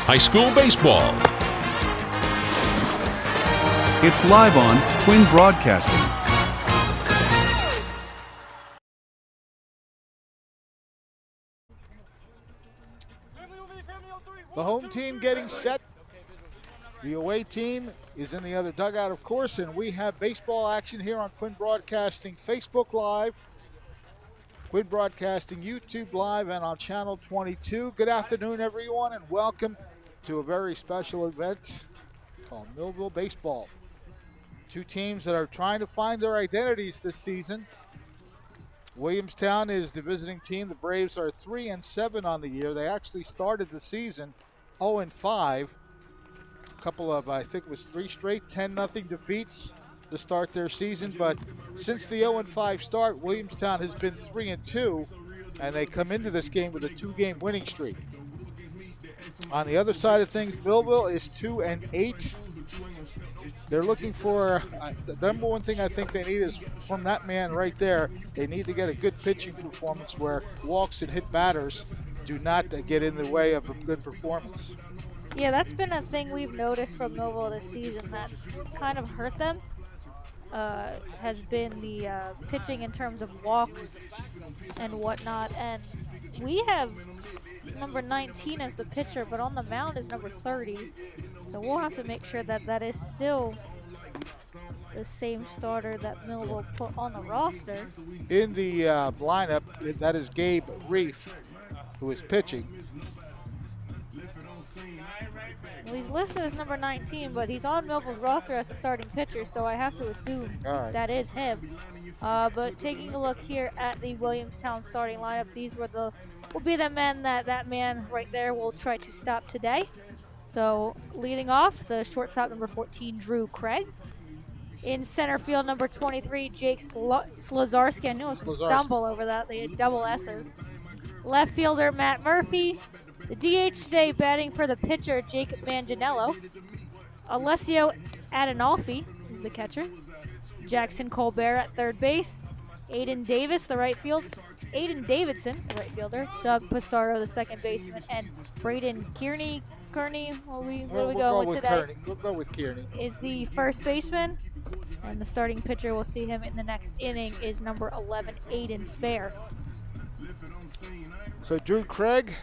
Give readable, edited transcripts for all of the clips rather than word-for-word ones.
high school baseball. It's live on Twin Broadcasting. The home team getting set. The away team is in the other dugout, of course, and we have baseball action here on Twin Broadcasting Facebook Live, Twin Broadcasting YouTube Live, and on Channel 22. Good afternoon, everyone, and welcome to a very special event called Millville Baseball. Two teams that are trying to find their identities this season. Williamstown is the visiting team. The Braves are 3-7 on the year. They actually started the season 0-5. A couple of, I think it was 3 straight 10-0 defeats to start their season. But since the 0-5 start, Williamstown has been 3-2, and they come into this game with a 2-game winning streak. On the other side of things, Millville is 2-8. They're looking for, the number one thing I think they need is from that man right there, they need to get a good pitching performance where walks and hit batters do not get in the way of a good performance. Yeah, that's been a thing we've noticed from Millville this season that's kind of hurt them. Has been the pitching in terms of walks and whatnot. And we have number 19 as the pitcher, but on the mound is number 30. So we'll have to make sure that that is still the same starter that Millville put on the roster. In the lineup, that is Gabe Reef, who is pitching. Well, he's listed as number 19, but he's on Millville's roster as a starting pitcher, so I have to assume that is him. But taking a look here at the Williamstown starting lineup, these will be the men that man right there will try to stop today. So leading off, the shortstop number 14, Drew Craig. In center field, number 23, Jake Slazarski. I knew I was going to stumble over that. They had double S's. Left fielder, Matt Murphy. The DH today batting for the pitcher, Jake Manganiello. Alessio Adinolfi is the catcher. Jackson Colbert at third base. Aiden Davis, the right field. Aiden Davidson, the right fielder. Doug Pissarro, the second baseman. And Braden Kearney, what are we going with today? We'll go with Kearney. Is the first baseman. And the starting pitcher, we'll see him in the next inning, is number 11, Aiden Fair. So Drew Craig,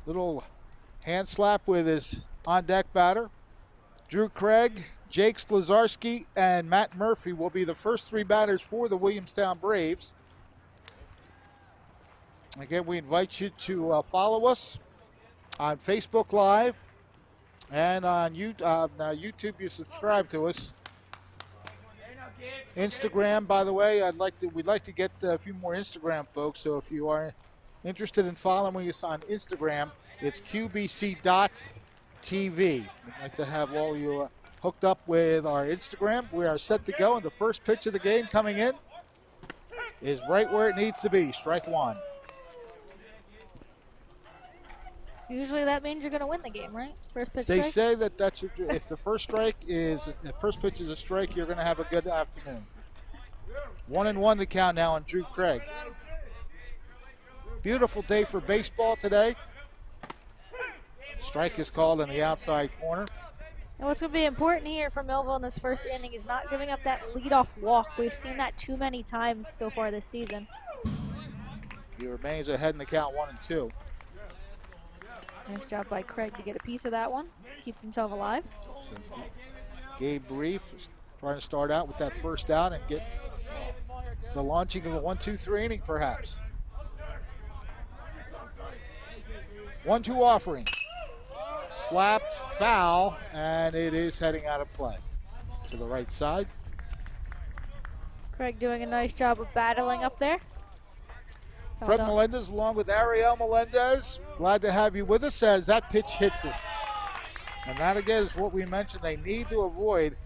little hand slap with his on-deck batter. Drew Craig, Jake Slazarski, and Matt Murphy will be the first 3 batters for the Williamstown Braves. Again, we invite you to follow us on Facebook Live and on YouTube. You subscribe to us. Instagram, by the way, we'd like to get a few more Instagram folks. So if you are interested in following us on Instagram, it's qbc.tv. We'd like to have all you hooked up with our Instagram. We are set to go, and the first pitch of the game coming in is right where it needs to be, strike one. Usually that means you're going to win the game, right? First pitch They strike? say that if the first pitch is a strike, you're going to have a good afternoon. 1-1 the count now on Drew Craig. Beautiful day for baseball today. Strike is called in the outside corner. And what's going to be important here for Millville in this first inning is not giving up that leadoff walk. We've seen that too many times so far this season. He remains ahead in the count 1-2. Nice job by Craig to get a piece of that one, keep himself alive. So Gabe Reef is trying to start out with that first out and get the launching of a 1-2-3 inning perhaps. 1-2 offering. Slapped, foul, and it is heading out of play to the right side. Craig doing a nice job of battling up there. Fred Melendez along with Ariel Melendez. Glad to have you with us as that pitch hits it. And that again is what we mentioned they need to avoid.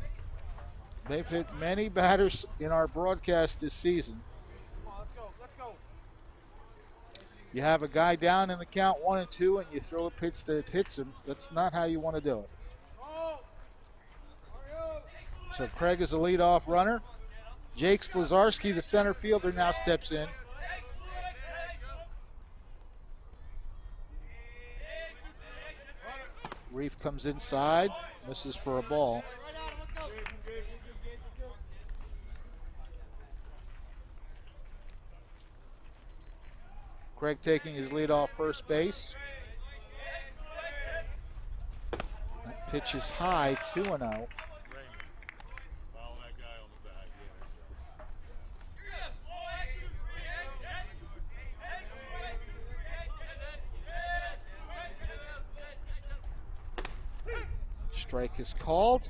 They've hit many batters in our broadcast this season. You have a guy down in the count 1-2 and you throw a pitch that hits him. That's not how you want to do it. So Craig is a leadoff runner. Jake Slazarski, the center fielder, now steps in. Reef comes inside, misses for a ball. Craig taking his lead off first base. That pitch is high, 2-0. Strike is called.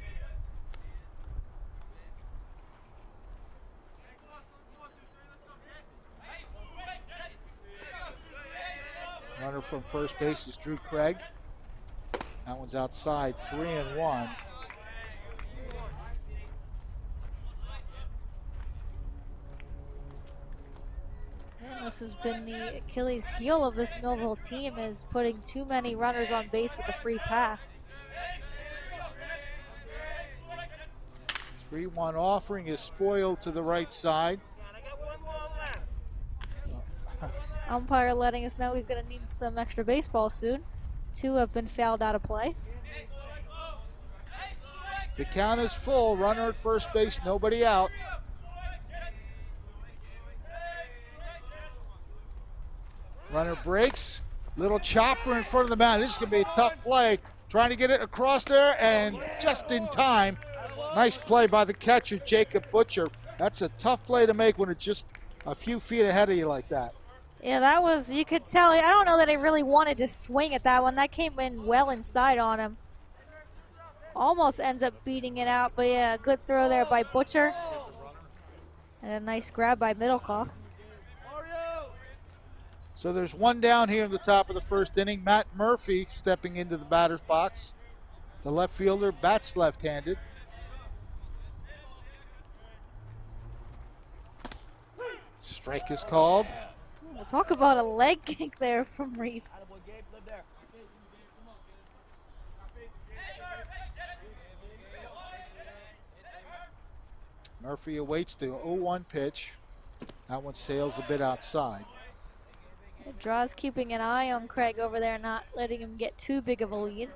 Runner from first base is Drew Craig. That one's outside, 3-1. And this has been the Achilles heel of this Millville team, is putting too many runners on base with the free pass. 3-1 offering is spoiled to the right side. Umpire letting us know he's going to need some extra baseball soon. 2 have been fouled out of play. The count is full. Runner at first base, nobody out. Runner breaks. Little chopper in front of the mound. This is going to be a tough play. Trying to get it across there, and just in time. Nice play by the catcher, Jacob Butcher. That's a tough play to make when it's just a few feet ahead of you like that. Yeah, that was, you could tell, I don't know that he really wanted to swing at that one. That came in well inside on him. Almost ends up beating it out, but yeah, good throw there by Butcher. And a nice grab by Middlecoff. So there's one down here in the top of the first inning. Matt Murphy stepping into the batter's box. The left fielder bats left-handed. Strike is called. We'll talk about a leg kick there from Reef. Murphy awaits the 0-1 pitch. That one sails a bit outside. Draw's keeping an eye on Craig over there, not letting him get too big of a lead.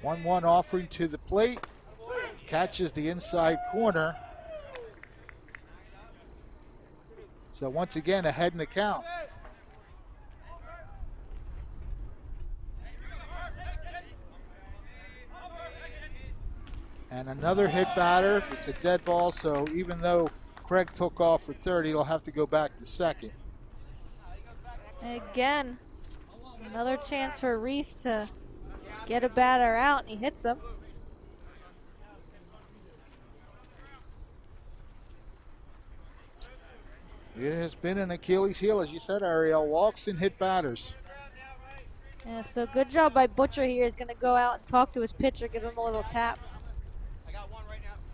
One offering to the plate. Catches the inside corner. So once again, ahead in the count. And another hit batter. It's a dead ball, so even though Craig took off for third, he'll have to go back to second. Again, another chance for Reef to get a batter out, and he hits him. It has been an Achilles heel, as you said, Ariel. Walks and hit batters. Yeah, so good job by Butcher here. He's going to go out and talk to his pitcher, give him a little tap.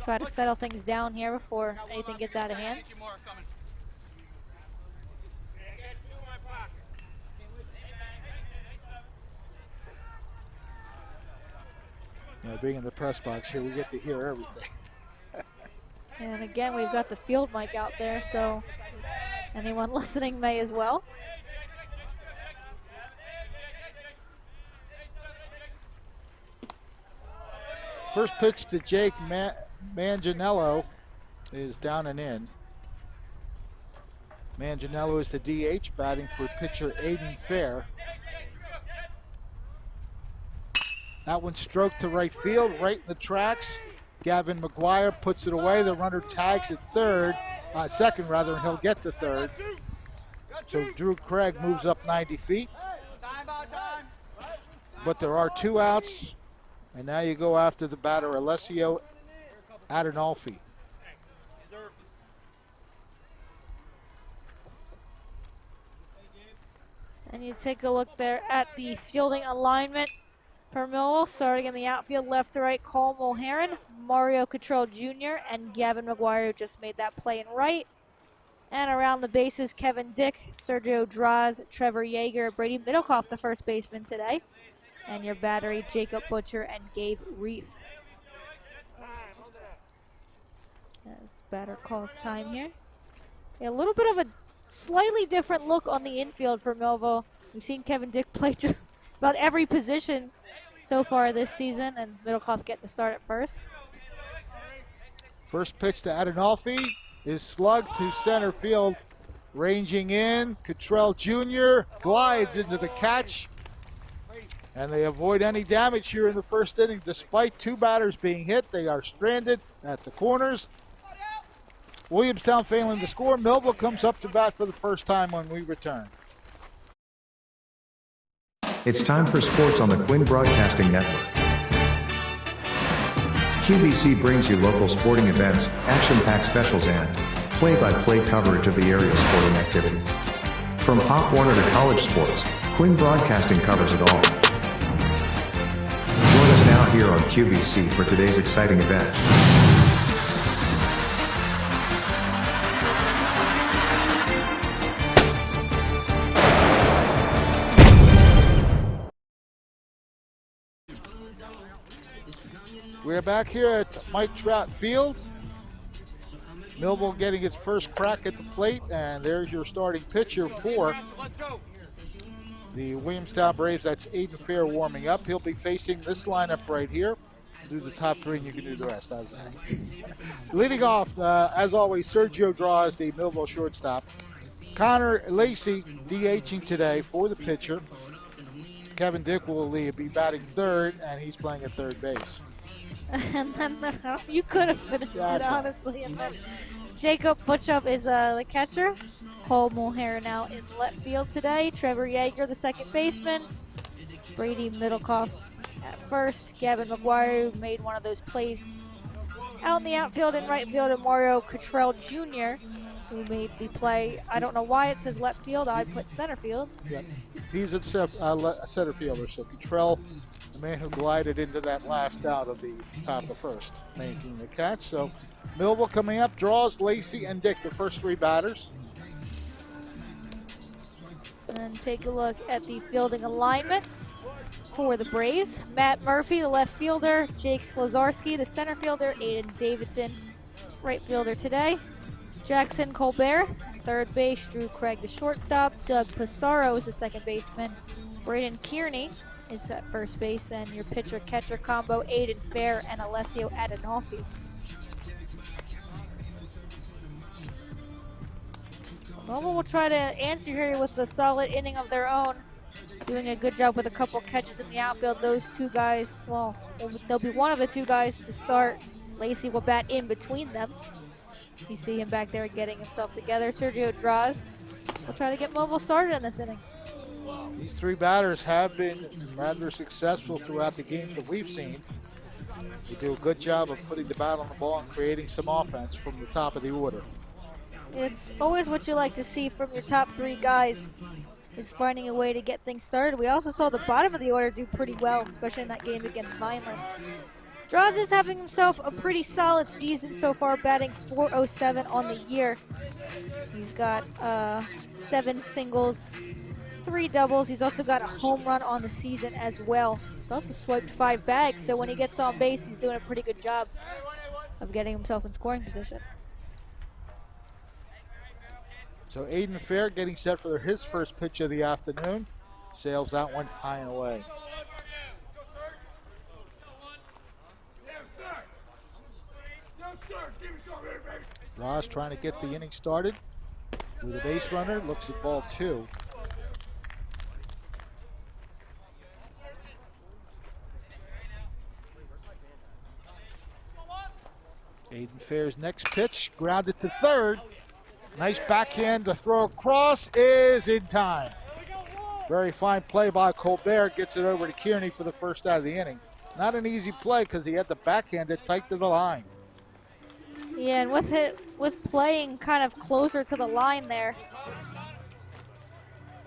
Try to settle things down here before anything gets out of hand. You know, being in the press box here, we get to hear everything. And again, we've got the field mic out there, so anyone listening may as well. First pitch to Jake Manganiello is down and in. Manganiello is the DH, batting for pitcher Aiden Fair. That one stroked to right field, right in the tracks. Gavin McGuire puts it away. The runner tags at second, and he'll get to third. So Drew Craig moves up 90 feet. But there are 2 outs, and now you go after the batter, Alessio Adinolfi. And you take a look there at the fielding alignment for Millville. Starting in the outfield, left to right, Colm O'Haron, Mario Cottrell Jr., and Gavin McGuire, who just made that play in right. And around the bases, Kevin Dick, Sergio Draz, Trevor Yeager, Brady Middlecoff, the first baseman today. And your battery, Jacob Butcher and Gabe Reef. As batter calls time here. A little bit of a slightly different look on the infield for Millville. We've seen Kevin Dick play just about every position so far this season, and Middlecoff getting the start at first. First pitch to Adinolfi is slugged to center field. Ranging in, Cottrell Jr. glides into the catch. And they avoid any damage here in the first inning. Despite two batters being hit, they are stranded at the corners. Williamstown failing to score. Millville comes up to bat for the first time when we return. It's time for sports on the Quinn Broadcasting Network. QBC brings you local sporting events, action-packed specials, and play-by-play coverage of the area's sporting activities. From Pop Warner to college sports, Quinn Broadcasting covers it all. Join us now here on QBC for today's exciting event. We're back here at Mike Trout Field. Millville getting its first crack at the plate, and there's your starting pitcher for the Williamstown Braves. That's Aiden Fair warming up. He'll be facing this lineup right here. Do the top three and you can do the rest. How's that? Leading off, as always, Sergio Draws, the Millville shortstop. Connor Lacey DHing today for the pitcher. Kevin Dick will be batting third, and he's playing at third base. And then you could have finished it, honestly. And then Jacob Butchup is the catcher. Paul Mulhare now in left field today. Trevor Yeager, the second baseman. Brady Middlecoff at first. Gavin McGuire, who made one of those plays out in the outfield and right field. And Mario Cottrell Jr., who made the play. I don't know why it says left field. I put center field. Yep. He's a center fielder, so Cottrell, the man who glided into that last out of the top of first, making the catch. So Millville coming up, Draws, Lacey, and Dick, the first three batters. And take a look at the fielding alignment for the Braves. Matt Murphy, the left fielder. Jake Slazarski, the center fielder. Aiden Davidson, right fielder today. Jackson Colbert, third base. Drew Craig, the shortstop. Doug Pissarro is the second baseman. Braden Kearney is at first base. And your pitcher-catcher combo, Aiden Fair and Alessio Adinolfi. Millville will try to answer here with a solid inning of their own. Doing a good job with a couple catches in the outfield. Those two guys, well, they'll be one of the two guys to start. Lacey will bat in between them. You see him back there getting himself together. Sergio Draws will try to get Millville started in this inning. These three batters have been rather successful throughout the games that we've seen. They do a good job of putting the bat on the ball and creating some offense from the top of the order. It's always what you like to see from your top three guys, is finding a way to get things started. We also saw the bottom of the order do pretty well, especially in that game against Vineland. Draws is having himself a pretty solid season so far, batting .407 on the year. He's got 7 singles, 3 doubles. He's also got a home run on the season as well. He's also swiped 5 bags, so when he gets on base, he's doing a pretty good job of getting himself in scoring position. So Aiden Fair getting set for his first pitch of the afternoon. Sails that one high and away. Ross trying to get the inning started with a base runner. Looks at ball 2. Aiden Fair's next pitch, grounded to third. Nice backhand to throw across, is in time. Very fine play by Colbert, gets it over to Kearney for the first out of the inning. Not an easy play because he had the backhand it tight to the line. Yeah, and with playing kind of closer to the line there.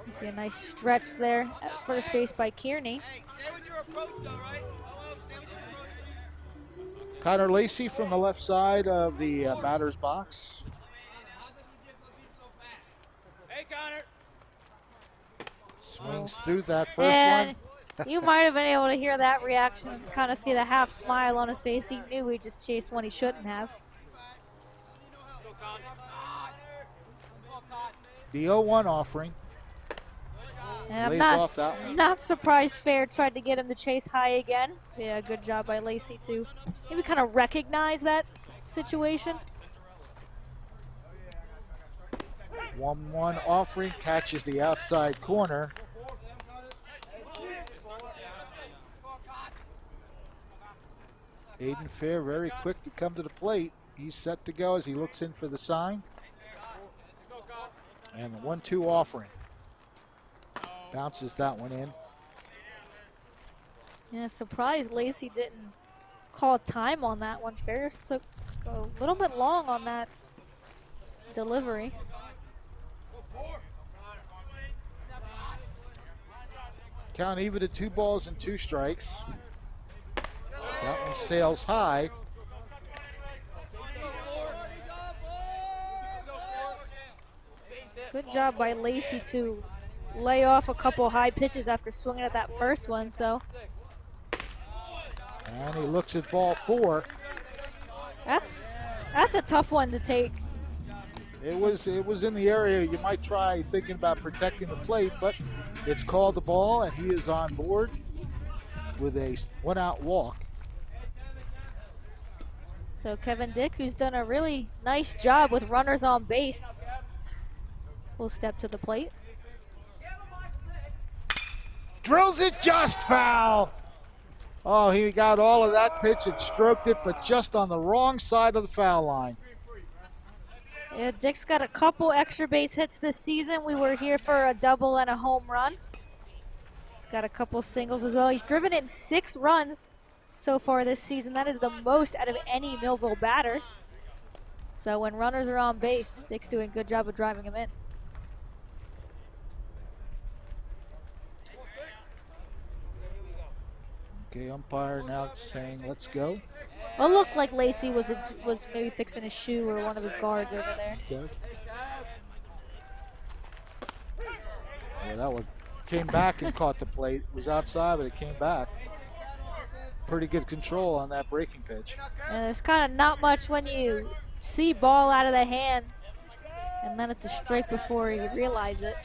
You see a nice stretch there at first base by Kearney. Connor Lacey from the left side of the batter's box. Hey, Connor. Swings through that first one. You might have been able to hear that reaction and kind of see the half smile on his face. He knew he just chased one he shouldn't have. The 0-1 offering. And Lays off that one. I'm not surprised Fair tried to get him to chase high again. Yeah, good job by Lacey to maybe kind of recognize that situation. 1-1 offering, catches the outside corner. Aiden Fair very quick to come to the plate. He's set to go as he looks in for the sign. And the 1-2 offering. Bounces that one in. Yeah, surprised Lacey didn't call time on that one. Ferris took a little bit long on that delivery. Count even to 2 balls and 2 strikes. That one sails high. Good job by Lacey to lay off a couple high pitches after swinging at that first one. So And he looks at ball 4. that's a tough one to take. It was in the area you might try thinking about protecting the plate, but it's called the ball, and he is on board with a 1-out walk. So Kevin Dick, who's done a really nice job with runners on base, will step to the plate. Drills it just foul. Oh, he got all of that pitch and stroked it, but just on the wrong side of the foul line. Yeah, Dick's got a couple extra base hits this season. We were here for a double and a home run. He's got a couple singles as well. He's driven in 6 runs so far this season. That is the most out of any Millville batter. So when runners are on base, Dick's doing a good job of driving them in. Okay, umpire now saying let's go. Well, it looked like Lacey was maybe fixing his shoe or one of his guards over there. Okay. Yeah, that one came back and caught the plate. It was outside, but it came back. Pretty good control on that breaking pitch. And there's kind of not much when you see ball out of the hand, and then it's a strike before you realize it.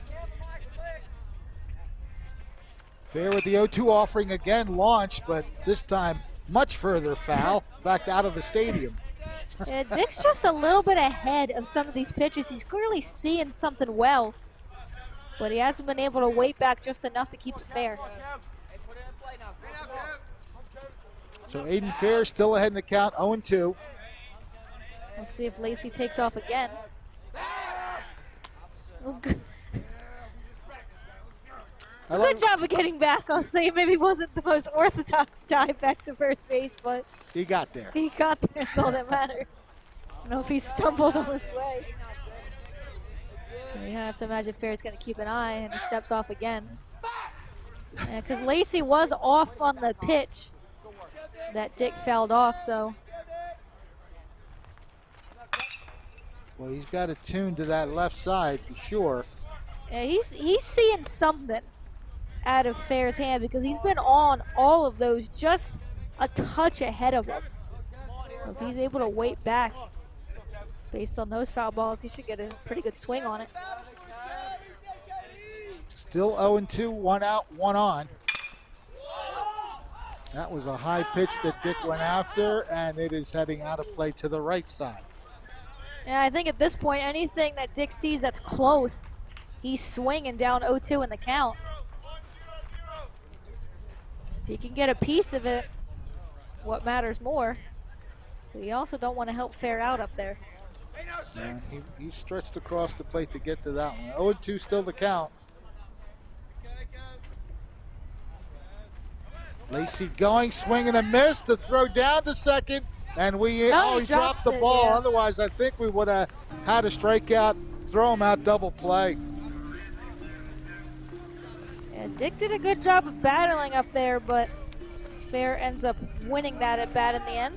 Fair with the 0-2 offering again launched, but this time much further foul. In fact, out of the stadium. Yeah, Dick's just a little bit ahead of some of these pitches. He's clearly seeing something well, but he hasn't been able to wait back just enough to keep it fair. So Aiden Fair still ahead in the count, 0-2. We'll see if Lacey takes off again. Good job of getting back. I'll say maybe it wasn't the most orthodox dive back to first base, but he got there. He got there. That's all that matters. I don't know if he stumbled on his way. You have to imagine Fair's going to keep an eye, and he steps off again. Because Lacey was off on the pitch that Dick fouled off, so. Well, he's got it tuned to that left side for sure. Yeah, he's seeing something out of Fair's hand because he's been on all of those just a touch ahead of him. So if he's able to wait back based on those foul balls, he should get a pretty good swing on it. Still 0-2, 1 out, 1 on. That was a high pitch that Dick went after, and it is heading out of play to the right side. Yeah, I think at this point, anything that Dick sees that's close, he's swinging down 0-2 in the count. If you can get a piece of it, it's what matters more. But you also don't want to help Fair out up there. Yeah, he stretched across the plate to get to that one. 0-2 still the count. Lacey going, swing and a miss. The throw down to second. And he dropped the ball. Yeah. Otherwise, I think we would have had a strikeout, throw him out, double play. Yeah, Dick did a good job of battling up there, but Fair ends up winning that at bat in the end.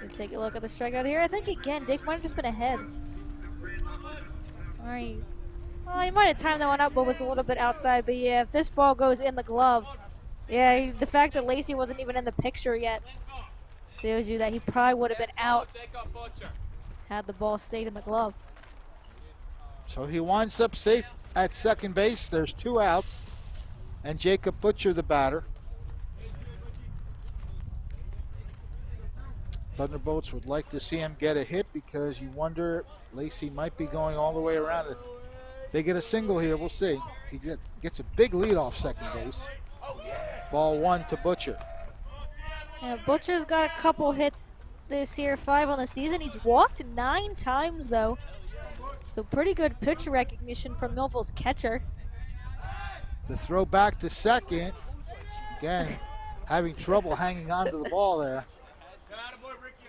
Let's take a look at the strikeout here. I think, again, Dick might have just been ahead. All right. Well, he might have timed that one up, but was a little bit outside. But, yeah, if this ball goes in the glove, yeah, the fact that Lacey wasn't even in the picture yet shows you that he probably would have been out. had the ball stayed in the glove. So he winds up safe at second base. There's 2 outs. And Jacob Butcher, the batter. Thunderbolts would like to see him get a hit because you wonder Lacey might be going all the way around. If they get a single here, we'll see. He gets a big lead off second base. Ball 1 to Butcher. Yeah, Butcher's got a couple hits this year, 5 on the season. He's walked 9 times though. So pretty good pitch recognition from Millville's catcher. The throw back to second. Again, having trouble hanging onto the ball there.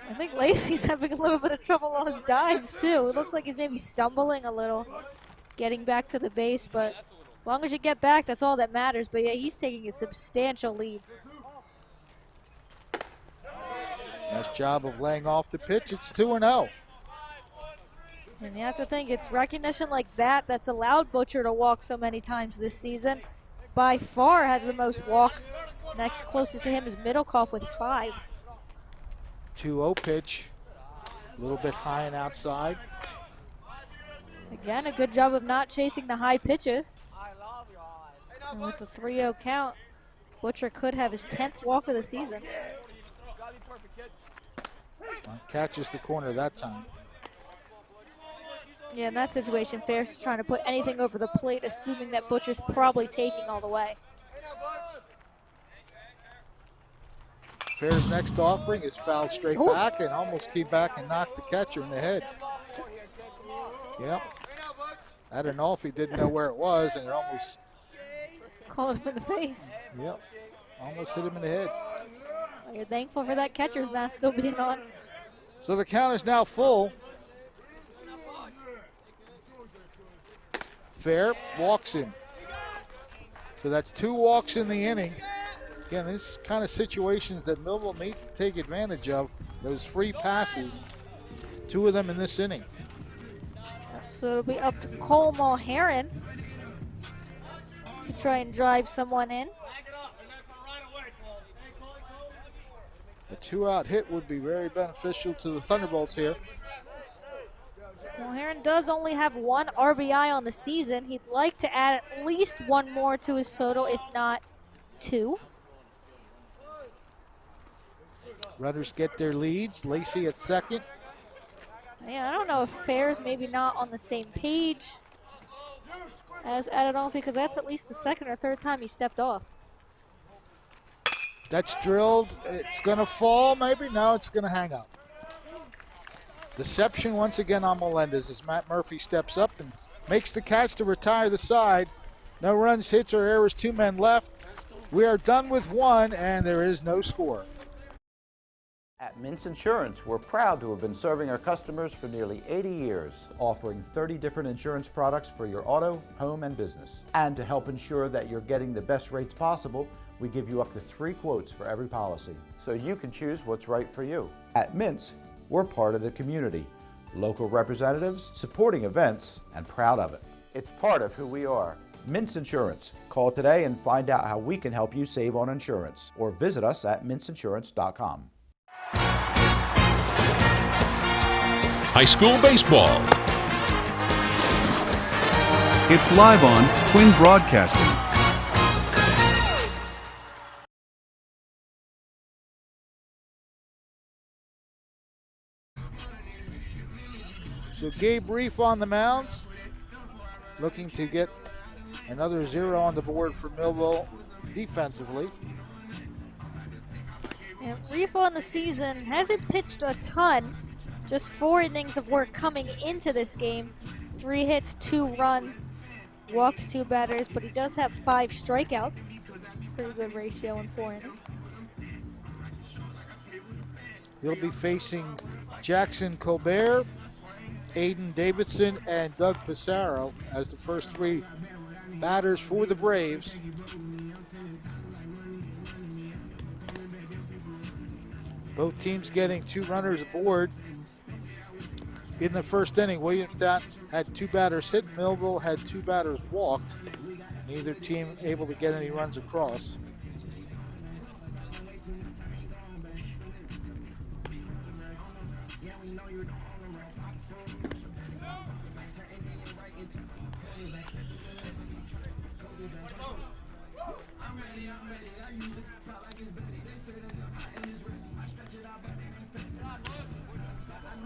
I think Lacey's having a little bit of trouble on his dives too. It looks like he's maybe stumbling a little, getting back to the base, but as long as you get back, that's all that matters. But yeah, he's taking a substantial lead. Nice job of laying off the pitch. It's 2-0. And you have to think it's recognition like that that's allowed Butcher to walk so many times this season. By far has the most walks. Next closest to him is Middlecoff with 5. 2-0 pitch. A little bit high and outside. Again, a good job of not chasing the high pitches. And with the 3-0 count, Butcher could have his 10th walk of the season. Catches the corner that time. Yeah, in that situation, Fair's just trying to put anything over the plate, assuming that Butcher's probably taking all the way. Fair's next offering is fouled straight back and almost came back and knocked the catcher in the head. Yep. I don't know if he didn't know where it was, and it almost called him in the face. Yep. Almost hit him in the head. Well, you're thankful for that catcher's mask still being on. So the count is now full. Fair walks him. So that's 2 walks in the inning. Again, this kind of situations that Millville needs to take advantage of. Those free passes, 2 of them in this inning. So it'll be up to Cole Mulheron to try and drive someone in. A 2-out hit would be very beneficial to the Thunderbolts here. Mulheron does only have 1 RBI on the season. He'd like to add at least 1 more to his total, if not 2. Runners get their leads. Lacey at second. Yeah, I don't know if Fair's maybe not on the same page as Adonolfi, because that's at least the 2nd or 3rd time he stepped off. That's drilled. It's going to fall maybe. No, it's going to hang up. Deception once again on Melendez as Matt Murphy steps up and makes the catch to retire the side. No runs, hits, or errors, 2 men left. We are done with 1, and there is no score. At Mintz Insurance, we're proud to have been serving our customers for nearly 80 years, offering 30 different insurance products for your auto, home, and business. And to help ensure that you're getting the best rates possible, we give you up to 3 quotes for every policy, so you can choose what's right for you. At Mintz, we're part of the community, local representatives, supporting events, and proud of it. It's part of who we are. Mintz Insurance. Call today and find out how we can help you save on insurance, or visit us at mintzinsurance.com. High school baseball. It's live on Twin Broadcasting. So Gabe Reef on the mound, looking to get another 0 on the board for Millville defensively. And Reef on the season hasn't pitched a ton, just 4 innings of work coming into this game. 3 hits, 2 runs, walked 2 batters, but he does have 5 strikeouts. Pretty good ratio in 4 innings. He'll be facing Jackson Colbert, Aiden Davidson, and Doug Pissarro as the first 3 batters for the Braves. Both teams getting 2 runners aboard. In the first inning, Williamstown had 2 batters hit. Millville had 2 batters walked. Neither team able to get any runs across.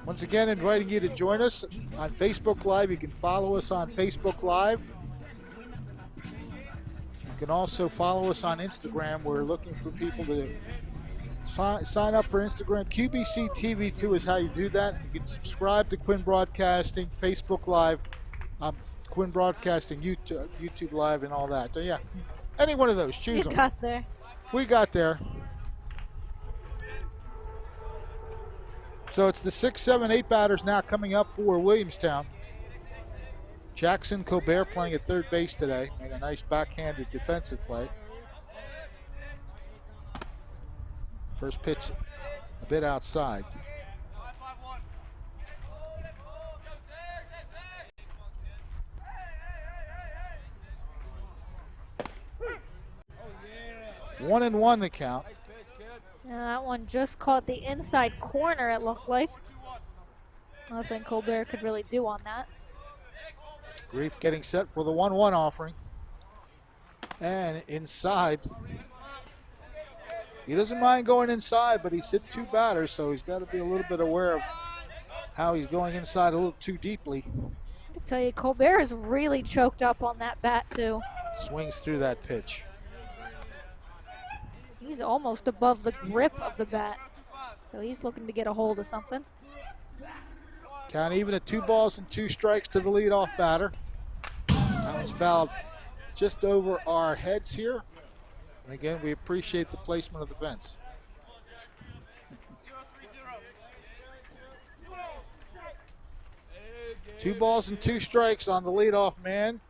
Once again, inviting you to join us on Facebook Live. You can follow us on Facebook Live. You can also follow us on Instagram. We're looking for people to sign up for Instagram. QBC TV2 is how you do that. You can subscribe to Quinn Broadcasting, Facebook Live, Quinn Broadcasting, YouTube Live, and all that. So, yeah, any one of those. Choose them. You got there. We got there. So it's the 6, 7, 8 batters now coming up for Williamstown. Jackson Colbert playing at third base today. Made a nice backhanded defensive play. First pitch a bit outside. One and one the count. Yeah, that one just caught the inside corner, it looked like. Nothing Colbert could really do on that. Grief getting set for the 1-1 offering. And inside. He doesn't mind going inside, but he's hit 2 batters, so he's got to be a little bit aware of how he's going inside a little too deeply. I can tell you, Colbert is really choked up on that bat, too. Swings through that pitch. He's almost above the grip of the bat. So he's looking to get a hold of something. Count even at 2 balls and 2 strikes to the leadoff batter. That one's fouled just over our heads here. And again, we appreciate the placement of the fence. Two balls and 2 strikes on the leadoff man.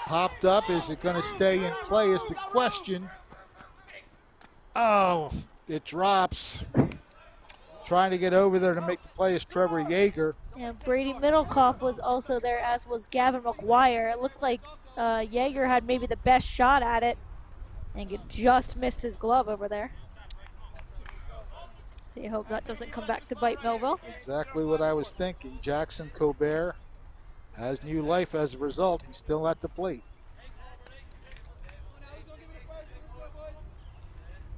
Popped up. Is it going to stay in play is the question. Oh, it drops. Trying to get over there to make the play is Trevor Yeager. And Brady Middlecoff was also there, as was Gavin McGuire. It looked like Yeager had maybe the best shot at it, and it just missed his glove over there. So you hope that doesn't come back to bite Millville. Exactly what I was thinking. Jackson Colbert has new life as a result. He's still at the plate.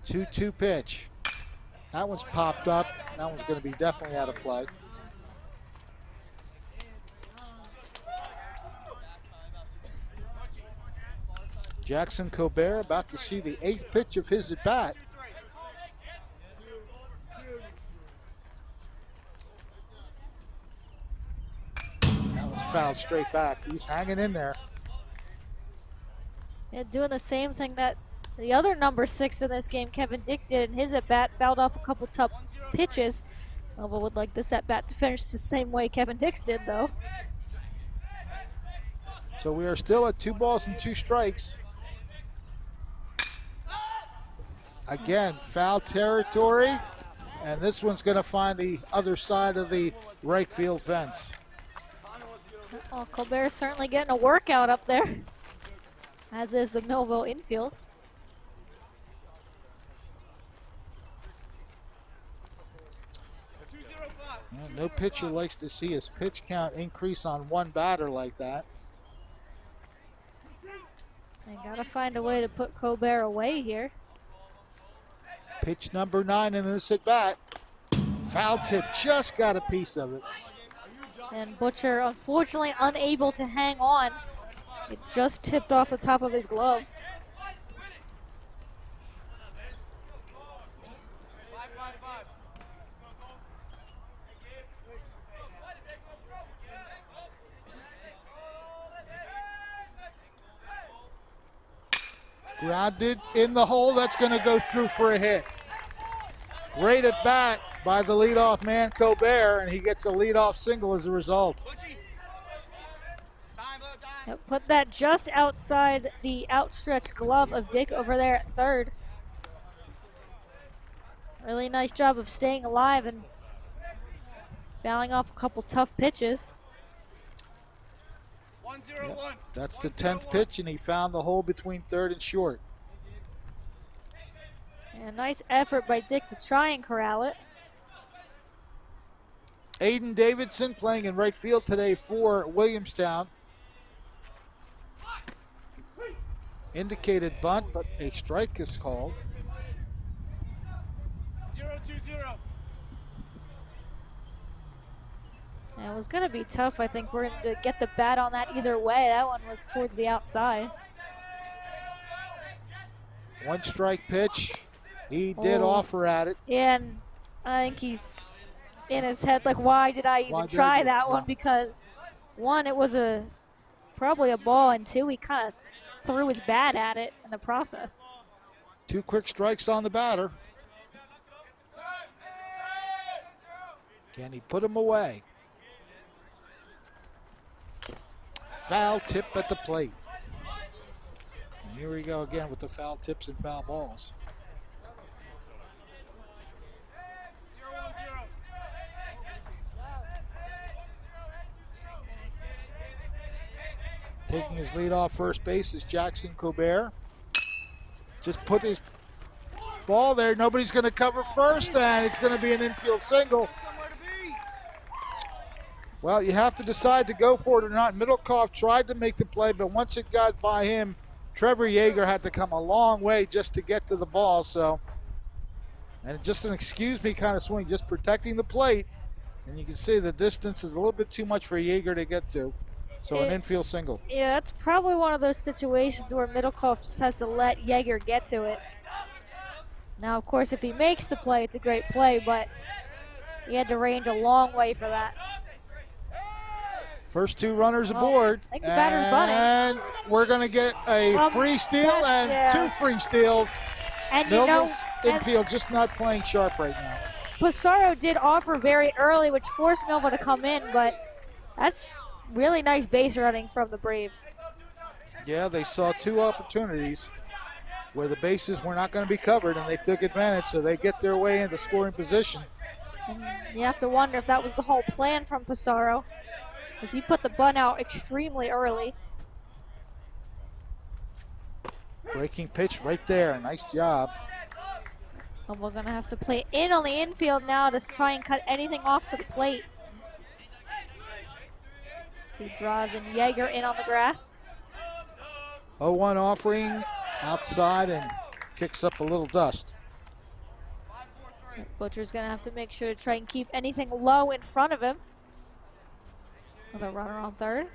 2-2 pitch. That one's popped up. That one's going to be definitely out of play. Jackson Colbert about to see the 8th pitch of his at bat. That one's fouled straight back. He's hanging in there. Yeah, doing the same thing that the other number 6 in this game, Kevin Dick, did in his at-bat. Fouled off a couple tough pitches. Millville would like this at-bat to finish the same way Kevin Dick's did, though. So we are still at 2 balls and 2 strikes. Again, foul territory. And this one's going to find the other side of the right field fence. Oh, Colbert's certainly getting a workout up there, as is the Millville infield. Well, no pitcher likes to see his pitch count increase on one batter like that. They gotta find a way to put Colbert away here. Pitch number 9 in this at bat. Foul tip, just got a piece of it. And Butcher, unfortunately, unable to hang on. It just tipped off the top of his glove. Grounded in the hole. That's going to go through for a hit. Great at bat by the leadoff man, Colbert, and he gets a leadoff single as a result. Yep, put that just outside the outstretched glove of Dick over there at third. Really nice job of staying alive and fouling off a couple tough pitches. Yep, that's the 10th pitch, and he found the hole between third and short. And a nice effort by Dick to try and corral it. Aiden Davidson playing in right field today for Williamstown. Indicated bunt, but a strike is called. 0-2-0. Yeah, it was going to be tough, I think, for him to get the bat on that either way. That one was towards the outside. One strike pitch. He did offer at it. Yeah, and I think he's in his head like, why did I even try that one? Because one, it was probably a ball, and two, he kind of threw his bat at it in the process. 2 quick strikes on the batter. Can he put him away? Foul tip at the plate. And here we go again with the foul tips and foul balls. 0-1-0. Taking his lead off first base is Jackson Colbert. Just put his ball there. Nobody's going to cover first, and it's going to be an infield single. Well, you have to decide to go for it or not. Middlecoff tried to make the play, but once it got by him, Trevor Yeager had to come a long way just to get to the ball. So, and just an excuse me kind of swing, just protecting the plate. And you can see the distance is a little bit too much for Yeager to get to. So an infield single. Yeah, that's probably one of those situations where Middlecoff just has to let Yeager get to it. Now, of course, if he makes the play, it's a great play, but he had to range a long way for that. First 2 runners aboard, I think the batter's bunting. And we're going to get a free steal and 2 free steals. And Millville's infield just not playing sharp right now. Pissarro did offer very early, which forced Millville to come in, but that's really nice base running from the Braves. Yeah, they saw 2 opportunities where the bases were not going to be covered, and they took advantage, so they get their way into scoring position. And you have to wonder if that was the whole plan from Pissarro, because he put the bunt out extremely early. Breaking pitch right there. Nice job. And we're going to have to play in on the infield now to try and cut anything off to the plate. See, draws in Yeager in on the grass. 0-1 offering outside and kicks up a little dust. Butcher's going to have to make sure to try and keep anything low in front of him. With a runner on third.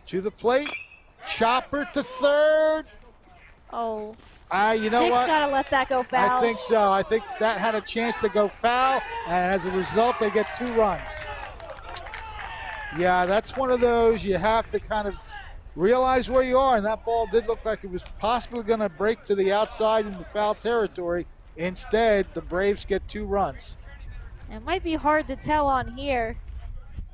To the plate. Chopper to third. Oh. You know Dick's what? got to let that go foul. I think so. I think that had a chance to go foul, and as a result, they get 2 runs. Yeah, that's one of those you have to kind of realize where you are, and that ball did look like it was possibly going to break to the outside in the foul territory. Instead, the Braves get 2 runs. It might be hard to tell on here.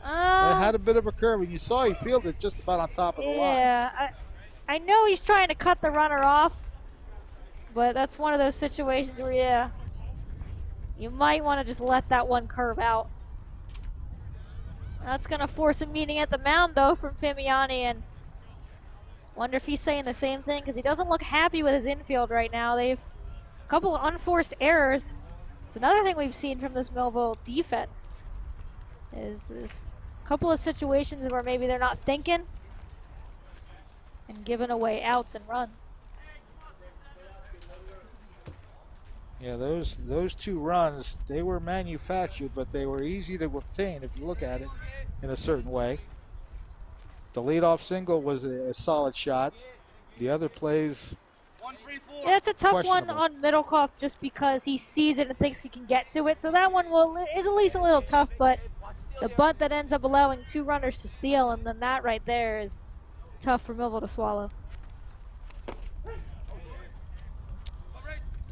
It had a bit of a curve, and you saw he fielded just about on top of the line. Yeah, I know he's trying to cut the runner off, but that's one of those situations where, yeah, you might want to just let that one curve out. That's going to force a meeting at the mound, though, from Fimiani, and wonder if he's saying the same thing, because he doesn't look happy with his infield right now. They've a couple of unforced errors. It's another thing we've seen from this Millville defense, is just a couple of situations where maybe they're not thinking and giving away outs and runs. Yeah, those 2 runs, they were manufactured, but they were easy to obtain if you look at it in a certain way. The leadoff single was a solid shot. The other plays, yeah, it's a tough one on Middlecoff just because he sees it and thinks he can get to it. So that one is at least a little tough, but the bunt that ends up allowing 2 runners to steal, and then that right there is tough for Millville to swallow.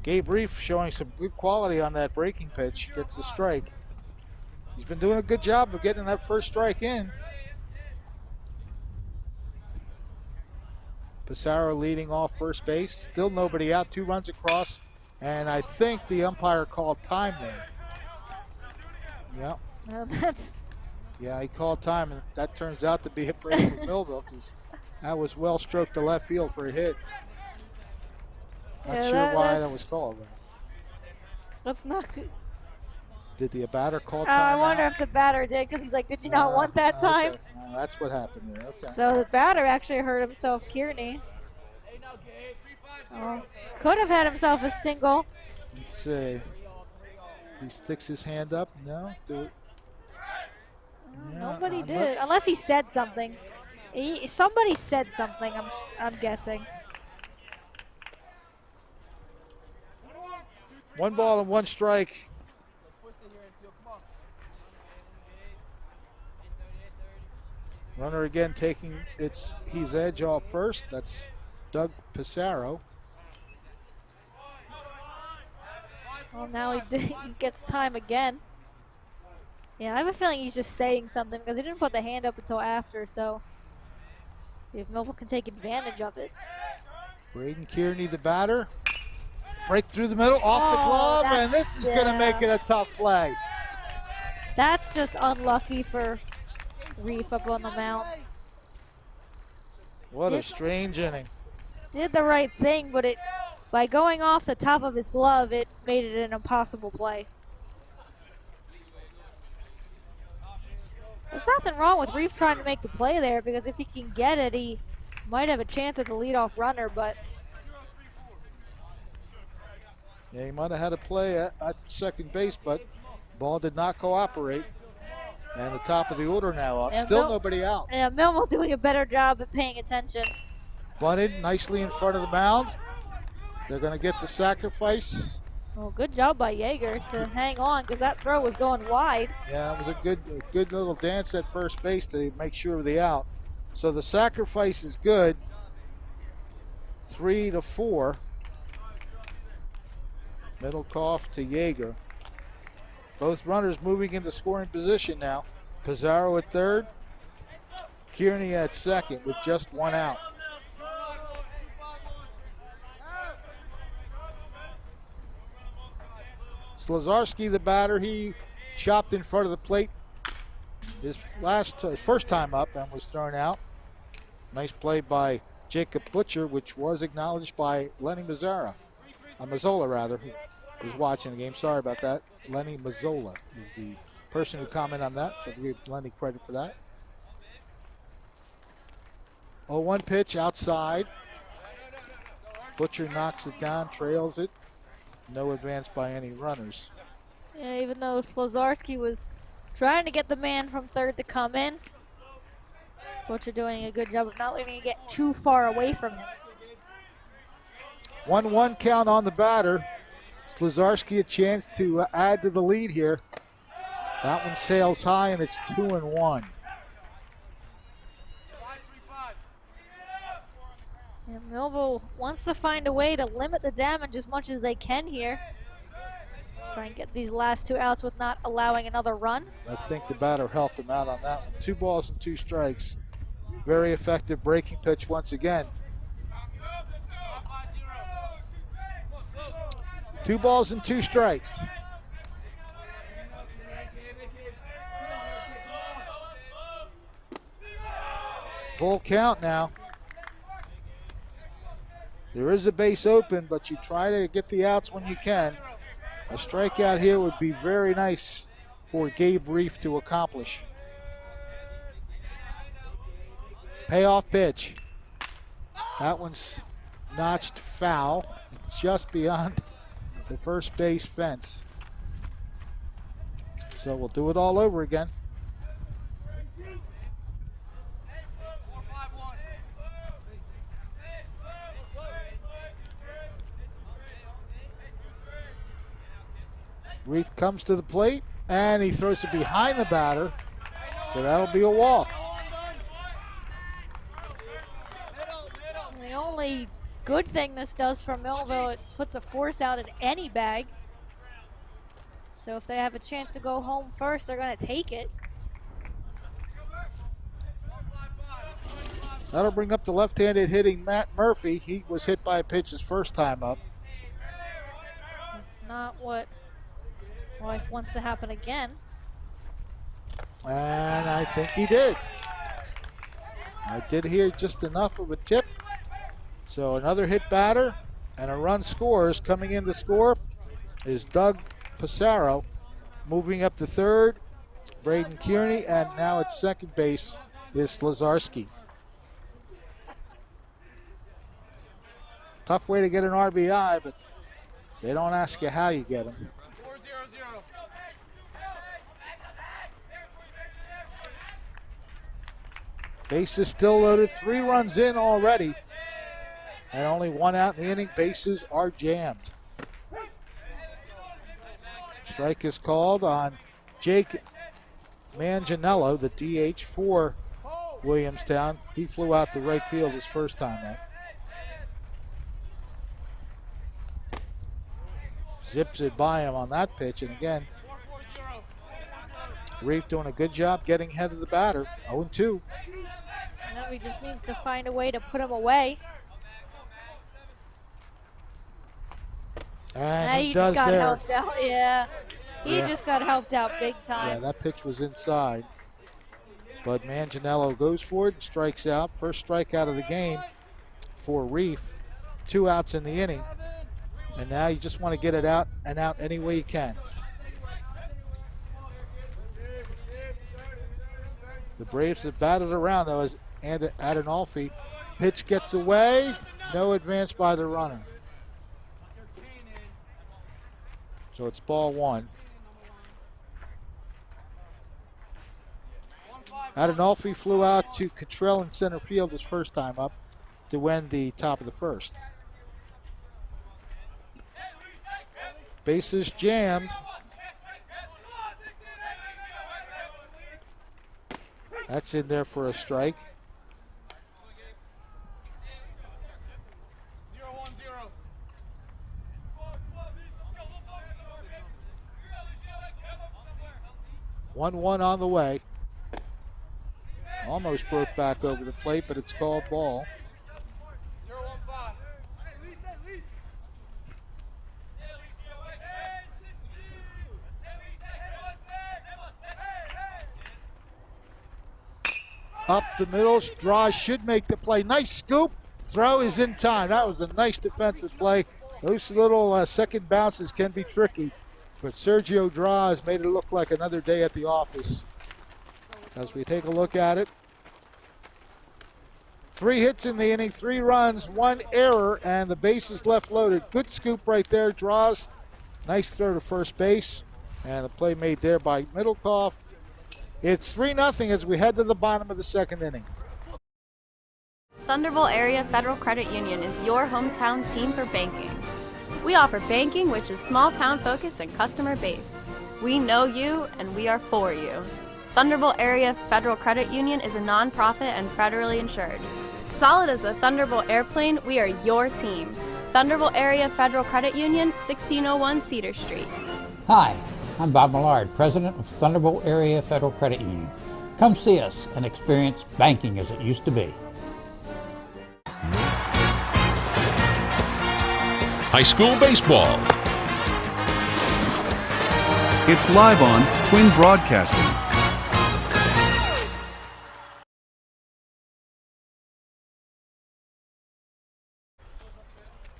Gabe Reef showing some good quality on that breaking pitch, gets the strike. He's been doing a good job of getting that first strike in. Pissarro leading off first base. Still nobody out, 2 runs across. And I think the umpire called time there. Yeah. Yeah, he called time, and that turns out to be a break for Millville, because that was well stroked to left field for a hit. Not sure why that was called. That's not good. Did the batter call timeout? I wonder if the batter did, because he's like, did you not want that time? Okay. That's what happened there. Okay. So the batter actually hurt himself, Kearney. Could have had himself a single. Let's see. He sticks his hand up. No, do it. Nobody did, unless he said something. Somebody said something, I'm guessing. 1 ball and 1 strike. Runner again taking his edge off first. That's Doug Pissarro. Well, now he gets time again. Yeah, I have a feeling he's just saying something because he didn't put the hand up until after, so if Millville can take advantage of it. Braden Kearney, the batter. Break through the middle, off the glove, and this is going to make it a tough play. That's just unlucky for Reef up on the mound. What a strange inning. Did the right thing, but by going off the top of his glove, it made it an impossible play. There's nothing wrong with Reef trying to make the play there, because if he can get it, he might have a chance at the leadoff runner, but... Yeah, he might have had a play at second base, but ball did not cooperate. And the top of the order now up. And still nobody out. Yeah, Millville doing a better job at paying attention. Bunted nicely in front of the mound. They're going to get the sacrifice. Well, good job by Yeager to hang on, because that throw was going wide. Yeah, it was a good little dance at first base to make sure of the out. So the sacrifice is good. 3-4. Middlecoff to Yeager. Both runners moving into scoring position now. Pissarro at third. Kearney at second with just 1 out. Slazarski, the batter, he chopped in front of the plate his first time up and was thrown out. Nice play by Jacob Butcher, which was acknowledged by Lenny Mazzola, who was watching the game. Sorry about that. Lenny Mazzola is the person who commented on that, so we give Lenny credit for that. 0-1 pitch outside. Butcher knocks it down, trails it. No advance by any runners. Yeah, even though Slazarski was trying to get the man from third to come in, Butcher doing a good job of not letting it get too far away from him. 1-1 count on the batter. Slazarski a chance to add to the lead here. That one sails high, and it's 2-1. And Millville wants to find a way to limit the damage as much as they can here. Try and get these last 2 outs with not allowing another run. I think the batter helped him out on that one. 2 balls and 2 strikes. Very effective breaking pitch once again. 2 balls and 2 strikes. Full count now. There is a base open, but you try to get the outs when you can. A strikeout here would be very nice for Gabe Reef to accomplish. Payoff pitch. That one's notched foul, just beyond the first base fence. So we'll do it all over again. Reef comes to the plate, and he throws it behind the batter, so that'll be a walk. The only good thing this does for Millville, it puts a force out in any bag. So if they have a chance to go home first, they're going to take it. That'll bring up the left-handed hitting Matt Murphy. He was hit by a pitch his first time up. It's not what life wants to happen again. And I think he did. I did hear just enough of a tip. So another hit batter and a run scores. Coming in to score is Doug Pissarro. Moving up to third, Braden Kearney, and now at second base is Slazarski. Tough way to get an RBI, but they don't ask you how you get them. 4-0-0. Base is still loaded, 3 runs in already, and only 1 out in the inning. Bases are jammed. Strike is called on Jake Manganiello, the DH for Williamstown. He flew out to right field his first time out. Zips it by him on that pitch, and again, Reef doing a good job getting ahead of the batter. 0-2. Now he just needs to find a way to put him away. And he just does got there. helped out. Yeah, he just got helped out big time. Yeah, that pitch was inside. But Manganiello goes for it and strikes out. First strikeout of the game for Reef. 2 outs in the inning. And now you just want to get it out and out any way you can. The Braves have batted around, though, as Adinolfi. Pitch gets away. No advance by the runner. So it's ball 1. Adinolfi flew out to Cottrell in center field his first time up to win the top of the first. Bases jammed. That's in there for a strike. 0-1-0. 1-1 on the way. Almost broke back over the plate, but it's called ball. 0-1-5. Up the middle, Draw should make the play. Nice scoop. Throw is in time. That was a nice defensive play. Those little second bounces can be tricky, but Sergio Draw has made it look like another day at the office. As we take a look at it, 3 hits in the inning, 3 runs, 1 error, and the bases left loaded. Good scoop right there. Draws. Nice throw to first base, and the play made there by Middlecoff. It's 3-0 as we head to the bottom of the second inning. Thunderbolt Area Federal Credit Union is your hometown team for banking. We offer banking which is small town focused and customer based. We know you and we are for you. Thunderbolt Area Federal Credit Union is a nonprofit and federally insured. Solid as a Thunderbolt airplane, we are your team. Thunderbolt Area Federal Credit Union, 1601 Cedar Street. Hi, I'm Bob Millard, President of Thunderbolt Area Federal Credit Union. Come see us and experience banking as it used to be. High school baseball. It's live on Twin Broadcasting.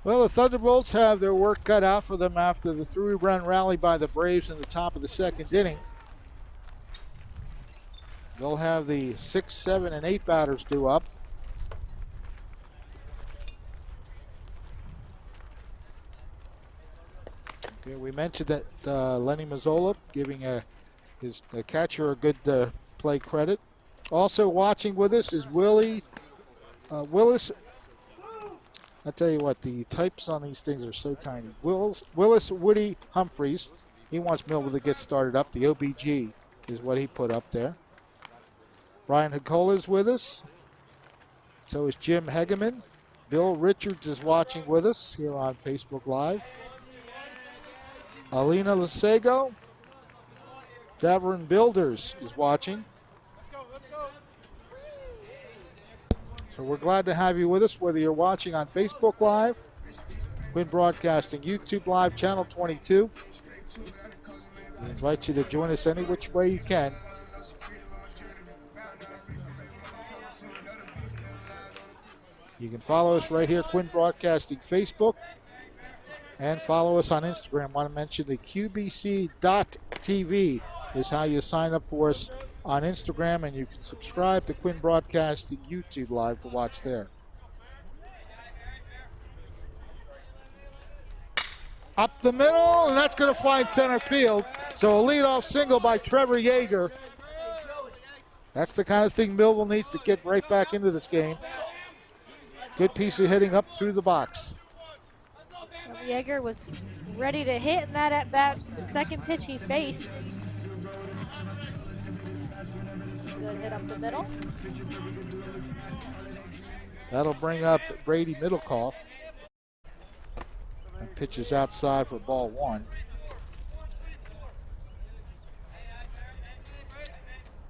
Well, the Thunderbolts have their work cut out for them after the 3-run rally by the Braves in the top of the second inning. They'll have the 6, 7, and 8 batters due up. Okay, we mentioned that Lenny Mazzola giving his catcher a good play credit. Also watching with us is Willis. I tell you what, the types on these things are so tiny. Willis Woody Humphreys. He wants Millville to get started up. The OBG is what he put up there. Brian Hakola is with us. So is Jim Hegeman. Bill Richards is watching with us here on Facebook Live. Alina Lasego. Davern Builders is watching. So we're glad to have you with us, whether you're watching on Facebook Live, Quinn Broadcasting, YouTube Live, Channel 22. We invite you to join us any which way you can. You can follow us right here, Quinn Broadcasting Facebook, and follow us on Instagram. I want to mention the QBC.com TV is how you sign up for us on Instagram, and you can subscribe to Quinn Broadcasting YouTube Live to watch there. Up the middle, and that's going to find center field. So a leadoff single by Trevor Yeager. That's the kind of thing Millville needs to get right back into this game. Good piece of hitting up through the box. Yeager was ready to hit in that at-bat. The second pitch he faced. Good hit up the middle. That'll bring up Brady Middlecoff. And pitches outside for ball one.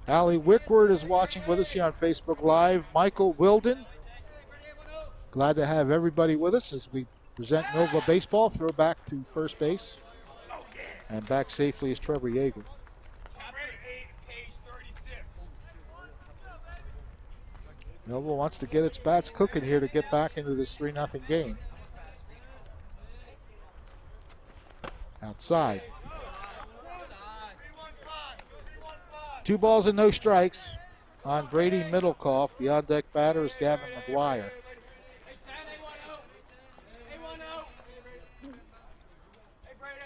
Allie Wickward is watching with us here on Facebook Live. Michael Wilden. Glad to have everybody with us as we present Millville baseball. Throw back to first base. And back safely is Trevor Yeager. Millville wants to get its bats cooking here to get back into this 3-0 game. Outside. 2 balls and no strikes on Brady Middlecoff. The on-deck batter is Gavin McGuire.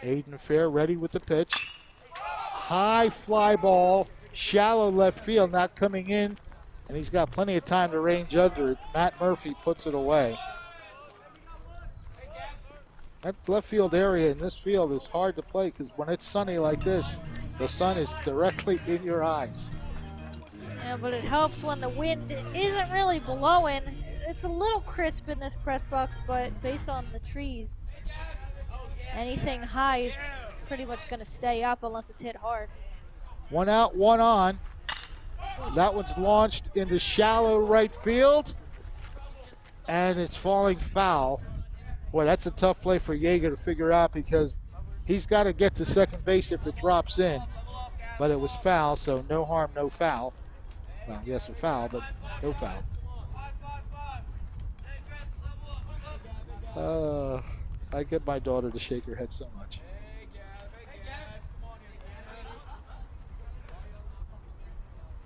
Aiden Fair ready with the pitch. High fly ball, shallow left field, not coming in, and he's got plenty of time to range under it. Matt Murphy puts it away. That left field area in this field is hard to play because when it's sunny like this, the sun is directly in your eyes. Yeah, but it helps when the wind isn't really blowing. It's a little crisp in this press box, but based on the trees, anything high is pretty much going to stay up unless it's hit hard. 1 out, 1 on. That one's launched into shallow right field, and it's falling foul. Boy, that's a tough play for Yeager to figure out because he's got to get to second base if it drops in. But it was foul, so no harm, no foul. Well, yes, a foul, but no foul. I get my daughter to shake her head so much.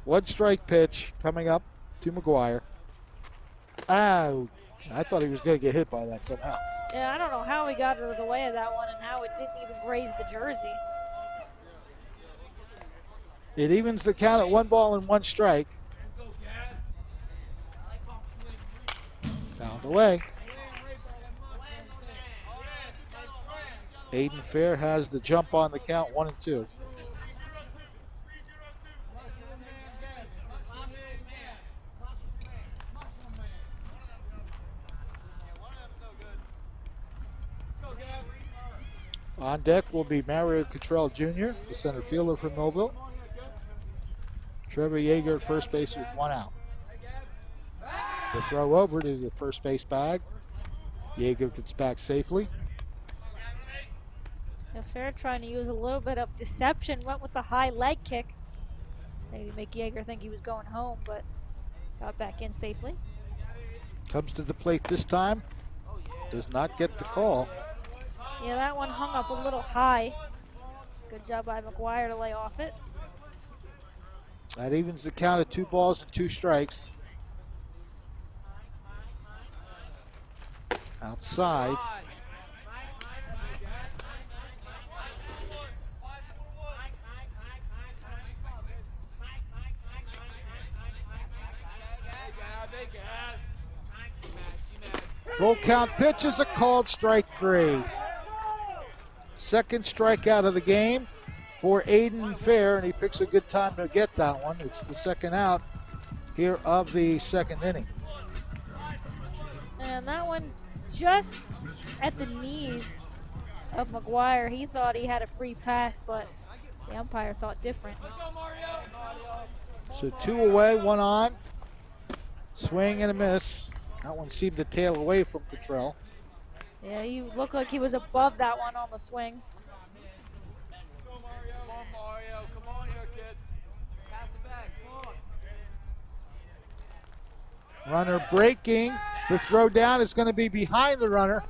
One strike pitch coming up to McGuire. Oh, I thought he was going to get hit by that somehow. Yeah, I don't know how he got out of the way of that one and how it didn't even graze the jersey. It evens the count at 1 ball and 1 strike. Fouled away. Aiden Fair has the jump on the count, 1 and 2. On deck will be Mario Cottrell Jr., the center fielder for Millville. Trevor Yeager at first base with 1 out. The throw over to the first base bag. Yeager gets back safely. Fair trying to use a little bit of deception, went with the high leg kick. Maybe make Yeager think he was going home, but got back in safely. Comes to the plate this time. Does not get the call. Yeah, that one hung up a little high. Good job by McGuire to lay off it. That evens the count at 2 balls and 2 strikes. Outside. Full count pitch is a called strike 3. Second strikeout of the game for Aiden Fair, and he picks a good time to get that one. It's the second out here of the second inning. And that one just at the knees of McGuire. He thought he had a free pass, but the umpire thought different. So 2 away, 1 on. Swing and a miss. That one seemed to tail away from Cottrell. Yeah, he looked like he was above that one on the swing. Come on, Mario. Come on here, kid. Pass it back. Come on. Runner breaking. The throw down is going to be behind the runner.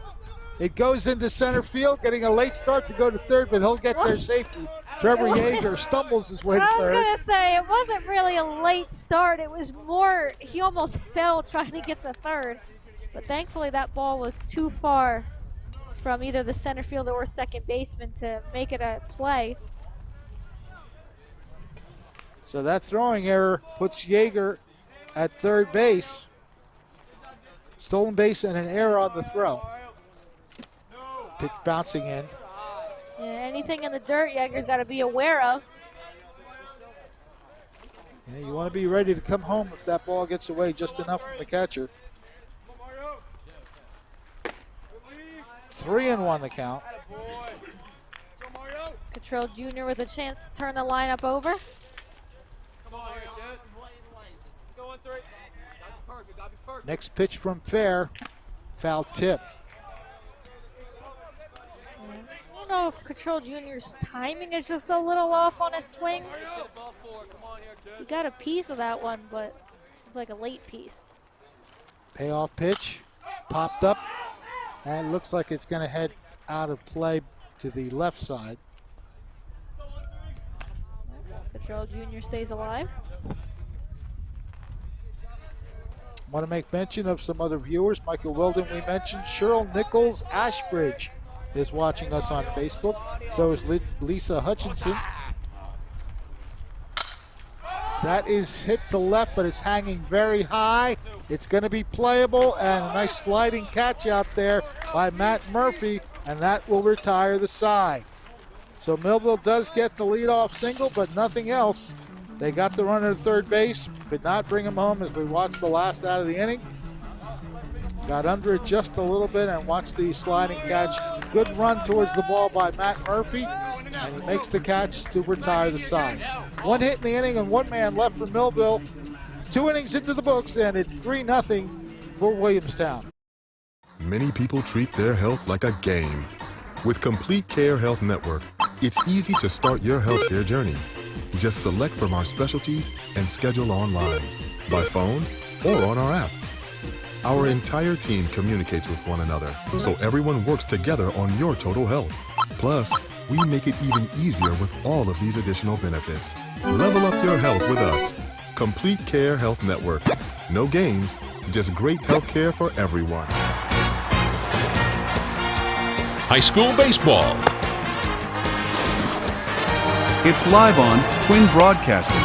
It goes into center field, getting a late start to go to third, but he'll get there safely. Trevor Yeager stumbles his way to I was third. going to say, it wasn't really a late start. It was more, he almost fell trying to get to third. But thankfully that ball was too far from either the center fielder or second baseman to make it a play. So that throwing error puts Yeager at third base. Stolen base and an error on the throw. Pitch bouncing in. Yeah, anything in the dirt, Yeager's got to be aware of. Yeah, you want to be ready to come home if that ball gets away just enough from the catcher. 3-1 the count. Cottrell Jr. with a chance to turn the lineup over. Next pitch from Fair. Foul tip. I don't know if Cottrell Jr.'s timing is just a little off on his swings. He got a piece of that one, but like a late piece. Payoff pitch. Popped up. And looks like it's going to head out of play to the left side. Cottrell Jr. stays alive. Want to make mention of some other viewers. Michael Weldon, we mentioned. Cheryl Nichols Ashbridge is watching us on Facebook. So is Lisa Hutchinson. That is hit the left, but it's hanging very high. It's going to be playable, and a nice sliding catch out there by Matt Murphy, and that will retire the side. So Millville does get the leadoff single, but nothing else. They got the runner to third base, could not bring him home as we watched the last out of the inning. Got under it just a little bit and watched the sliding catch. Good run towards the ball by Matt Murphy, and he makes the catch to retire the side. One hit in the inning and one man left for Millville. 2 innings into the books, and it's 3-0 for Williamstown. Many people treat their health like a game. With Complete Care Health Network, it's easy to start your healthcare journey. Just select from our specialties and schedule online, by phone, or on our app. Our entire team communicates with one another, so everyone works together on your total health. Plus, we make it even easier with all of these additional benefits. Level up your health with us. Complete Care Health Network. No games, just great health care for everyone. High school baseball. It's live on Quinn Broadcasting.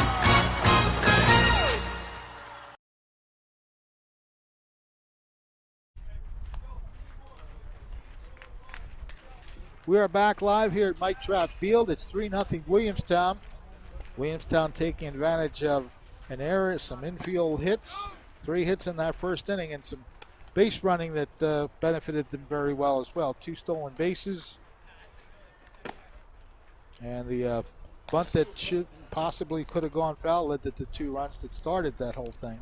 We are back live here at Mike Trout Field. It's 3-0 Williamstown. Williamstown taking advantage of an error, some infield hits, 3 hits in that first inning, and some base running that benefited them very well as well. 2 stolen bases. And the bunt that possibly could have gone foul led to the 2 runs that started that whole thing.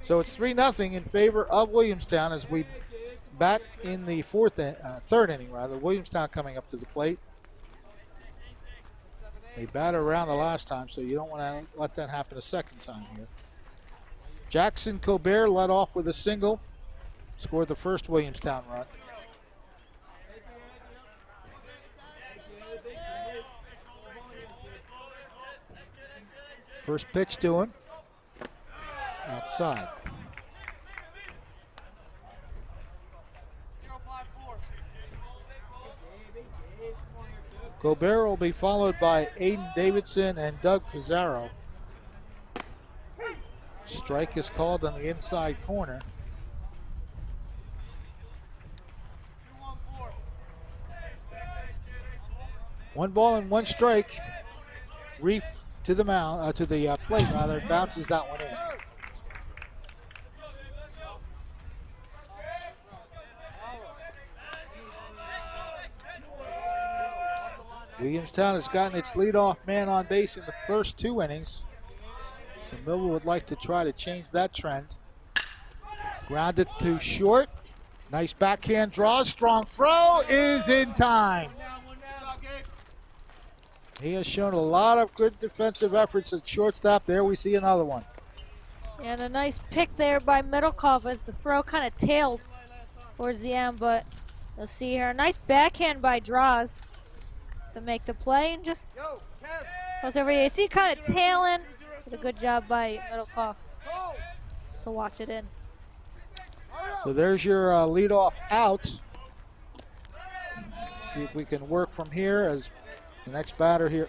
So it's 3-0 in favor of Williamstown as we bat in the third inning. Williamstown coming up to the plate. They batted around the last time, so you don't want to let that happen a second time here. Jackson Colbert led off with a single, scored the first Williamstown run. First pitch to him, outside. Colbert will be followed by Aiden Davidson and Doug Pizarro. Strike is called on the inside corner. One ball and one strike. Reef to the mound, to the plate rather, bounces that one in. Williamstown has gotten its leadoff man on base in the first 2 innings. So Millville would like to try to change that trend. Grounded to short. Nice backhand draw. Strong throw is in time. He has shown a lot of good defensive efforts at shortstop. There we see another one. And a nice pick there by Middlecoff as the throw kind of tailed towards the end, but you'll see here a nice backhand by Draws. to make the play and just toss over. You see kind of tailing. It's a good job by Middlecoff to watch it in. So there's your leadoff out. See if we can work from here as the next batter here,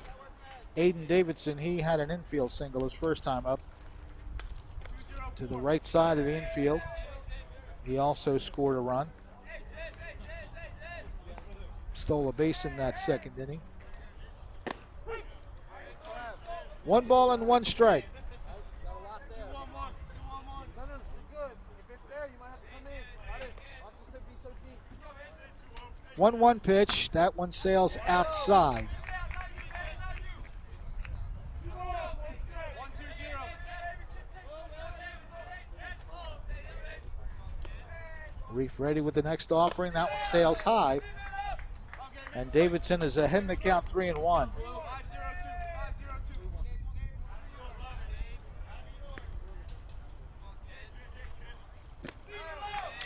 Aiden Davidson. He had an infield single his first time up to the right side of the infield. He also scored a run. Stole a base in that second inning. 1 ball and 1 strike. 1-1 pitch. That one sails outside. Reef ready with the next offering. That one sails high. And Davidson is ahead in the count 3-1.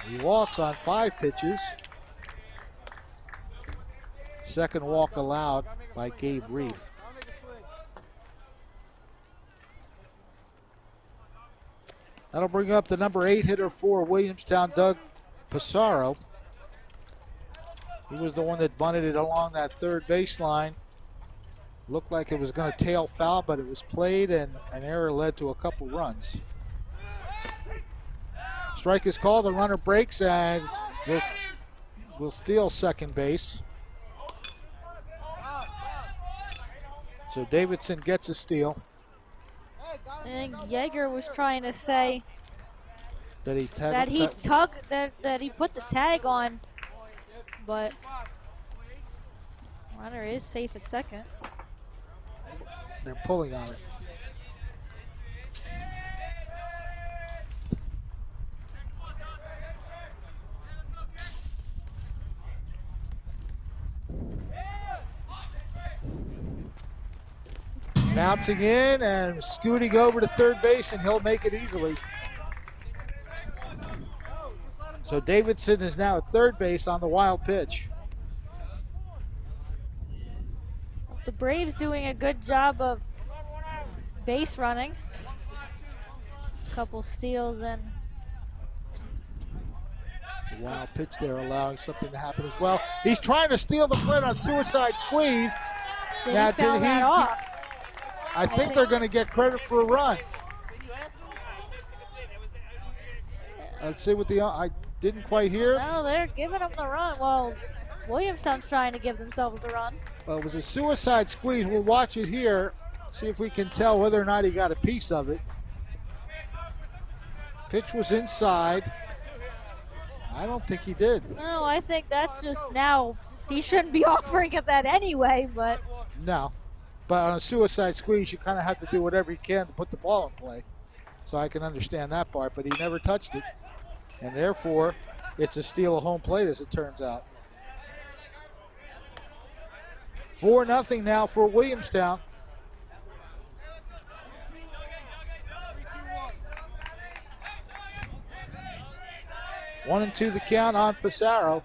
He walks on 5 pitches. Second walk allowed by Gabe Reef. That'll bring up the number 8 hitter for Williamstown, Doug Pissarro. He was the one that bunted it along that third baseline. Looked like it was going to tail foul, but it was played, and an error led to a couple runs. Strike is called. The runner breaks and will steal second base. So Davidson gets a steal. I think Yeager was trying to say that he put the tag on, but runner is safe at second. They're pulling on it. Bouncing in and scooting over to third base, and he'll make it easily. So Davidson is now at third base on the wild pitch. The Braves doing a good job of base running. A couple steals and the wild pitch there, allowing something to happen as well. He's trying to steal the plate on suicide squeeze. Now, did he off? I think they're going to get credit for a run. Let's see what I didn't quite hear. No, they're giving them the run. Well, Williamstown's trying to give themselves the run. It was a suicide squeeze. We'll watch it here, see if we can tell whether or not he got a piece of it. Pitch was inside. I don't think he did. No, I think that's just now. He shouldn't be offering at that anyway, but. No. But on a suicide squeeze, you kind of have to do whatever you can to put the ball in play. So I can understand that part, but he never touched it. And therefore, it's a steal of home plate as it turns out. 4-0 now for Williamstown. One and two the count on Pissarro.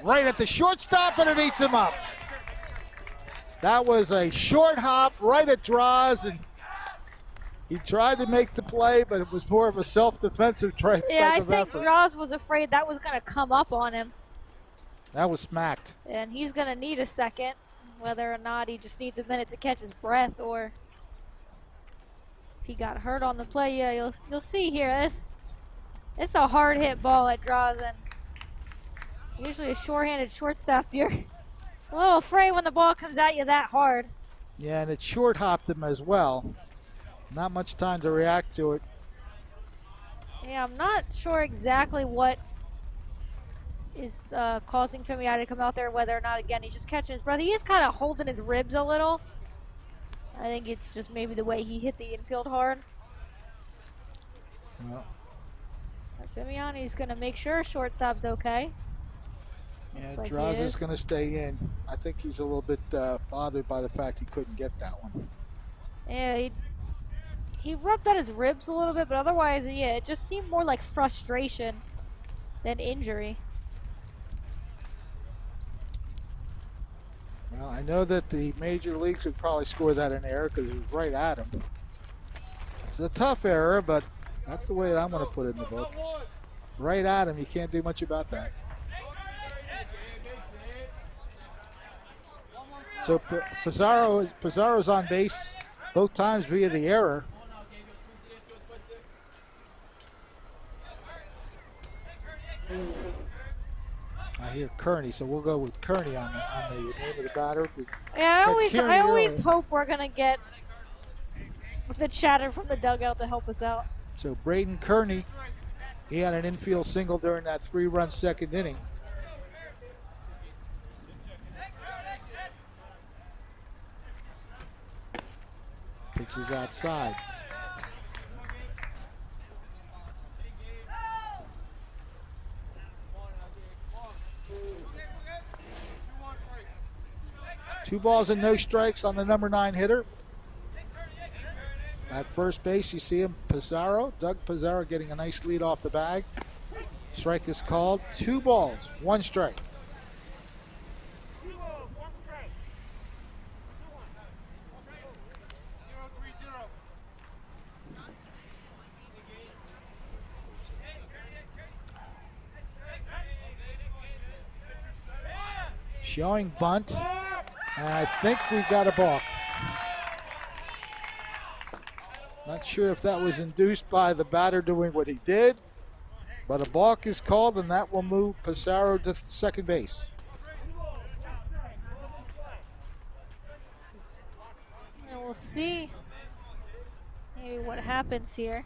Right at the shortstop, and it eats him up. That was a short hop right at Draws, and he tried to make the play, but it was more of a self-defensive try. Yeah, I think Draws was afraid that was going to come up on him. That was smacked. And he's going to need a second, whether or not he just needs a minute to catch his breath, or if he got hurt on the play. Yeah, you'll see here. It's a hard hit ball at Draws, and usually a short-handed shortstop, you're a little afraid when the ball comes at you that hard. Yeah, and it short hopped him as well. Not much time to react to it. Yeah, I'm not sure exactly what is causing Femiani to come out there, whether or not, again, he's just catching his breath. He is kind of holding his ribs a little. I think it's just maybe the way he hit the infield hard. Well, Femiani's going to make sure shortstop's okay. Yeah, like Draws is going to stay in. I think he's a little bit bothered by the fact he couldn't get that one. Yeah, he rubbed at his ribs a little bit, but otherwise, yeah, it just seemed more like frustration than injury. Well, I know that the major leagues would probably score that an error because it was right at him. It's a tough error, but that's the way I'm going to put it in the book. Right at him, you can't do much about that. So Pizarro's on base both times via the error. I hear Kearney, so we'll go with Kearney on the name of the batter. Yeah, I always hope we're going to get the chatter from the dugout to help us out. So Braden Kearney, he had an infield single during that 3-run second inning. Pitches outside. Two balls and no strikes on the number 9 hitter. At first base, you see him, Pizarro. Doug Pizarro getting a nice lead off the bag. Strike is called. 2 balls, 1 strike. Showing bunt, and I think we got a balk. Not sure if that was induced by the batter doing what he did, but a balk is called, and that will move Pizarro to second base. And we'll see maybe what happens here.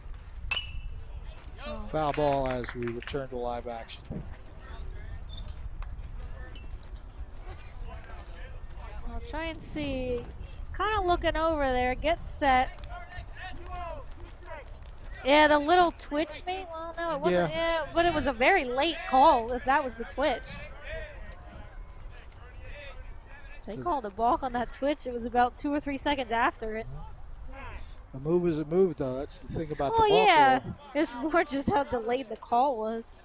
Foul ball as we return to live action. I'll try and see. He's kind of looking over there, gets set. Yeah, the little twitch mate. Well, no, it wasn't. Yeah, but it was a very late call if that was the twitch. They called a balk on that twitch. It was about 2 or 3 seconds after it. A move is a move, though. That's the thing about the balk. Oh, yeah. It's more just how delayed the call was.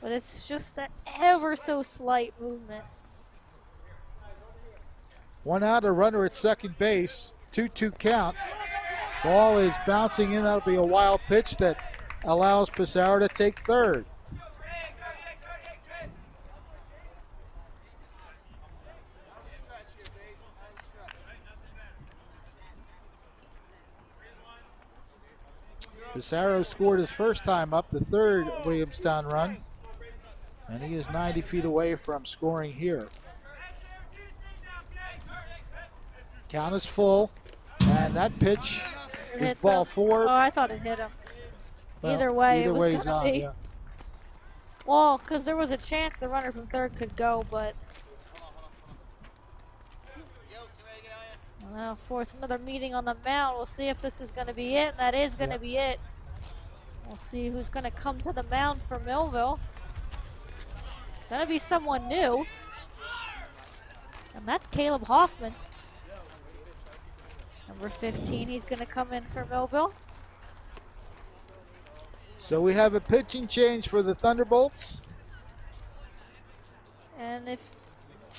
But it's just that ever so slight movement. 1 out, a runner at second base. 2-2 count. Ball is bouncing in. That'll be a wild pitch that allows Pizarro to take third. Pizarro scored his first time up, the third Williamstown run, and he is 90 feet away from scoring here. Count is full, and that pitch is ball 4. Oh, I thought it hit him. Well, either way, either it way was he's on, be. yeah. Well, because there was a chance the runner from third could go, but now force another meeting on the mound. We'll see if this is going to be it, and that is going to be it. We'll see who's going to come to the mound for Millville. It's going to be someone new, and that's Caleb Hoffman. Number 15, he's going to come in for Millville. So we have a pitching change for the Thunderbolts. And if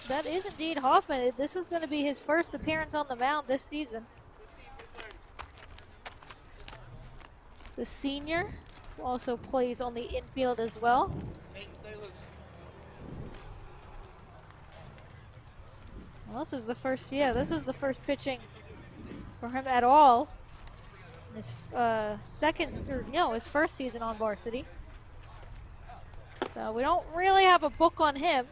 that is indeed Hoffman, this is going to be his first appearance on the mound this season. The senior also plays on the infield as well. Well, this is the first, this is the first pitching for him at all. His his first season on varsity. So we don't really have a book on him.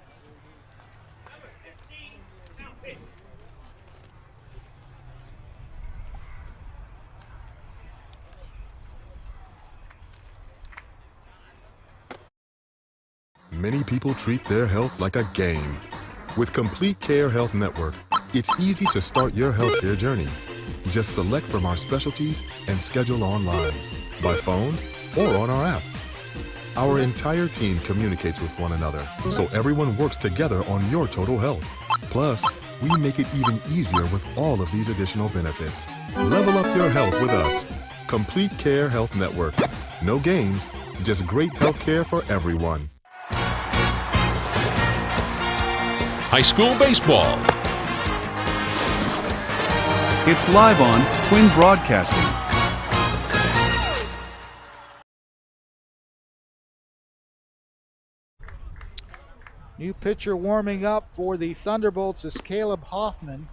Many people treat their health like a game. With Complete Care Health Network, it's easy to start your healthcare journey. Just select from our specialties and schedule online, by phone, or on our app. Our entire team communicates with one another, so everyone works together on your total health. Plus, we make it even easier with all of these additional benefits. Level up your health with us. Complete Care Health Network. No games, just great health care for everyone. High school baseball. It's live on Quinn Broadcasting. New pitcher warming up for the Thunderbolts is Caleb Hoffman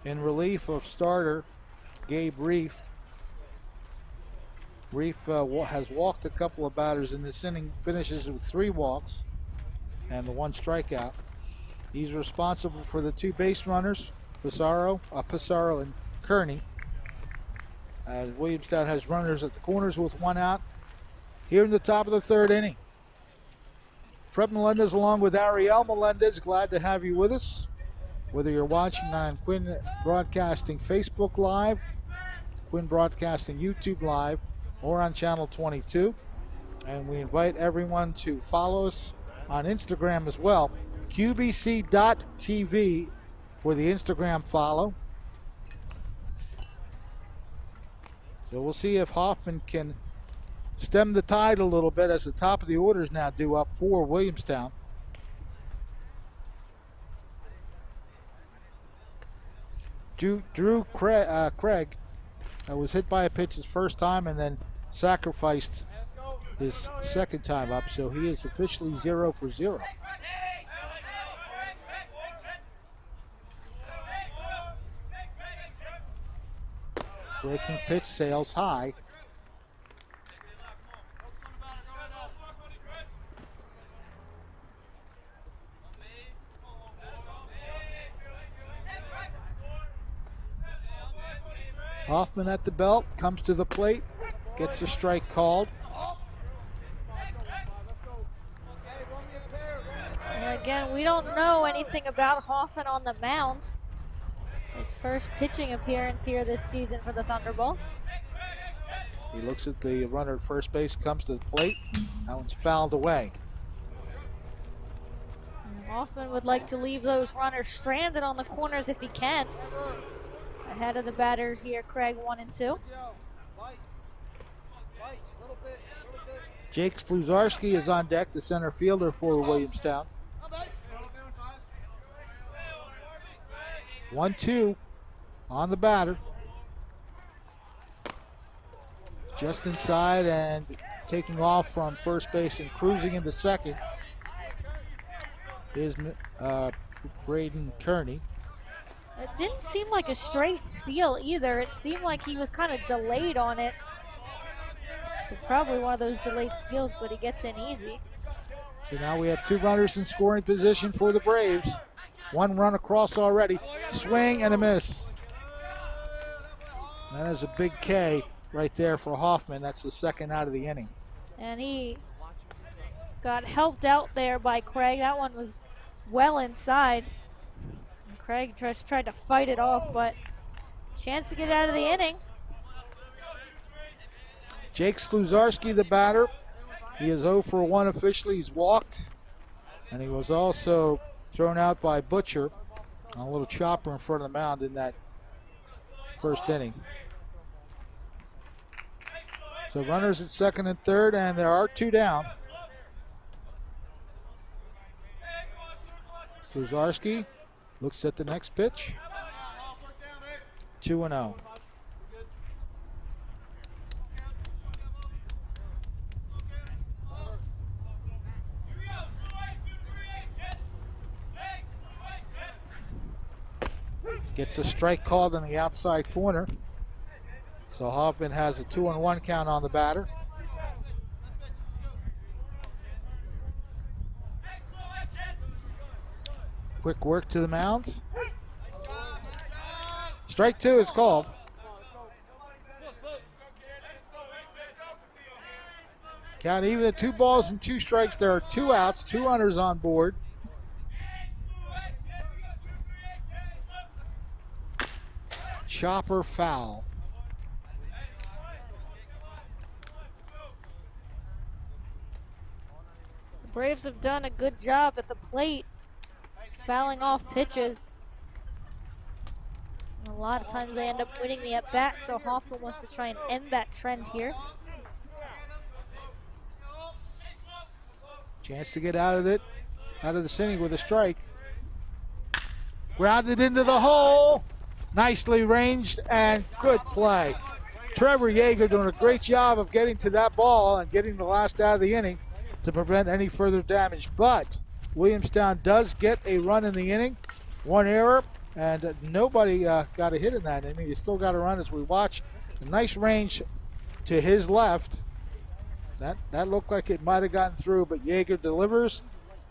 in relief of starter Gabe Reef. Reef has walked a couple of batters in this inning, finishes with 3 walks and the 1 strikeout. He's responsible for the 2 base runners, Pissarro and Kearney. As Williamstown has runners at the corners with 1 out. Here in the top of the 3rd inning. Fred Melendez along with Ariel Melendez, glad to have you with us. Whether you're watching on Quinn Broadcasting Facebook Live, Quinn Broadcasting YouTube Live, or on Channel 22. And we invite everyone to follow us on Instagram as well. QBC.TV for the Instagram follow. So we'll see if Hoffman can stem the tide a little bit as the top of the order is now due up for Williamstown. Drew Craig was hit by a pitch his first time and then sacrificed his second time up, so he is officially 0 for 0. Breaking pitch sails high. Hoffman at the belt, comes to the plate, gets a strike called. And again, we don't know anything about Hoffman on the mound. His first pitching appearance here this season for the Thunderbolts. He looks at the runner at first base, comes to the plate. That one's fouled away. And Hoffman would like to leave those runners stranded on the corners if he can. Ahead of the batter here, Craig, 1 and 2. Jake Sluzarski is on deck, the center fielder for Williamstown. 1-2 on the batter. Just inside and taking off from first base and cruising into second is Braden Kearney. It didn't seem like a straight steal either. It seemed like he was kind of delayed on it. So probably one of those delayed steals, but he gets in easy. So now we have 2 runners in scoring position for the Braves. 1 run across already. Swing and a miss. That is a big K right there for Hoffman. That's the second out of the inning. And he got helped out there by Craig. That one was well inside. And Craig just tried to fight it off, but chance to get out of the inning. Jake Sluzarski, the batter. He is 0 for 1 officially. He's walked. And he was also thrown out by Butcher on a little chopper in front of the mound in that first inning. So runners at second and third, and there are 2 down. Sluzarski looks at the next pitch. 2-0. Gets a strike called in the outside corner. So Hoffman has a 2-1 count on the batter. Quick work to the mound. Strike 2 is called. Count even at 2 balls and 2 strikes. There are 2 outs, 2 runners on board. Chopper foul. The Braves have done a good job at the plate, fouling off pitches. And a lot of times they end up winning the at-bat, so Hoffman wants to try and end that trend here. Chance to get out of it, out of the inning with a strike. Grounded into the hole. Nicely ranged and good play. Trevor Yeager doing a great job of getting to that ball and getting the last out of the inning to prevent any further damage. But Williamstown does get a run in the inning. One error, and nobody got a hit in that inning. You still got a run as we watch. A nice range to his left. That looked like it might have gotten through, but Yeager delivers.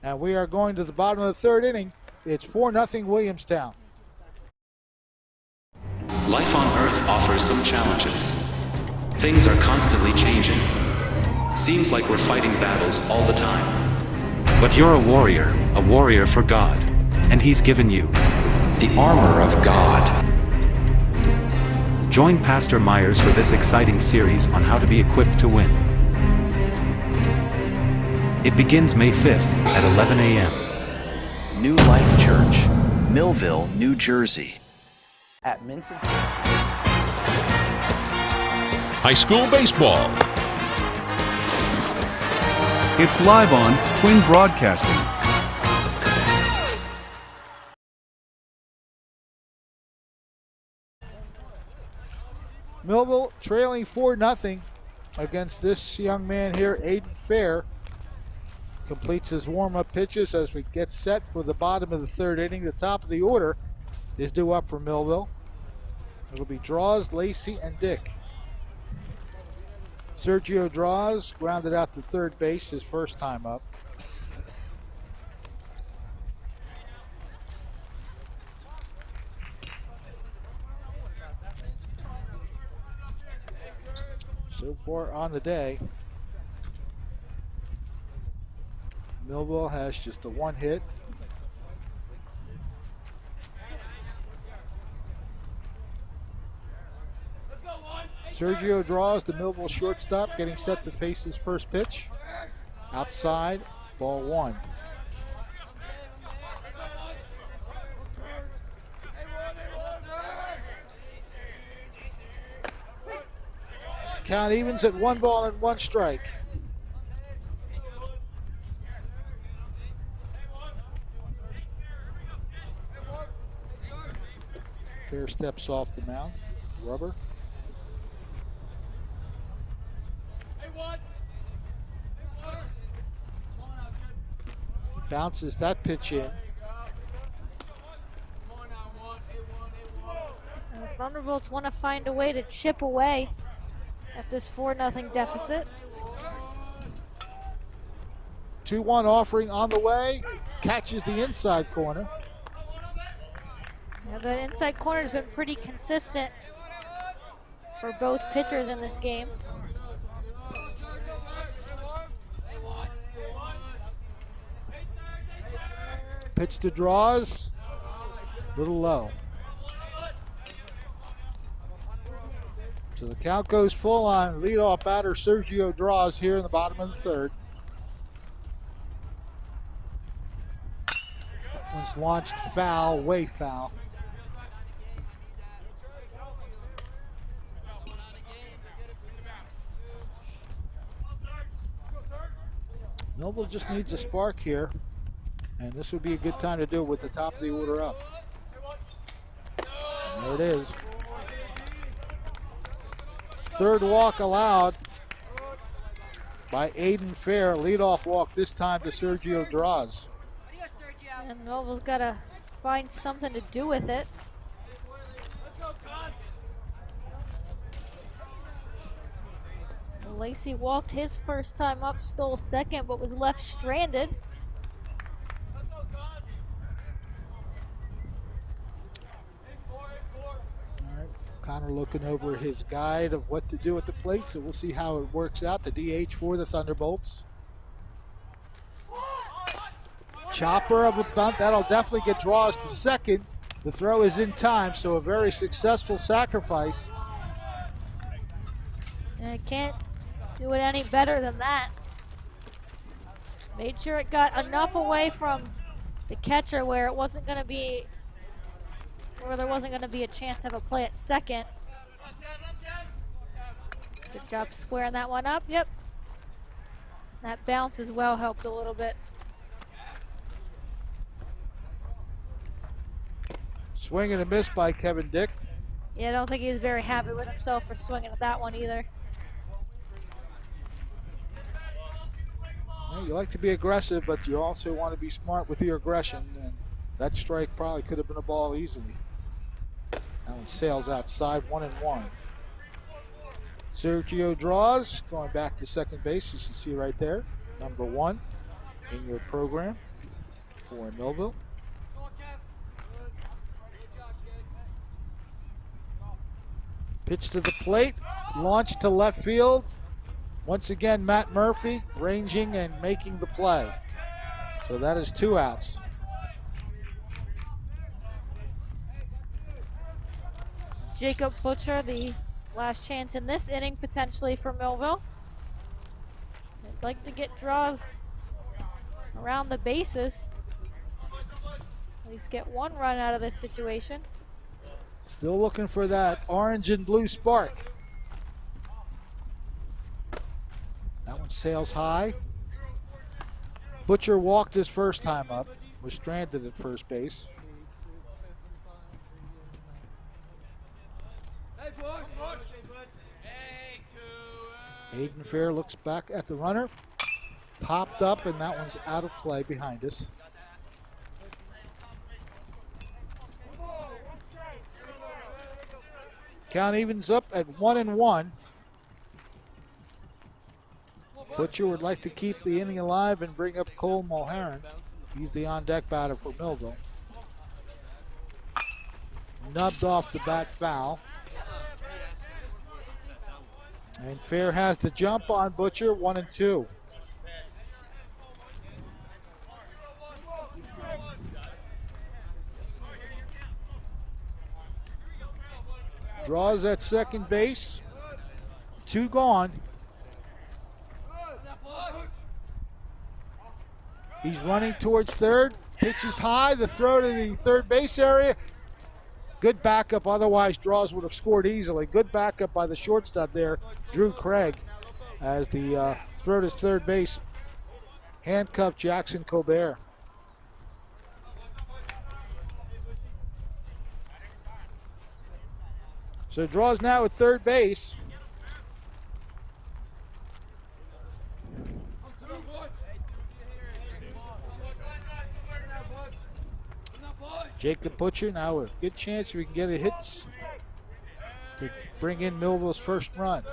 And we are going to the bottom of the third inning. It's 4-0 Williamstown. Life on Earth offers some challenges. Things are constantly changing. Seems like we're fighting battles all the time. But you're a warrior for God. And He's given you the armor of God. Join Pastor Myers for this exciting series on how to be equipped to win. It begins May 5th at 11 a.m. New Life Church, Millville, New Jersey. At Minson. High school baseball. It's live on Quinn Broadcasting. Millville trailing 4-0 against this young man here, Aiden Fair. Completes his warm-up pitches as we get set for the bottom of the third inning. The top of the order is due up for Millville. It'll be Draws, Lacey, and Dick. Sergio Draws grounded out to third base his first time up. So far on the day, Millville has just the one hit. Sergio Draws, the Millville shortstop, getting set to face his first pitch. Outside, ball one. Count evens at 1 ball and 1 strike. Fair steps off the mound. Rubber. Bounces that pitch in. The Thunderbolts want to find a way to chip away at this 4-0 deficit. 2-1 offering on the way. Catches the inside corner. Yeah, the inside corner has been pretty consistent for both pitchers in this game. Pitch to Draws, little low. So the count goes full on leadoff batter Sergio Draws here in the bottom of the third. That one's launched foul, way foul. Millville just needs a spark here. And this would be a good time to do it with the top of the order up. And there it is. Third walk allowed by Aiden Fair. Leadoff walk this time to Sergio Draws. And Millville's got to find something to do with it. Lacey walked his first time up, stole second, but was left stranded. Connor looking over his guide of what to do at the plate, so we'll see how it works out. The DH for the Thunderbolts. Chopper of a bunt, that'll definitely get Draws to second. The throw is in time, so a very successful sacrifice. And can't do it any better than that. Made sure it got enough away from the catcher where it wasn't going to be, or there wasn't going to be a chance to have a play at second. Good job squaring that one up. Yep. That bounce as well helped a little bit. Swing and a miss by Kevin Dick. Yeah, I don't think he was very happy with himself for swinging at that one either. Well, you like to be aggressive, but you also want to be smart with your aggression, and that strike probably could have been a ball easily. That one sails outside, 1-1. Sergio draws, going back to second base, you can see right there, number 1 in your program for Millville. Pitch to the plate, launch to left field. Once again, Matt Murphy ranging and making the play. So that is 2 outs. Jacob Butcher, the last chance in this inning potentially for Millville. They'd like to get draws around the bases. At least get 1 run out of this situation. Still looking for that orange and blue spark. That one sails high. Butcher walked his first time up, was stranded at first base. Aiden Fair looks back at the runner. Popped up, and that one's out of play behind us. Count evens up at 1-1. Butcher would like to keep the inning alive and bring up Cole Mulherron. He's the on-deck batter for Millville. Nubbed off the bat foul. And Fair has the jump on Butcher, 1-2. Draws at second base. 2 gone. He's running towards third. Pitches high. The throw to the third base area. Good backup. Otherwise, Draws would have scored easily. Good backup by the shortstop there, Drew Craig, as the throw to third base handcuffed Jackson Colbert. So Draws now at third base. Jacob Butcher now a good chance we can get a hit to bring in Millville's first run.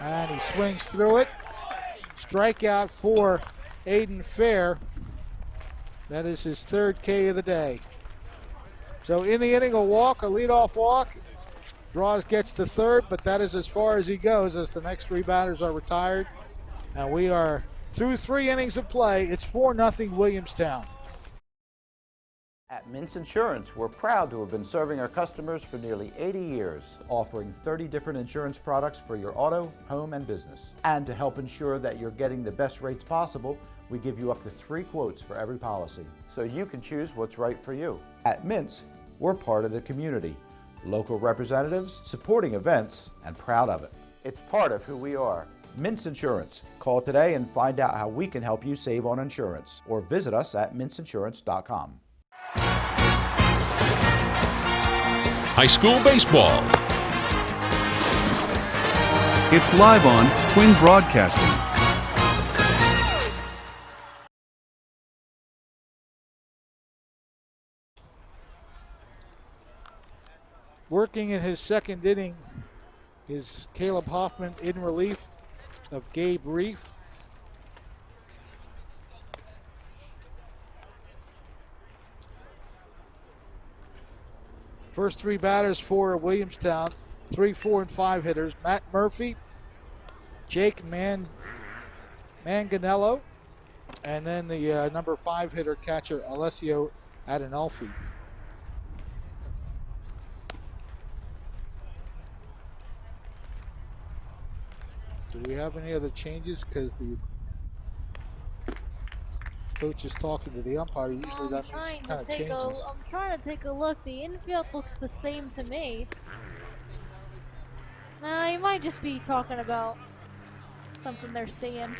And he swings through it. Strikeout for Aiden Fair. That is his 3rd K of the day. So in the inning, a walk, a leadoff walk. Draws gets to third, but that is as far as he goes as the next 3 batters are retired. And we are through 3 innings of play. It's 4-0 Williamstown. At Mintz Insurance, we're proud to have been serving our customers for nearly 80 years, offering 30 different insurance products for your auto, home, and business. And to help ensure that you're getting the best rates possible, we give you up to 3 quotes for every policy, so you can choose what's right for you. At Mintz, we're part of the community, local representatives, supporting events, and proud of it. It's part of who we are. Mintz Insurance. Call today and find out how we can help you save on insurance, or visit us at mintzinsurance.com. High school baseball. It's live on Twin Broadcasting. Working in his 2nd inning is Caleb Hoffman in relief of Gabe Reef. First 3 batters for Williamstown, 3, 4, and 5 hitters. Matt Murphy, Jake Manganello, and then the number 5 hitter catcher Alessio Adenolfi. Do we have any other changes? Because the coach is talking to the umpire. Usually that kind of changes. I'm trying to take a look. The infield looks the same to me. Nah, he might just be talking about something they're seeing.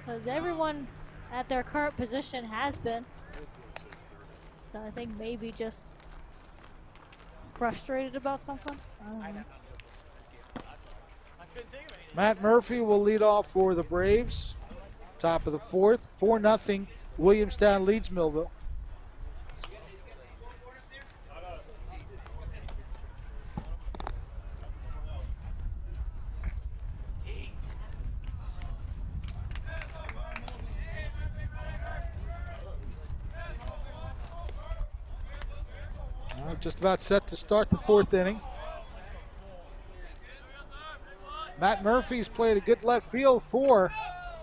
Because everyone at their current position has been. So I think maybe just frustrated about something. I don't know. Matt Murphy will lead off for the Braves. Top of the fourth. 4-0. Williamstown leads Millville. Just about set to start the fourth inning. Matt Murphy's played a good left field for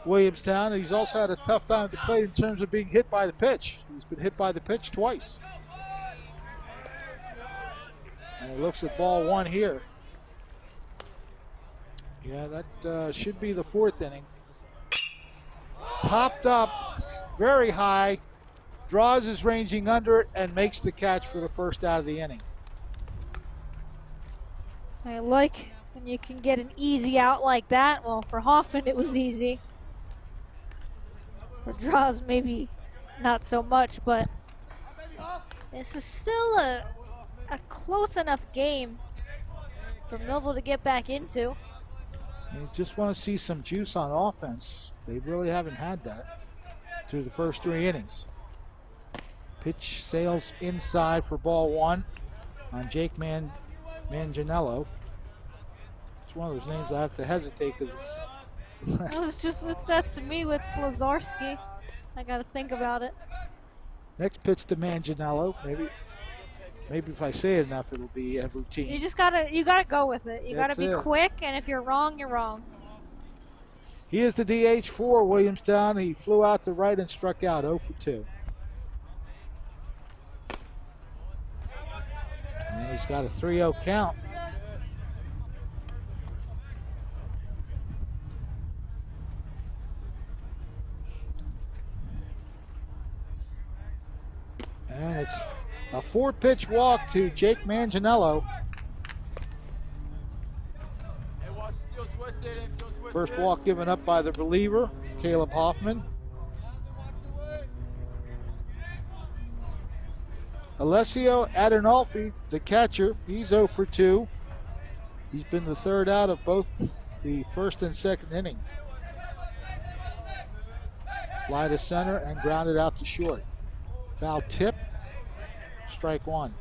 Williamstown. He's also had a tough time to play in terms of being hit by the pitch. He's been hit by the pitch twice. And he looks at ball one here. Yeah, that should be the fourth inning. Popped up very high. Draws is ranging under it and makes the catch for the first out of the inning. I like when you can get an easy out like that. Well, for Hoffman it was easy. For Draws maybe not so much, but this is still a close enough game for Millville to get back into. You just want to see some juice on offense. They really haven't had that through the first three innings. Pitch sails inside for ball one on Jake Manganiello. It's one of those names I have to hesitate because it's just that's me with Slazarski. I got to think about it. Next pitch to Manganiello. Maybe if I say it enough, it'll be a routine. You gotta go with it. You gotta be quick, and if you're wrong, you're wrong. He is the DH for Williamstown. He flew out to right and struck out 0 for 2. And he's got a 3-0 count. And it's a 4-pitch walk to Jake Manganiello. First walk given up by the reliever, Caleb Hoffman. Alessio Adinolfi, the catcher, he's 0 for 2. He's been the third out of both the first and second inning. Fly to center and grounded out to short. Foul tip, strike one.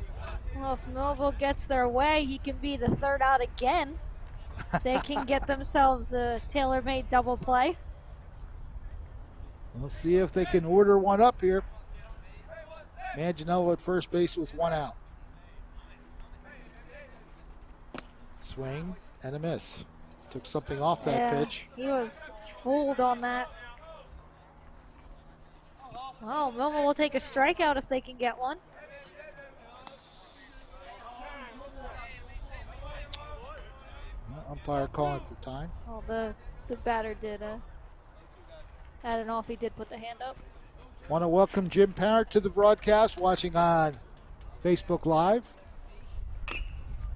Well, if Millville gets their way, he can be the third out again. They can get themselves a tailor-made double play. We'll see if they can order one up here. Manganiello at first base with 1 out. Swing and a miss. Took something off that pitch. He was fooled on that. Oh, Millville will take a strikeout if they can get one. Umpire calling for time. Oh, the batter did. Adinolfi did put the hand up. Want to welcome Jim Parrott to the broadcast, watching on Facebook Live.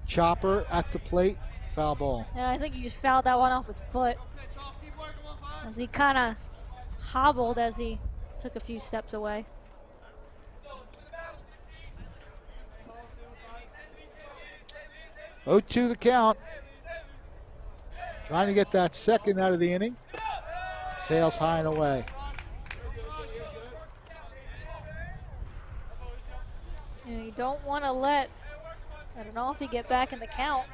Chopper at the plate, foul ball. Yeah, I think he just fouled that one off his foot. As he kind of hobbled as he took a few steps away. Oh, 2 the count. Trying to get that second out of the inning. Sails high and away. You don't want to let Adinolfi get back in the count.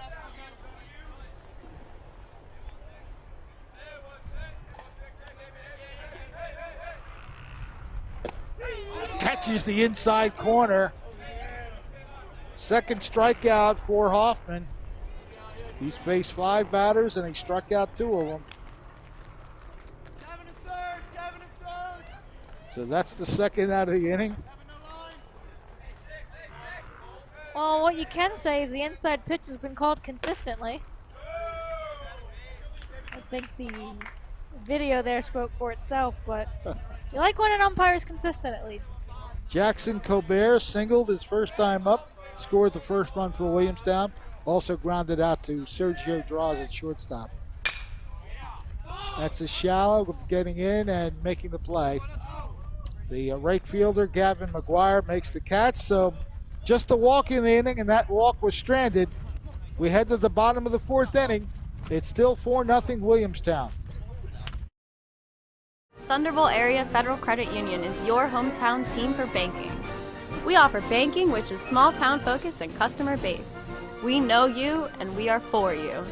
Catches the inside corner. Second strikeout for Hoffman. He's faced 5 batters and he struck out 2 of them. So that's the second out of the inning. Well, what you can say is the inside pitch has been called consistently. I think the video there spoke for itself, but you like when an umpire is consistent at least. Jackson Colbert singled his first time up, scored the first run for Williamstown, also grounded out to Sergio Draws at shortstop. That's a shallow, getting in and making the play. The right fielder, Gavin McGuire, makes the catch. So just a walk in the inning, and that walk was stranded. We head to the bottom of the 4th inning. It's still 4-0 Williamstown. Thunderbolt Area Federal Credit Union is your hometown team for banking. We offer banking which is small town focused and customer based. We know you and we are for you.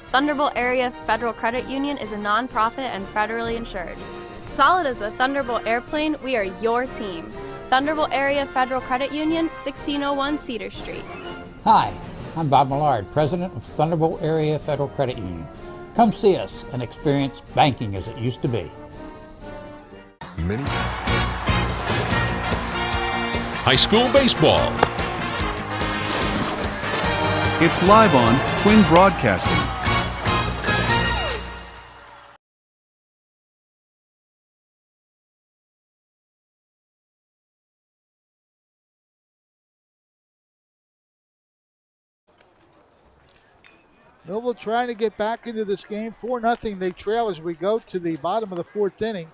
Thunderbolt Area Federal Credit Union is a nonprofit and federally insured. Solid as a Thunderbolt airplane, we are your team. Thunderbolt Area Federal Credit Union, 1601 Cedar Street. Hi, I'm Bob Millard, President of Thunderbolt Area Federal Credit Union. Come see us and experience banking as it used to be. Many High school baseball. It's live on Twin Broadcasting. Millville trying to get back into this game. 4-0. They trail as we go to the bottom of the 4th inning.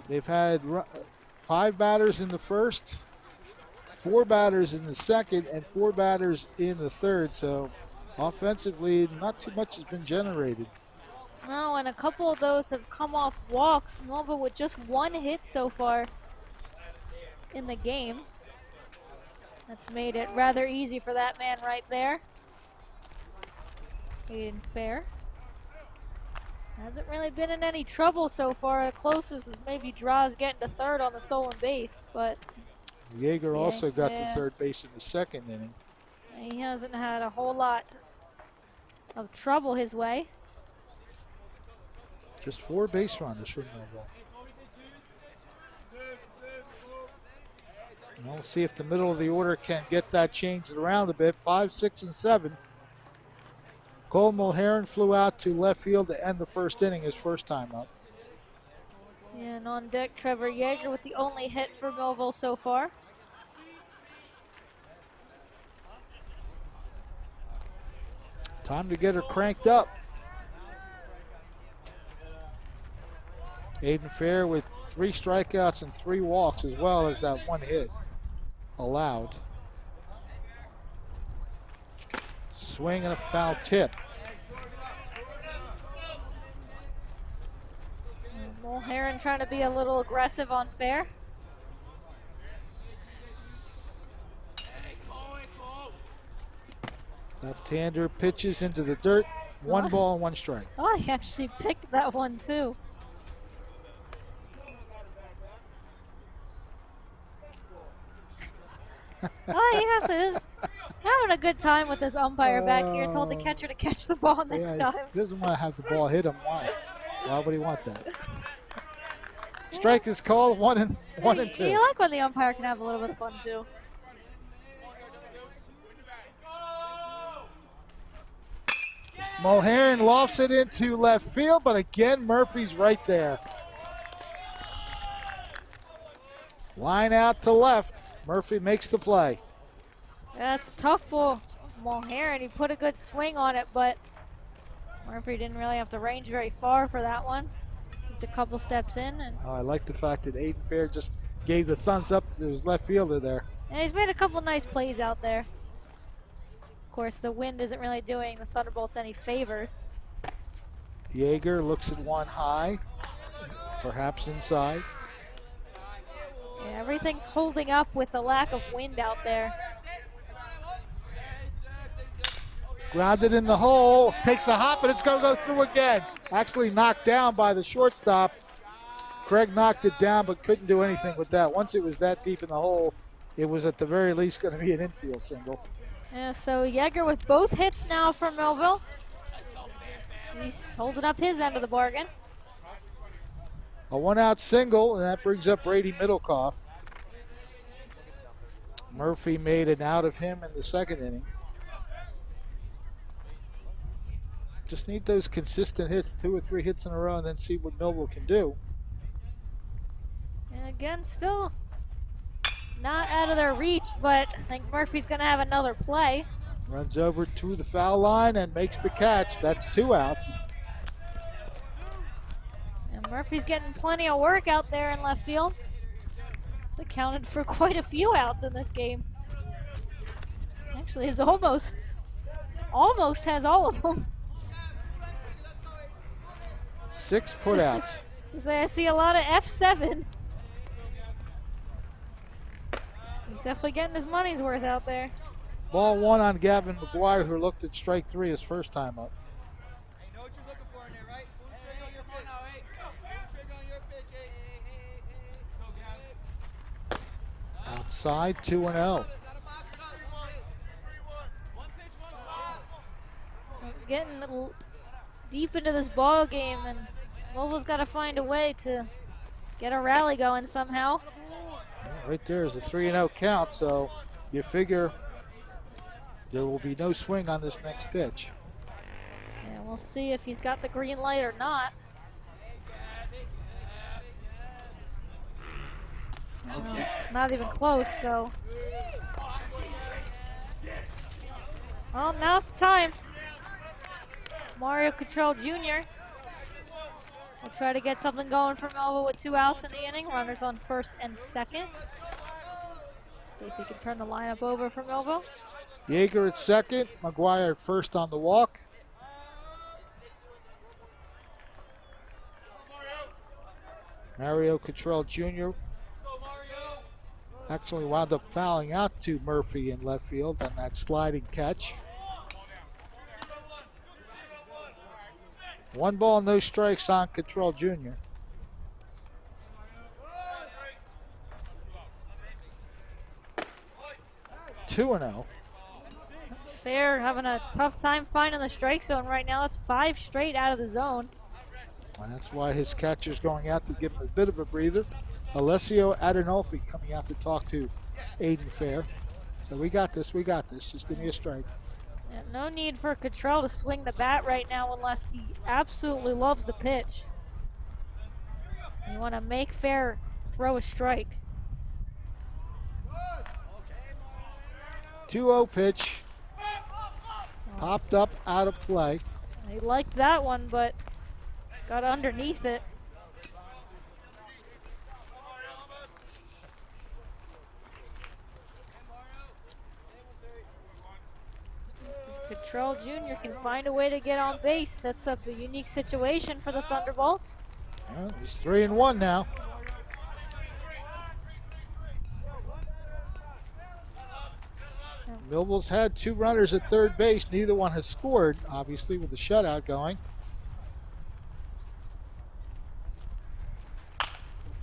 They've had 5 batters in the first, 4 batters in the second, and 4 batters in the third. So offensively, not too much has been generated. No, and a couple of those have come off walks. Millville with just 1 hit so far in the game. That's made it rather easy for that man right there. Aiden Fair hasn't really been in any trouble so far. The closest is maybe Draws getting to third on the stolen base, but Yeager also got to third base in the 2nd inning. He hasn't had a whole lot of trouble his way. Just 4 base runners for Millville. We'll see if the middle of the order can get that changed around a bit. 5, 6, and 7. Cole Mulheron flew out to left field to end the 1st inning, his first time up. And on deck, Trevor Yeager with the only hit for Millville so far. Time to get her cranked up. Aiden Fair with 3 strikeouts and 3 walks, as well as that 1 hit allowed. Swing and a foul tip. Mulheron trying to be a little aggressive on Fair. Left-hander pitches into the dirt. 1 ball and 1 strike. Oh, he actually picked that one too. Oh, yes, it is. Having a good time with this umpire back here. Told the catcher to catch the ball next time. He doesn't want to have the ball hit him. Why? Why would he want that? Strike is called. 1 and 2. You like when the umpire can have a little bit of fun too. Mulheron lofts it into left field, but again, Murphy's right there. Line out to left. Murphy makes the play. That's tough for Mulheron. He put a good swing on it, but Murphy didn't really have to range very far for that one. He's a couple steps in. And I like the fact that Aiden Fair just gave the thumbs up to his left fielder there. And he's made a couple nice plays out there. Of course, the wind isn't really doing the Thunderbolts any favors. Yeager looks at 1 high, perhaps inside. Yeah, everything's holding up with the lack of wind out there. Grounded in the hole, takes a hop, and it's going to go through again. Actually knocked down by the shortstop. Craig knocked it down, but couldn't do anything with that. Once it was that deep in the hole, it was at the very least going to be an infield single. Yeah, so Yeager with both hits now for Millville. He's holding up his end of the bargain. A 1-out single, and that brings up Brady Middlecoff. Murphy made an out of him in the 2nd inning. Just need those consistent hits, 2 or 3 hits in a row, and then see what Millville can do. And again, still not out of their reach, but I think Murphy's going to have another play. Runs over to the foul line and makes the catch. That's 2 outs. And Murphy's getting plenty of work out there in left field. He's accounted for quite a few outs in this game. Actually, he's almost has all of them. 6 putouts. I see a lot of F7. He's definitely getting his money's worth out there. Ball 1 on Gavin McGuire, who looked at strike 3 his first time up. Outside, 2-0. Getting deep into this ball game, and Millville's got to find a way to get a rally going somehow. Right there is a 3-0 count, so you figure there will be no swing on this next pitch. Yeah, we'll see if he's got the green light or not. Not even close, so. Well, now's the time. Mario Cottrell Jr. will try to get something going for Millville with 2 outs in the inning. Runners on first and second. See if he can turn the lineup over for Millville. Yeager at second, McGuire at first on the walk. Mario Cottrell Jr. actually wound up fouling out to Murphy in left field on that sliding catch. 1 ball, no strikes on Cottrell Jr. Two and 0. Fair having a tough time finding the strike zone right now. That's 5 straight out of the zone. That's why his catcher's going out to give him a bit of a breather. Alessio Adenolfi coming out to talk to Aiden Fair. So we got this, Just give me a strike. Yeah, no need for Cottrell to swing the bat right now unless he absolutely loves the pitch. You want to make Fair throw a strike. 2-0 pitch. Popped up, out of play. He liked that one, but got underneath it. Cottrell Jr. can find a way to get on base. Sets up a unique situation for the Thunderbolts. Well, he's 3-1 now. Millville's had 2 runners at third base. Neither one has scored, obviously, with the shutout going.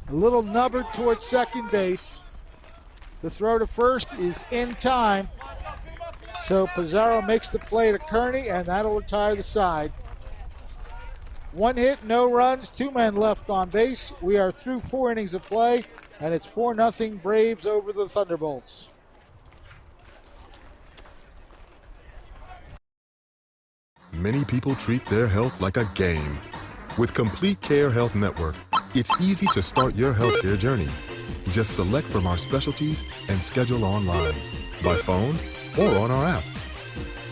A little nubber towards second base. The throw to first is in time. So Pizarro makes the play to Kearney, and that'll retire the side. 1 hit, no runs, 2 men left on base. We are through 4 innings of play, and it's 4-0 Braves over the Thunderbolts. Many people treat their health like a game. With Complete Care Health Network, it's easy to start your healthcare journey. Just select from our specialties and schedule online, by phone, or on our app.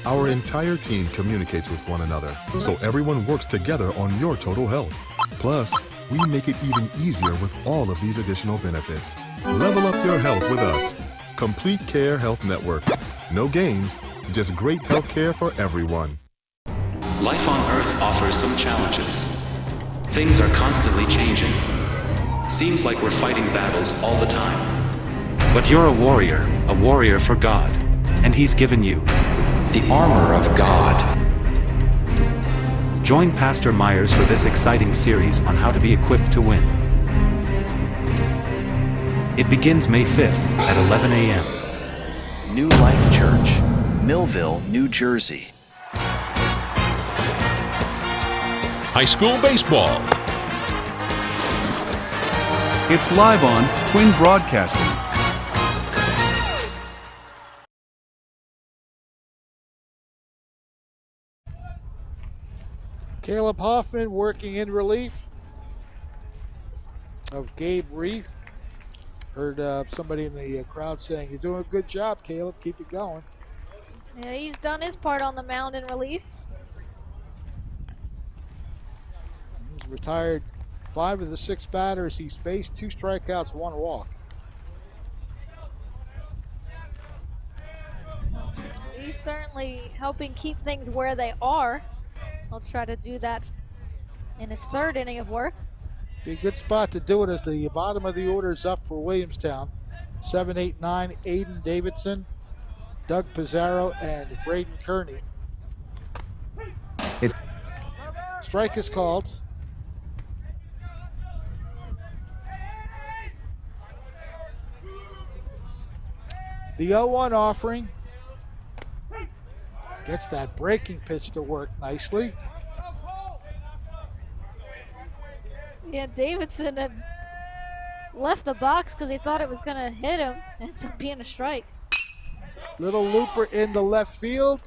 Our entire team communicates with one another, so everyone works together on your total health. Plus, we make it even easier with all of these additional benefits. Level up your health with us. Complete Care Health Network. No games, just great health care for everyone. Life on Earth offers some challenges. Things are constantly changing. Seems like we're fighting battles all the time. But you're a warrior for God. And He's given you the armor of God. Join Pastor Myers for this exciting series on how to be equipped to win. It begins May 5th at 11 a.m. New Life Church, Millville, New Jersey. High school baseball. It's live on Twin Broadcasting. Caleb Hoffman working in relief of Gabe Reith. Heard somebody in the crowd saying, "You're doing a good job, Caleb. Keep it going." Yeah, he's done his part on the mound in relief. He's retired 5 of the 6 batters he's faced, 2 strikeouts, 1 walk. He's certainly helping keep things where they are. He'll try to do that in his 3rd inning of work. Be a good spot to do it as the bottom of the order is up for Williamstown. 7, 8, 9, Aiden Davidson, Doug Pizarro, and Braden Kearney. Strike is called. The 0-1 offering gets that breaking pitch to work nicely. Yeah, Davidson had left the box because he thought it was going to hit him. Ends up being a strike. Little looper in the left field.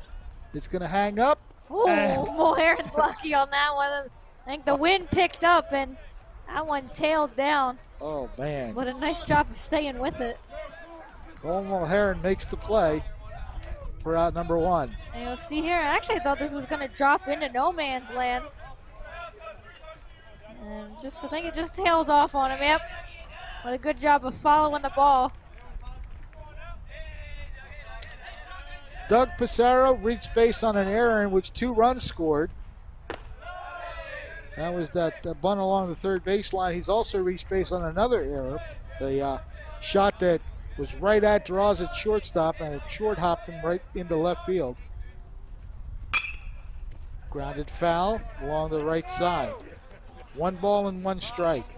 It's going to hang up. Oh, Mulheron's lucky on that one. I think the wind picked up and that one tailed down. Oh, man. But a nice job of staying with it. Cole Mulheron makes the play for out number 1. And you'll see here, actually I thought this was going to drop into no man's land. And I think it just tails off on him. Yep. What a good job of following the ball. Doug Pissarro reached base on an error in which 2 runs scored. That was that bunt along the 3rd baseline. He's also reached base on another error. The shot that was right at Draws at shortstop, and it short hopped him right into left field. Grounded foul along the right side. 1 ball and 1 strike.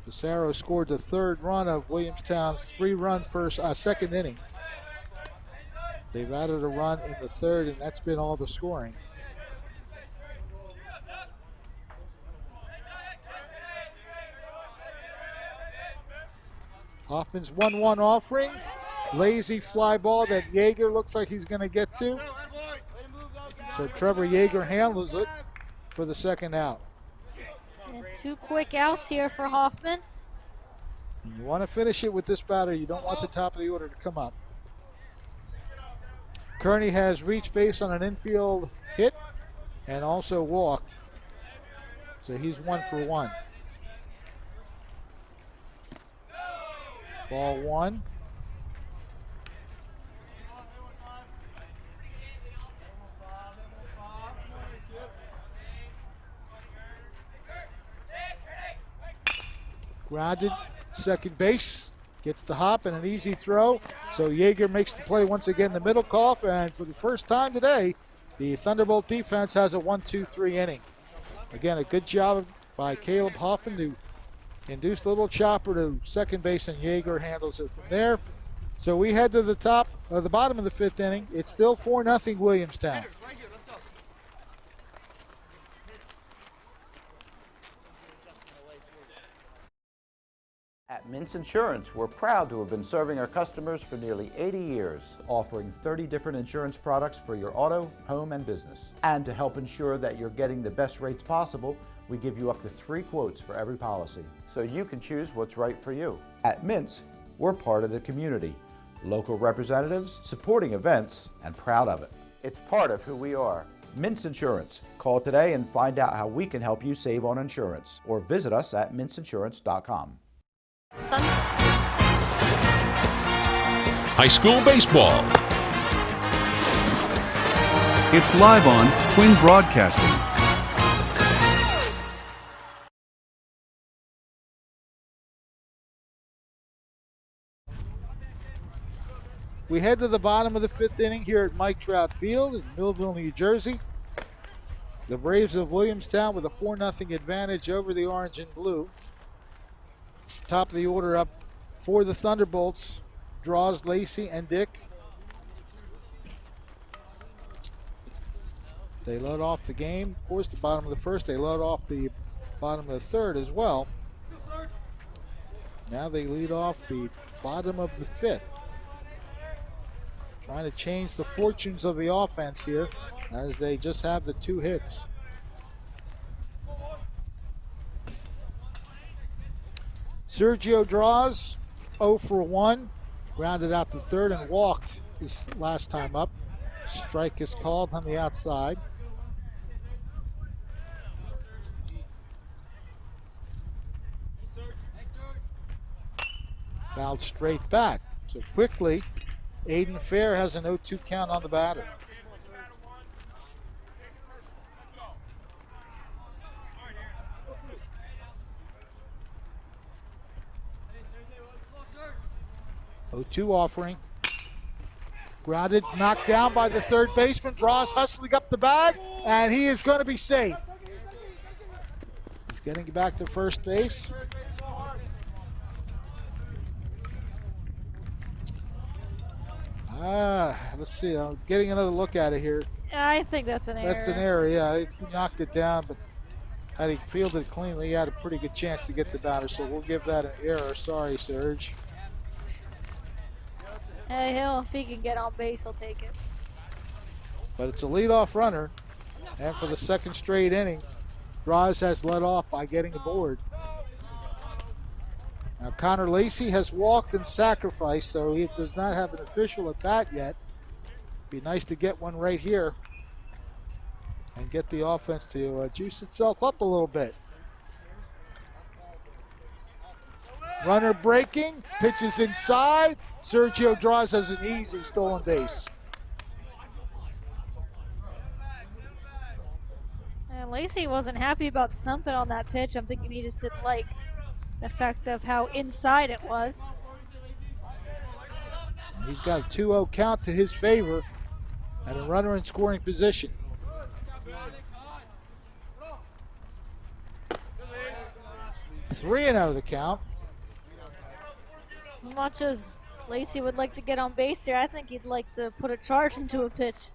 Pissarro scored the 3rd run of Williamstown's 3-run second inning. They've added a run in the 3rd, and that's been all the scoring. Hoffman's 1-1 offering. Lazy fly ball that Yeager looks like he's going to get to. So Trevor Yeager handles it for the 2nd out. And 2 quick outs here for Hoffman. And you want to finish it with this batter. You don't want the top of the order to come up. Kearney has reached base on an infield hit and also walked. So he's 1 for 1. Ball 1. Grounded, second base, gets the hop and an easy throw. So Yeager makes the play once again, the middle cough, and for the first time today, the Thunderbolt defense has a 1-2-3 inning. Again, a good job by Caleb Hoffman to induce the little chopper to second base, and Yeager handles it from there. So we head to the bottom of the 5th inning. It's still 4-0 Williamstown. At Mintz Insurance, we're proud to have been serving our customers for nearly 80 years, offering 30 different insurance products for your auto, home, and business. And to help ensure that you're getting the best rates possible, we give you up to 3 quotes for every policy, so you can choose what's right for you. At Mintz, we're part of the community, local representatives, supporting events, and proud of it. It's part of who we are. Mintz Insurance. Call today and find out how we can help you save on insurance, or visit us at mintzinsurance.com. High school baseball. It's live on Quinn Broadcasting. We head to the bottom of the 5th inning here at Mike Trout Field in Millville, New Jersey. The Braves of Williamstown with a 4-0 advantage over the orange and blue. Top of the order up for the Thunderbolts, Draws, Lacey, and Dick. They led off the game. Of course, the bottom of the 1st. They led off the bottom of the 3rd as well. Now they lead off the bottom of the 5th. Trying to change the fortunes of the offense here as they just have the 2 hits. Sergio Draws, 0 for 1, grounded out the 3rd and walked his last time up. Strike is called on the outside. Fouled straight back. So quickly, Aiden Fair has an 0-2 count on the batter. O2 offering. Grounded, knocked down by the third baseman. Draws hustling up the bag, and he is going to be safe. He's getting back to first base. Let's see. I'm getting another look at it here. I think that's an error. That's an error, yeah. He knocked it down, but had he fielded it cleanly, he had a pretty good chance to get the batter, so we'll give that an error. Sorry, Serge. Hey, if he can get on base, he'll take it. But it's a leadoff runner, and for the second straight inning, Draws has led off by getting aboard. Now Connor Lacey has walked and sacrificed, so he does not have an official at bat yet. Be nice to get one right here and get the offense to juice itself up a little bit. Runner breaking, pitches inside. Sergio Draws has an easy stolen base. And Lacey wasn't happy about something on that pitch. I'm thinking he just didn't like the fact of how inside it was. He's got a 2-0 count to his favor and a runner in scoring position. Three 3-0 the count. As much as Lacey would like to get on base here, I think he'd like to put a charge into a pitch.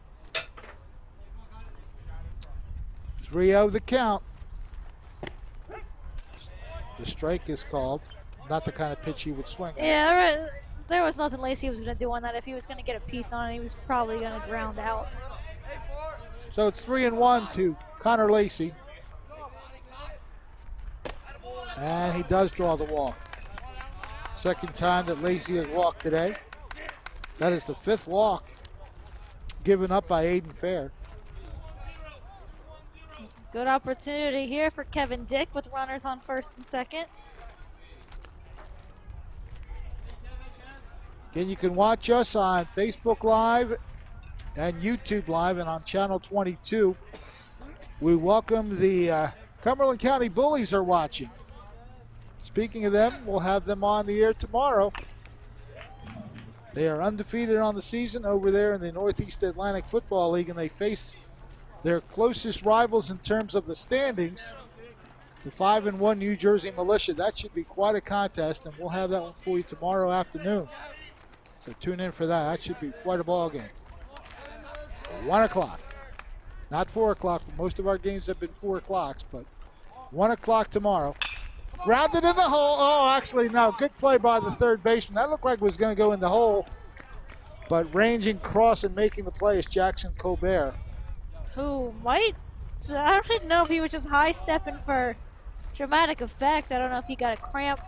3-0 the count. The strike is called. Not the kind of pitch he would swing. Yeah, there was nothing Lacey was going to do on that. If he was going to get a piece on it, he was probably going to ground out. So it's 3-1 to Connor Lacey. And he does draw the walk. Second time that Lacey has walked today. That is the fifth walk given up by Aiden Fair. Good opportunity here for Kevin Dick with runners on first and second. Again, you can watch us on Facebook Live and YouTube Live and on Channel 22. We welcome the Cumberland County Bullies are watching. Speaking of them, we'll have them on the air tomorrow. They are undefeated on the season over there in the Northeast Atlantic Football League, and they face their closest rivals in terms of the standings, the 5-1 New Jersey Militia. That should be quite a contest, and we'll have that one for you tomorrow afternoon. So tune in for that. That should be quite a ball game. 1 o'clock. Not 4 o'clock. Most of our games have been 4 o'clocks, but 1 o'clock tomorrow. Grounded in the hole. Oh, actually, no. Good play by the third baseman. That looked like it was going to go in the hole, but ranging across and making the play is Jackson Colbert. Who might, I don't know if he was just high-stepping for dramatic effect. I don't know if he got a cramp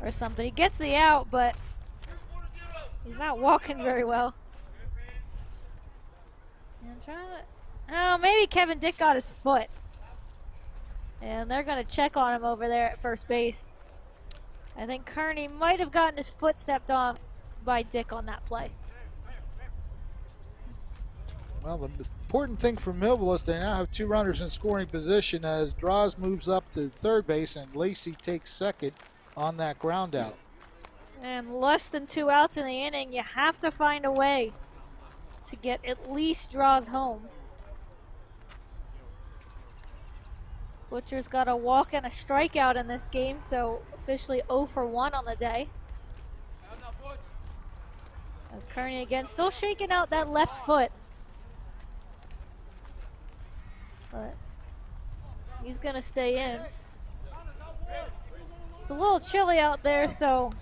or something. He gets the out, but he's not walking very well. Oh, maybe Kevin Dick got his foot. And they're going to check on him over there at first base. I think Kearney might have gotten his foot stepped on by Dick on that play. Well, the important thing for Millville is they now have two runners in scoring position as Draws moves up to third base and Lacey takes second on that ground out. And less than 2 outs in the inning, you have to find a way to get at least Draws home. Butcher's got a walk and a strikeout in this game, so officially 0 for 1 on the day. As Kearney again still shaking out that left foot. But he's going to stay in. It's a little chilly out there, so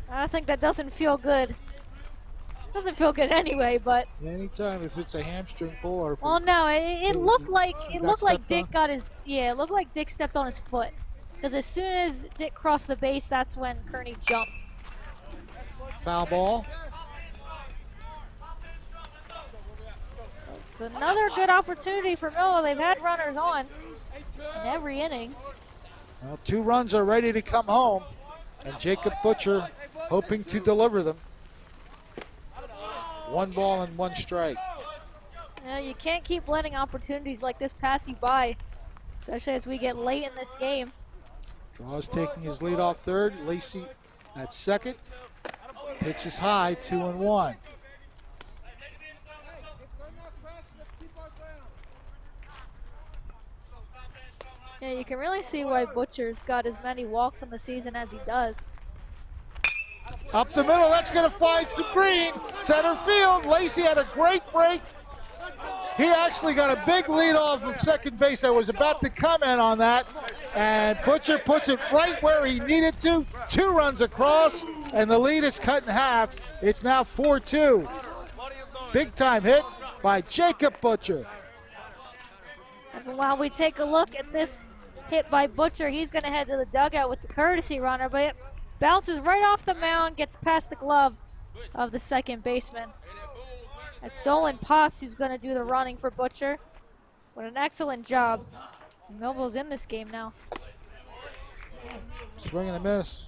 I think that doesn't feel good. Doesn't feel good anyway, but anytime if it's a hamstring pull or well, no, it looked like Dick got his it looked like Dick stepped on his foot, because as soon as Dick crossed the base, that's when Kearney jumped. Foul ball. It's another good opportunity for Millville. They've had runners on in every inning. Well, 2 runs are ready to come home, and Jacob Butcher hoping to deliver them. 1 ball and 1 strike. You can't keep letting opportunities like this pass you by, especially as we get late in this game. Draws taking his lead off third. Lacey at second. Pitch is high, 2-1. Yeah, you can really see why Butcher's got as many walks on the season as he does. Up the middle, that's going to find some green. Center field, Lacey had a great break. He actually got a big lead off of second base. I was about to comment on that. And Butcher puts it right where he needed to. 2 runs across, and the lead is cut in half. It's now 4-2. Big time hit by Jacob Butcher. And while we take a look at this hit by Butcher, he's going to head to the dugout with the courtesy runner, but it bounces right off the mound, gets past the glove of the second baseman. It's Dolan Potts who's going to do the running for Butcher. What an excellent job. Millville's in this game now. Swing and a miss.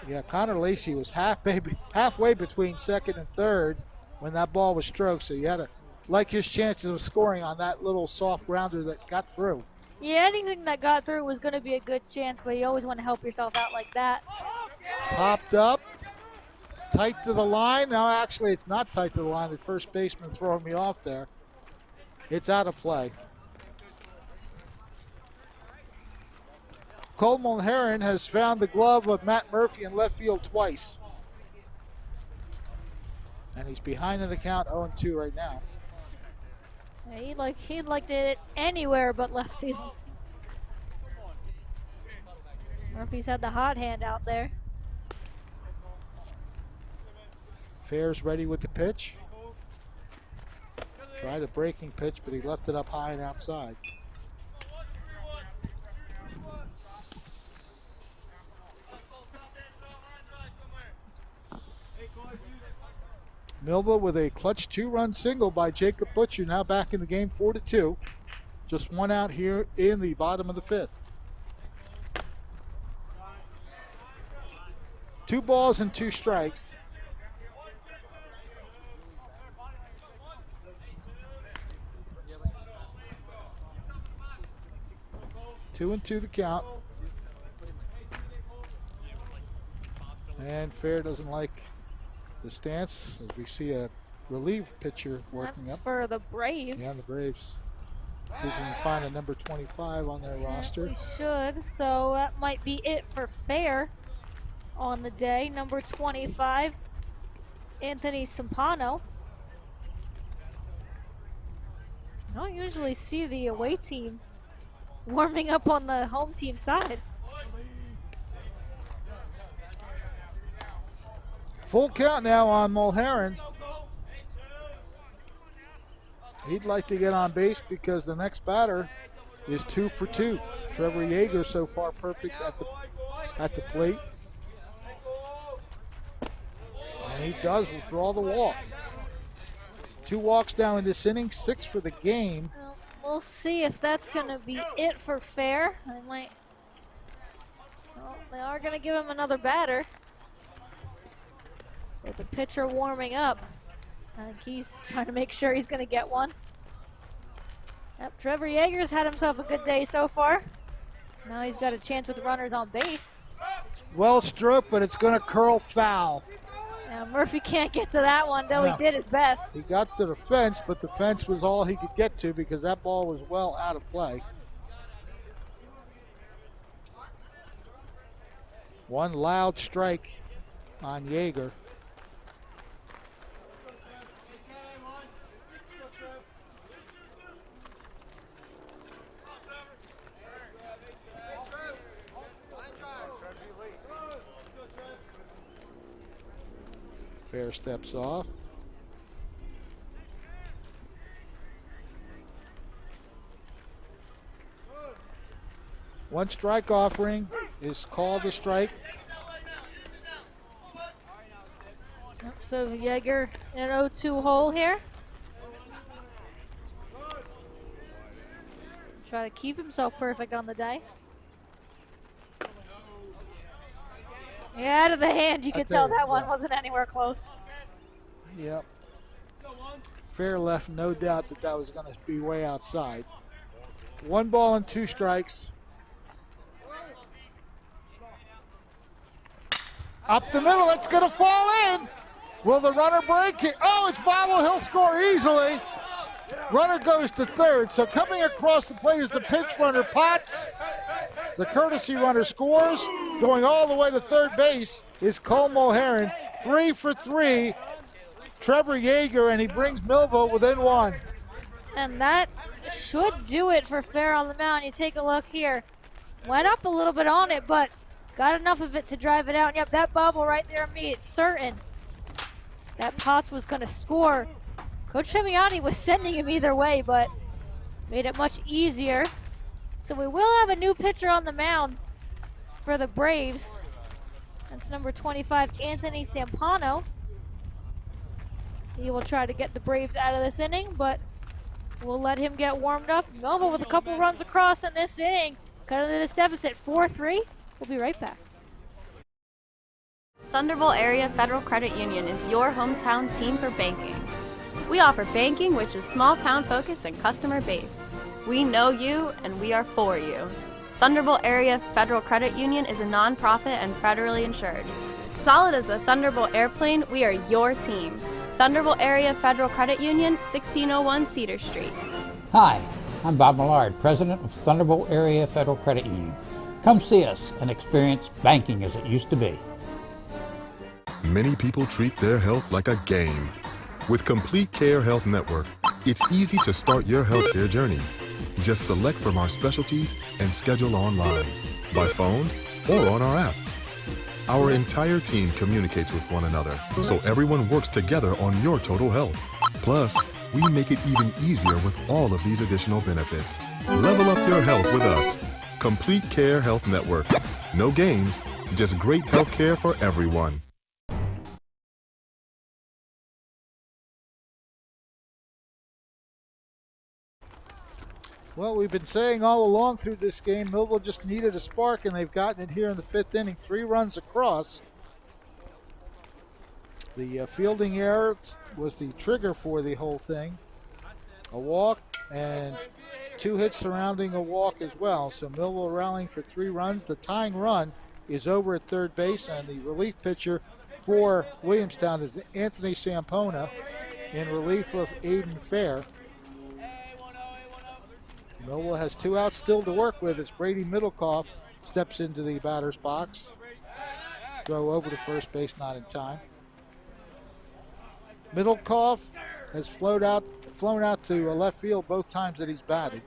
Yeah, Connor Lacey was halfway between second and third when that ball was stroked, so you had to like his chances of scoring on that little soft grounder that got through. Yeah, anything that got through was going to be a good chance, but you always want to help yourself out like that. Popped up, tight to the line. Now, actually, it's not tight to the line. The first baseman throwing me off there. It's out of play. Cole Mulheron has found the glove of Matt Murphy in left field twice. And he's behind in the count, 0-2 right now. Yeah, he'd like to hit it anywhere but left field. Murphy's had the hot hand out there. Fair's ready with the pitch. Tried a breaking pitch, but he left it up high and outside. Millville with a clutch 2-run single by Jacob Butcher, now back in the game, 4-2. Just 1 out here in the bottom of the 5th. 2 balls and 2 strikes. Two and 2 the count. And Fair doesn't like the stance. As we see a relief pitcher working That's up. for the Braves. Yeah, the Braves. See if we can find a number 25 on their roster. We should. So that might be it for Fair on the day. Number 25, Anthony Sampano. I don't usually see the away team warming up on the home team side. Full count now on Mulheron. He'd like to get on base because the next batter is 2 for 2. Trevor Yeager so far perfect at the plate. And he does draw the walk. 2 walks down in this inning, 6 for the game. We'll see if that's going to be it for Fair. They are going to give him another batter. With the pitcher warming up. He's trying to make sure he's going to get one. Yep, Trevor Yeager's had himself a good day so far. Now he's got a chance with runners on base. Well stroked, but it's going to curl foul. Now Murphy can't get to that one, though. No. He did his best. He got to the fence, but the fence was all he could get to because that ball was well out of play. One loud strike on Yeager. Fair steps off. One strike offering is called a strike. Yep, So Yeager in an 0-2 hole here. Try to keep himself perfect on the day. Yeah, out of the hand, you could tell that one wasn't anywhere close. Yep. Fair left, no doubt that was going to be way outside. 1 ball and 2 strikes. Up the middle, it's going to fall in. Will the runner break it? Oh, it's Bobble. He'll score easily. Runner goes to third. So coming across the plate is the pinch runner, Potts. The courtesy runner scores. Going all the way to third base is Cole Mulheron. 3 for 3. Trevor Yeager, and he brings Millville within 1. And that should do it for Fair on the mound. You take a look here. Went up a little bit on it, but got enough of it to drive it out. And yep, that bobble right there made it certain that Potts was going to score. Coach Tremiani was sending him either way, but made it much easier. So we will have a new pitcher on the mound for the Braves. That's number 25, Anthony Sampano. He will try to get the Braves out of this inning, but we'll let him get warmed up. Millville with a couple runs across in this inning. Cutting this deficit 4-3. We'll be right back. Thunderbolt Area Federal Credit Union is your hometown team for banking. We offer banking which is small town focused and customer based. We know you and we are for you. Thunderbolt Area Federal Credit Union is a nonprofit and federally insured. Solid as a Thunderbolt airplane, we are your team. Thunderbolt Area Federal Credit Union, 1601 Cedar Street. Hi, I'm Bob Millard, President of Thunderbolt Area Federal Credit Union. Come see us and experience banking as it used to be. Many people treat their health like a game. With Complete Care Health Network, it's easy to start your healthcare journey. Just select from our specialties and schedule online, by phone, or on our app. Our entire team communicates with one another, so everyone works together on your total health. Plus, we make it even easier with all of these additional benefits. Level up your health with us. Complete Care Health Network. No games, just great health care for everyone. Well, we've been saying all along through this game, Millville just needed a spark, and they've gotten it here in the 5th inning. 3 runs across. The fielding error was the trigger for the whole thing. A walk and 2 hits surrounding a walk as well. So Millville rallying for 3 runs. The tying run is over at third base, and the relief pitcher for Williamstown is Anthony Sampona in relief of Aiden Fair. Millville has 2 outs still to work with as Brady Middlecoff steps into the batter's box. Throw over to first base, not in time. Middlecoff has flown out to left field both times that he's batted.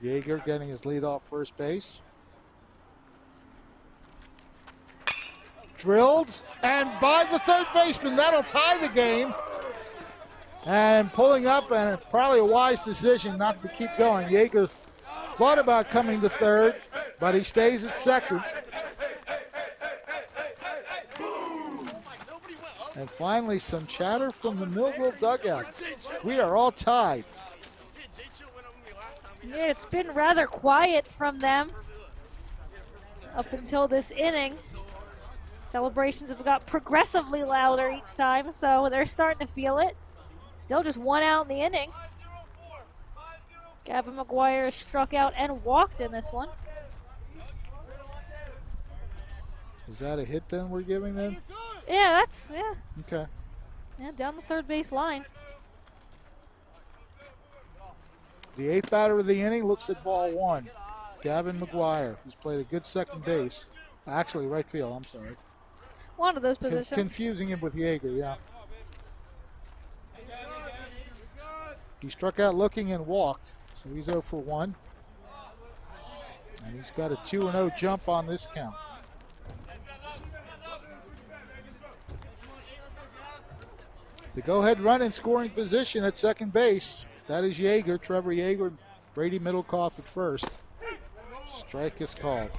Yeager getting his lead off first base. Drilled, and by the third baseman, that'll tie the game. And pulling up, and probably a wise decision not to keep going. Yeager thought about coming to third, but he stays at second. And finally, some chatter from the Millville dugout. We are all tied. Yeah, it's been rather quiet from them up until this inning. Celebrations have got progressively louder each time, so they're starting to feel it. Still just 1 out in the inning. Gavin McGuire struck out and walked in this one. Is that a hit then we're giving them? Yeah, Okay. Yeah, down the third base line. The 8th batter of the inning looks at ball 1. Gavin McGuire, who's played a good second base. Actually, right field, I'm sorry. One of those positions. Confusing him with Yeager, yeah. He struck out looking and walked, so he's 0 for 1. And he's got a 2-0 jump on this count. The go-ahead run in scoring position at second base. That is Yeager, Trevor Yeager, Brady Middlecoff at first. Strike is called.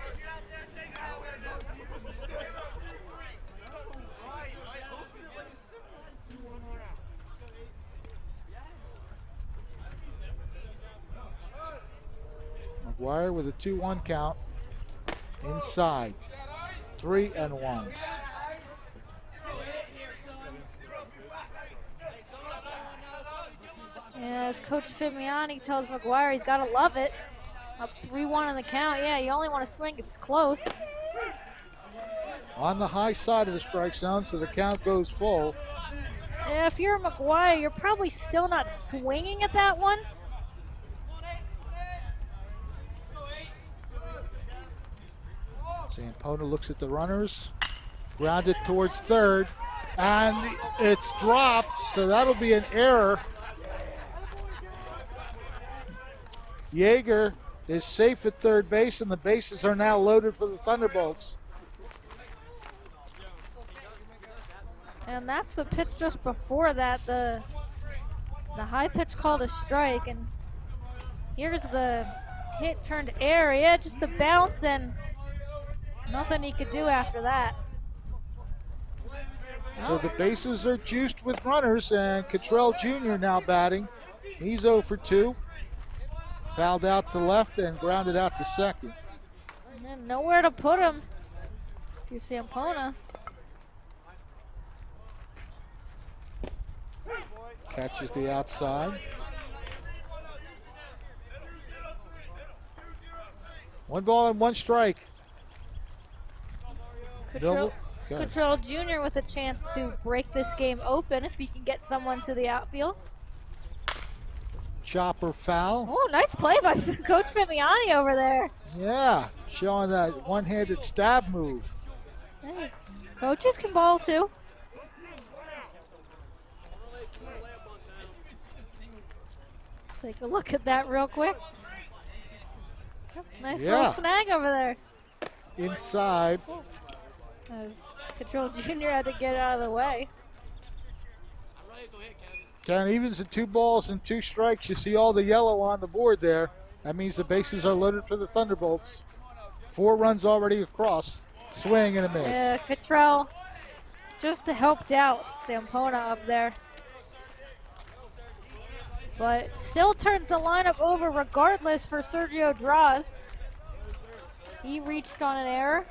McGuire with a 2-1 count. Inside. 3-1. Yeah, as Coach Fimiani tells McGuire, he's got to love it. Up 3-1 in the count. Yeah, you only want to swing if it's close. On the high side of the strike zone, so the count goes full. Yeah, if you're McGuire, you're probably still not swinging at that one. Zampona looks at the runners, grounded towards third, and it's dropped, so that'll be an error. Yeager is safe at third base, and the bases are now loaded for the Thunderbolts. And that's the pitch just before that, the high pitch called a strike, and here's the hit turned error. Yeah, just a bounce, and nothing he could do after that. So the bases are juiced with runners, and Cottrell Jr. now batting. He's 0 for 2. Fouled out to left and grounded out to second. And then nowhere to put him if you're Zampona. Catches the outside. 1 ball and 1 strike. Cottrell Jr. with a chance to break this game open if he can get someone to the outfield. Chopper foul. Oh, nice play by Coach Fimiani over there. Yeah, showing that one-handed stab move. Hey, coaches can ball too. Take a look at that real quick. Yep, nice little snag over there. Inside. As Cottrell Jr. had to get out of the way. Count evens at 2 balls and 2 strikes. You see all the yellow on the board there. That means the bases are loaded for the Thunderbolts. 4 runs already across. Swing and a miss. Yeah, Cottrell just helped out Zampona up there. But still turns the lineup over regardless for Sergio Draws. He reached on an error.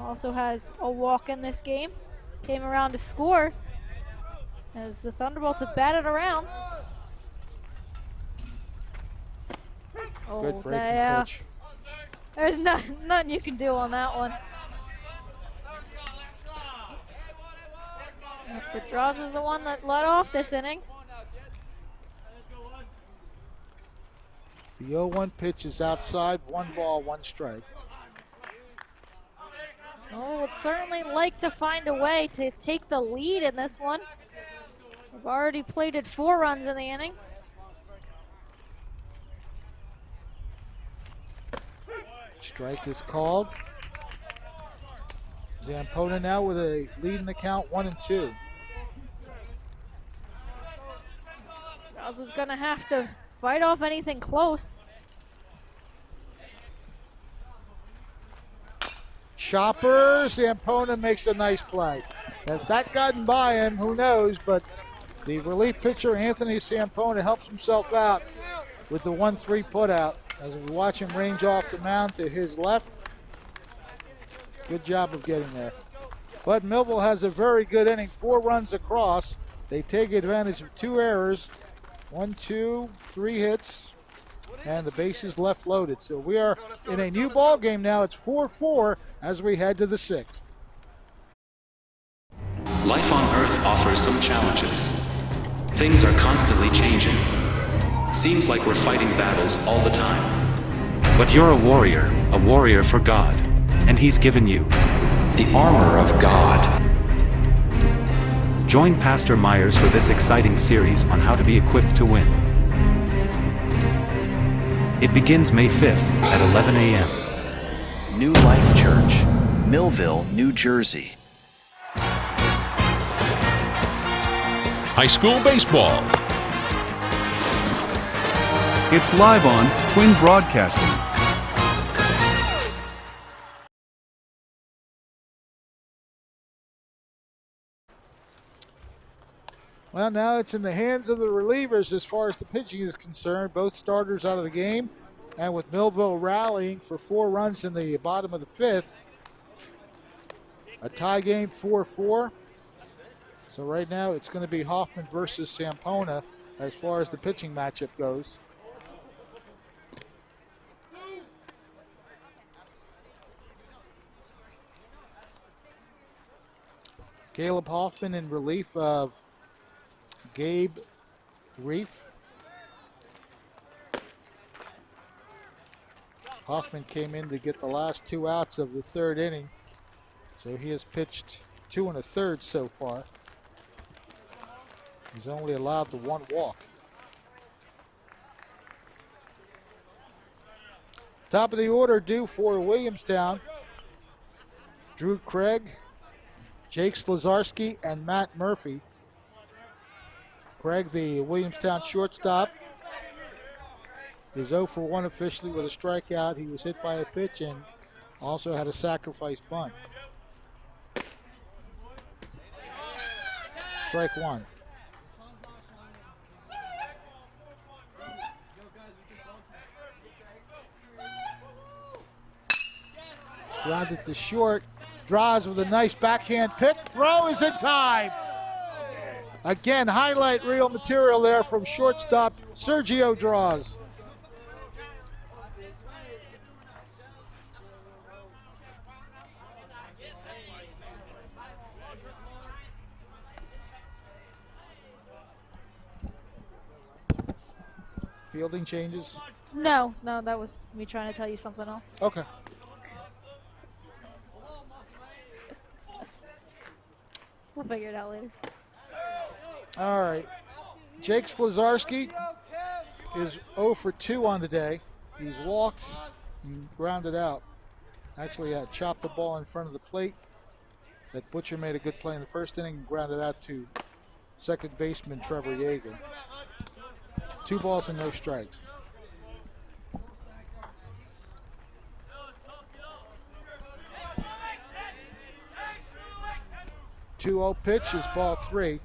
Also has a walk in this game. Came around to score as the Thunderbolts have batted around. Good breaking pitch. There's nothing you can do on that one. But Draws is the one that led off this inning. The 0-1 pitch is outside. 1 ball, 1 strike. Oh, would certainly like to find a way to take the lead in this one. We've already plated 4 runs in the inning. Strike is called. Zampona now with a lead in the count, 1-2. Rouse is going to have to fight off anything close. Chopper, Zampona makes a nice play. If that gotten by him, who knows, but the relief pitcher, Anthony Zampona, helps himself out with the 1-3 putout as we watch him range off the mound to his left. Good job of getting there. But Millville has a very good inning, 4 runs across. They take advantage of 2 errors, 1, 2, 3 hits, and the bases left loaded. So we are in a new ball game now. It's 4-4 as we head to the 6th. Life on Earth offers some challenges. Things are constantly changing. Seems like we're fighting battles all the time. But you're a warrior for God. And He's given you the armor of God. Join Pastor Myers for this exciting series on how to be equipped to win. It begins May 5th at 11 a.m. New Life Church, Millville, New Jersey. High school baseball. It's live on Quinn Broadcasting. Well, now it's in the hands of the relievers as far as the pitching is concerned. Both starters out of the game. And with Millville rallying for 4 runs in the bottom of the 5th, a tie game 4-4. So right now it's going to be Hoffman versus Sampona as far as the pitching matchup goes. Caleb Hoffman in relief of Gabe Reef. Hoffman came in to get the last 2 outs of the 3rd inning. So he has pitched 2 1/3 so far. He's only allowed the 1 walk. Top of the order due for Williamstown. Drew Craig, Jake Slazarski, and Matt Murphy. Craig, the Williamstown shortstop, is 0 for 1 officially with a strikeout. He was hit by a pitch and also had a sacrifice bunt. Strike 1. Grounded to short. Draws with a nice backhand pick. Throw is in time. Again, highlight reel material there from shortstop Sergio Draws. Fielding changes? No, that was me trying to tell you something else. Okay. We'll figure it out later. All right. Jake Slazarski is 0 for 2 on the day. He's walked and grounded out. Actually, chopped the ball in front of the plate. That Butcher made a good play in the first inning and grounded out to second baseman Trevor Yeager. 2 balls and no strikes. 2-0 pitch is ball 3.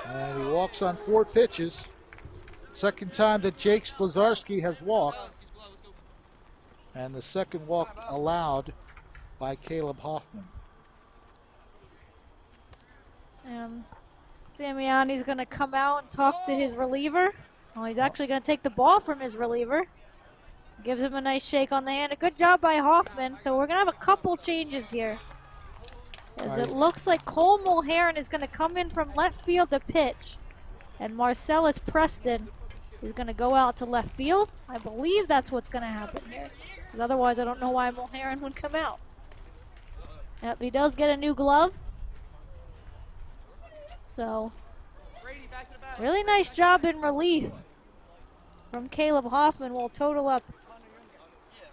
And he walks on 4 pitches. Second time that Jake Slazarski has walked. And the second walk allowed by Caleb Hoffman. Samiani's going to come out and talk to his reliever. Well, he's actually going to take the ball from his reliever. Gives him a nice shake on the hand. A good job by Hoffman. So we're going to have a couple changes here. As it looks like Cole Mulheron is going to come in from left field to pitch. And Marcellus Preston is going to go out to left field. I believe that's what's going to happen here. Because otherwise I don't know why Mulheron would come out. Yep, he does get a new glove. So, really nice job in relief from Caleb Hoffman. We'll total up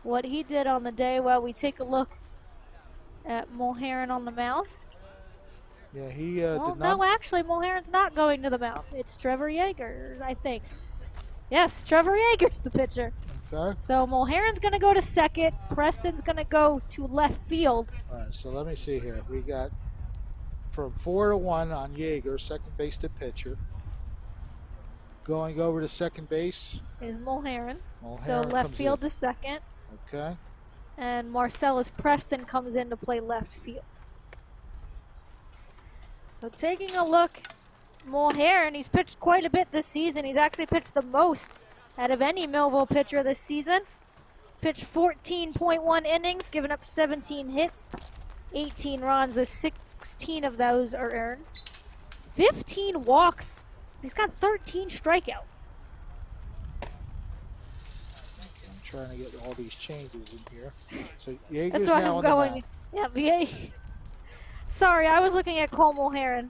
what he did on the day while we take a look at Mulheron on the mound. Yeah, he did not. No, actually, Mulheron's not going to the mound. It's Trevor Yeager, I think. Yes, Trevor Yeager's the pitcher. Okay. So Mulheron's going to go to second. Preston's going to go to left field. All right, so let me see here. We got from 4-1 on Yeager, second base to pitcher. Going over to second base is Mulheron. Mulheron So left field to second. Okay. And Marcellus Preston comes in to play left field. So taking a look, Mulheron, he's pitched quite a bit this season. He's actually pitched the most out of any Millville pitcher this season. Pitched 14.1 innings, given up 17 hits, 18 runs, 16 of those are earned. 15 walks. He's got 13 strikeouts. I'm trying to get all these changes in here. So Yeager's That's why now I'm on going. the mound. Yeah, sorry, I was looking at Cole Mulheron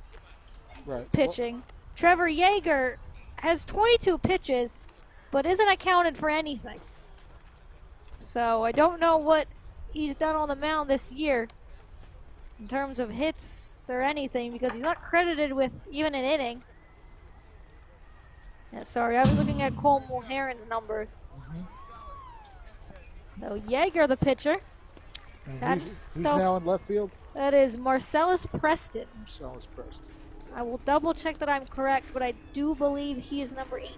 pitching. Well, Trevor Yeager has 22 pitches, but isn't accounted for anything. So I don't know what he's done on the mound this year in terms of hits or anything, because he's not credited with even an inning. Yeah, sorry, I was looking at Cole Mulheron's numbers. So Yeager, the pitcher. And who's now in left field? That is Marcellus Preston. Marcellus Preston. I will double check that I'm correct, but I do believe he is number 18.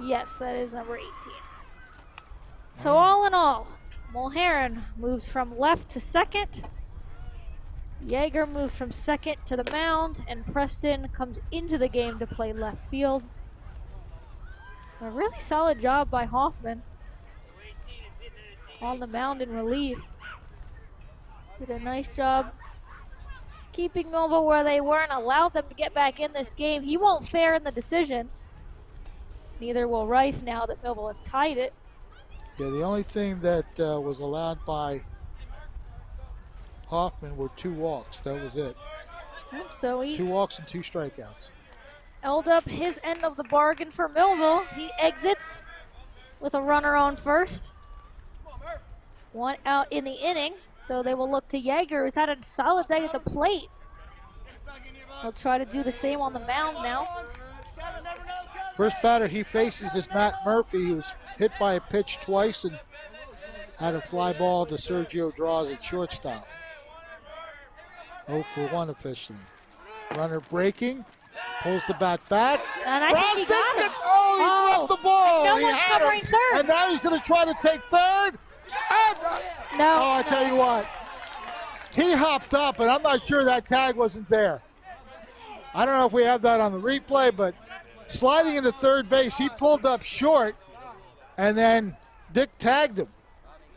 Yes, that is number 18. So all in all, Mulherrin moves from left to second. Yeager moved from second to the mound, and Preston comes into the game to play left field. A really solid job by Hoffman on the mound in relief. Did a nice job keeping Millville where they were and allowed them to get back in this game. He won't fare in the decision. Neither will Reif now that Millville has tied it. Yeah, the only thing that was allowed by Hoffman were 2 walks. That was it. So he 2 walks and 2 strikeouts. held up his end of the bargain for Millville. He exits with a runner on first. 1 out in the inning, so they will look to Yeager, who's had a solid day at the plate. He'll try to do the same on the mound now. First batter he faces is Matt Murphy, who was hit by a pitch twice and had a fly ball to Sergio Draws at shortstop. 0 for 1 officially. Runner breaking, pulls the bat back. And I think he got it. Oh, he dropped the ball. No He one's had covering him. third. And now he's going to try to take third. And, no. Oh, I tell you what. He hopped up, and I'm not sure that tag wasn't there. I don't know if we have that on the replay, but sliding into third base, he pulled up short, and then Dick tagged him.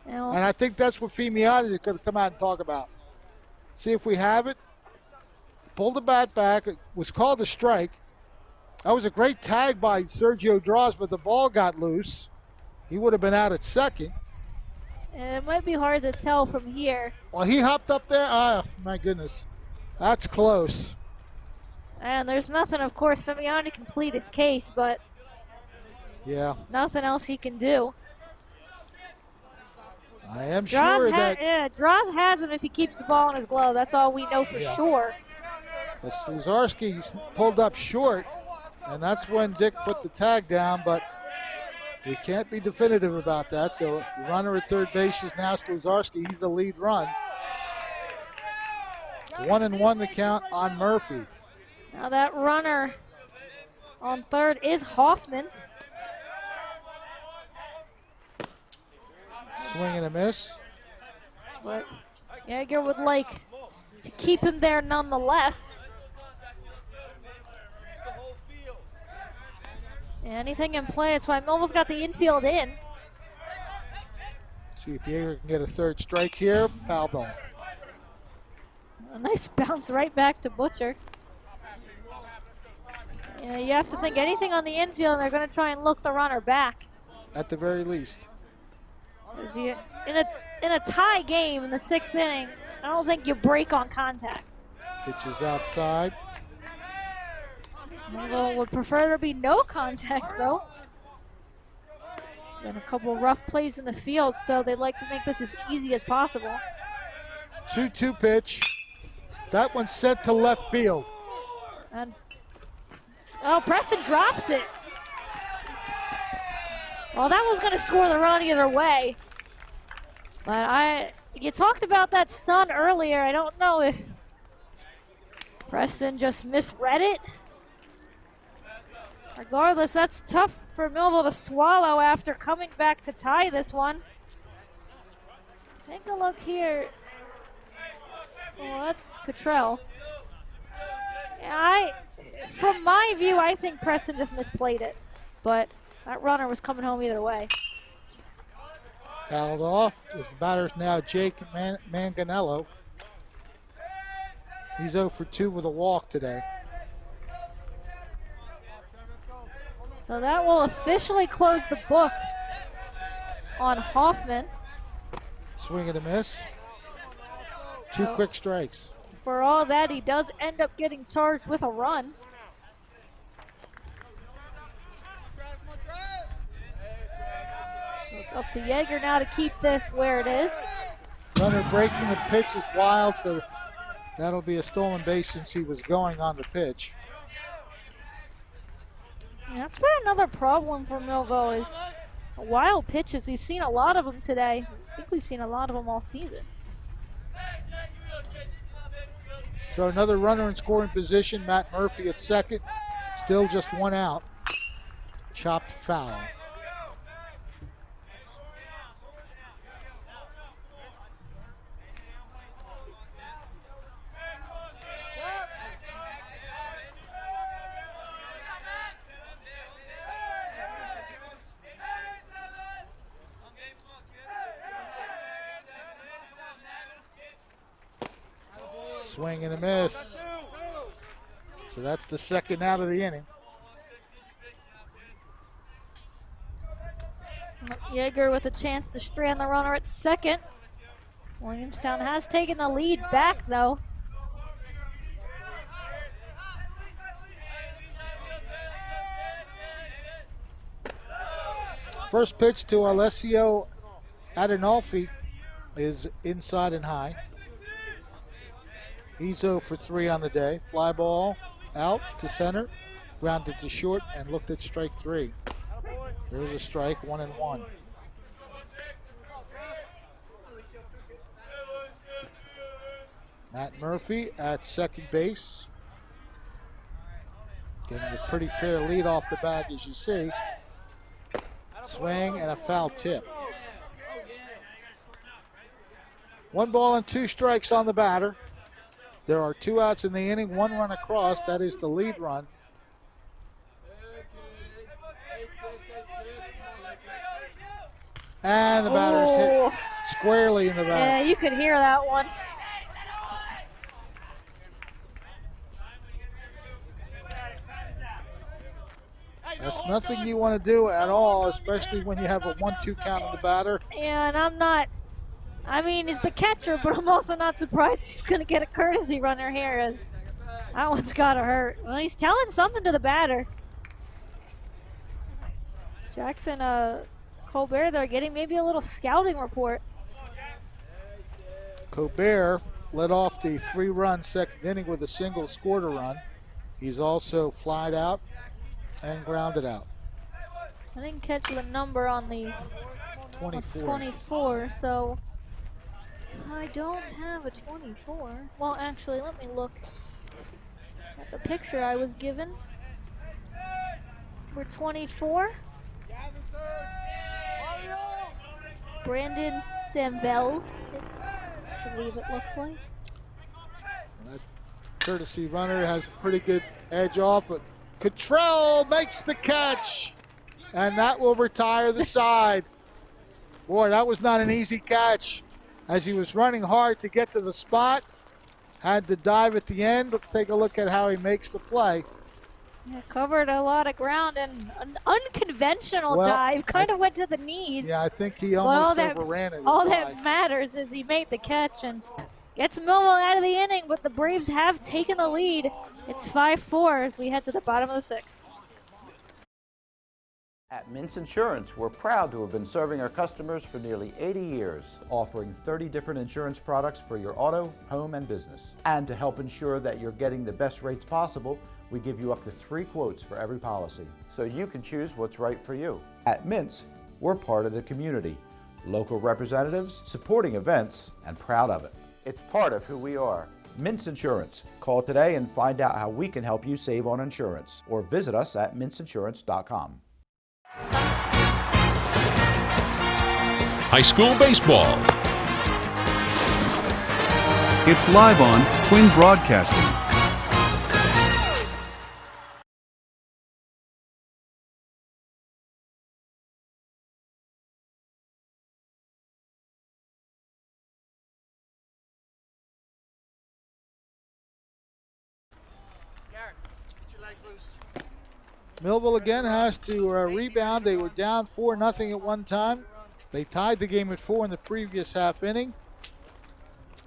No. And I think that's what Fimiani is going to come out and talk about. See if we have it. Pulled the bat back. It was called a strike. That was a great tag by Sergio Draws, but the ball got loose. He would have been out at second. And it might be hard to tell from here. Well, he hopped up there. Oh, my goodness. That's close. And there's nothing, of course, Fimiani can plead his case, but yeah, nothing else he can do. I am sure that... Yeah, Draws has him if he keeps the ball in his glove. That's all we know for sure. But Sluzarski pulled up short, and that's when Dick put the tag down, but we can't be definitive about that. So the runner at third base is now Sluzarski. He's the lead run. 1-1 the count on Murphy. Now that runner on third is Hoffman's. Swing and a miss. But Yeager would like to keep him there nonetheless. Anything in play, that's why Millville's got the infield in. See if Yeager can get a third strike here. Foul ball. A nice bounce right back to Butcher. Yeah, you have to think anything on the infield, and they're going to try and look the runner back. At the very least. In a tie game in the 6th inning, I don't think you break on contact. Pitch is outside. Millville would prefer there be no contact, though. Been a couple rough plays in the field, so they'd like to make this as easy as possible. 2-2 pitch. That one's sent to left field. And Preston drops it. Well, that was going to score the run either way. But you talked about that sun earlier. I don't know if Preston just misread it. Regardless, that's tough for Millville to swallow after coming back to tie this one. Take a look here. Well, that's Cottrell. From my view, I think Preston just misplayed it. But that runner was coming home either way. Fouled off. This batter's now Jake Manganello. He's 0 for 2 with a walk today. So that will officially close the book on Hoffman. Swing and a miss. 2 quick strikes. For all that, he does end up getting charged with a run. It's up to Yeager now to keep this where it is. Runner breaking the pitch is wild, so that'll be a stolen base since he was going on the pitch. That's been another problem for Millville is wild pitches. We've seen a lot of them today. I think we've seen a lot of them all season. So another runner in scoring position, Matt Murphy at second. Still just one out. Chopped foul. Swing and a miss. So that's the second out of the inning. Yeager with a chance to strand the runner at second. Williamstown has taken the lead back, though. First pitch to Alessio Adenolfi is inside and high. He's 0 for 3 on the day. Fly ball out to center, grounded to short, and looked at strike 3. There's a strike, 1-1. Matt Murphy at second base. Getting a pretty fair lead off the bat, as you see. Swing and a foul tip. 1 ball and 2 strikes on the batter. There are 2 outs in the inning, 1 run across. That is the lead run. And the batter's hit squarely in the back. Yeah, you could hear that one. That's nothing you want to do at all, especially when you have a 1-2 count on the batter. Yeah, and I'm not, I mean, he's the catcher, but I'm also not surprised he's going to get a courtesy runner here, as that one's got to hurt. Well, he's telling something to the batter. Jackson Colbert, they're getting maybe a little scouting report. Colbert led off the 3-run second inning with a single, scored a run. He's also flied out and grounded out. I didn't catch the number on the 24, so I don't have a 24. Well, actually, let me look at the picture I was given. We're 24. Brandon Samvels, I believe it looks like. That courtesy runner has a pretty good edge off, but Cottrell makes the catch, and that will retire the side. Boy, that was not an easy catch, as he was running hard to get to the spot. Had to dive at the end. Let's take a look at how he makes the play. Yeah, covered a lot of ground, and an unconventional dive. Kind of went to the knees. Yeah, I think he almost overran it. All that matters is he made the catch and gets Millville out of the inning, but the Braves have taken the lead. It's 5-4 as we head to the bottom of the 6th. At Mintz Insurance, we're proud to have been serving our customers for nearly 80 years, offering 30 different insurance products for your auto, home, and business. And to help ensure that you're getting the best rates possible, we give you up to 3 quotes for every policy, so you can choose what's right for you. At Mintz, we're part of the community, local representatives, supporting events, and proud of it. It's part of who we are. Mintz Insurance. Call today and find out how we can help you save on insurance, or visit us at mintzinsurance.com. High school baseball. It's live on Twin Broadcasting. Millville again has to rebound. They were down 4-0 at one time. They tied the game at 4 in the previous half inning.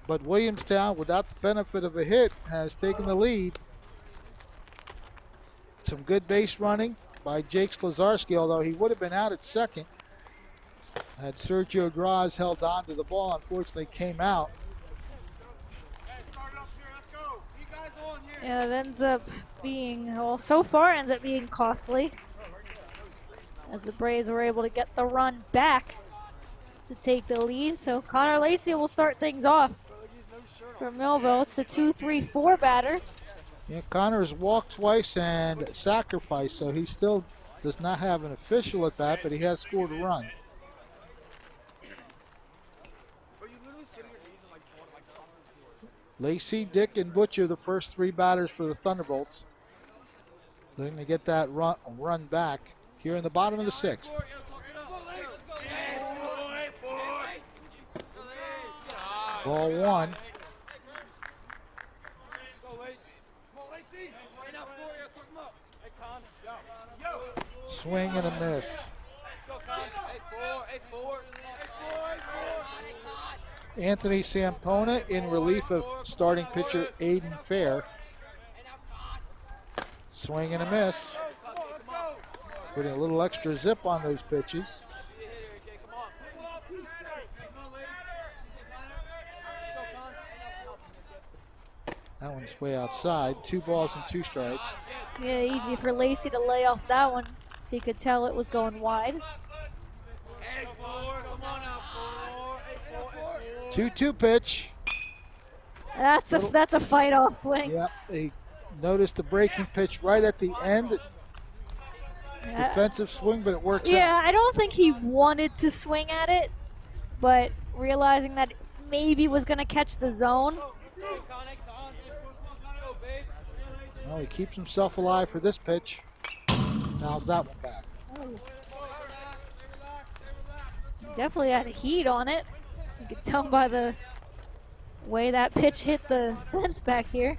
But Williamstown, without the benefit of a hit, has taken the lead. Some good base running by Jake Slazarski, although he would have been out at second had Sergio Graz held on to the ball. Unfortunately, came out. Yeah, it ends up being, well, so far ends up being costly. as the Braves were able to get the run back to take the lead. So Connor Lacey will start things off for Millville. It's the 2-3-4 batters. Yeah, Connor has walked twice and sacrificed, so he still does not have an official at bat, but he has scored a run. Lacey, Dick, and Butcher, the first three batters for the Thunderbolts. Looking to get that run back here in the bottom of the sixth. Ball one. Swing and a miss. Anthony Sampona in relief of starting pitcher Aiden Fair. Swing and a miss. Putting a little extra zip on those pitches. That one's way outside. 2 balls and 2 strikes. Yeah, easy for Lacey to lay off that one, so you could tell it was going wide. 2-2 pitch. That's a fight off swing. Yeah, they noticed the breaking pitch right at the end. Defensive swing, but it works out. Yeah, I don't think he wanted to swing at it, but realizing that maybe was going to catch the zone. Well, he keeps himself alive for this pitch. Fouls that one back. Definitely had heat on it. You could tell by the way that pitch hit the fence back here.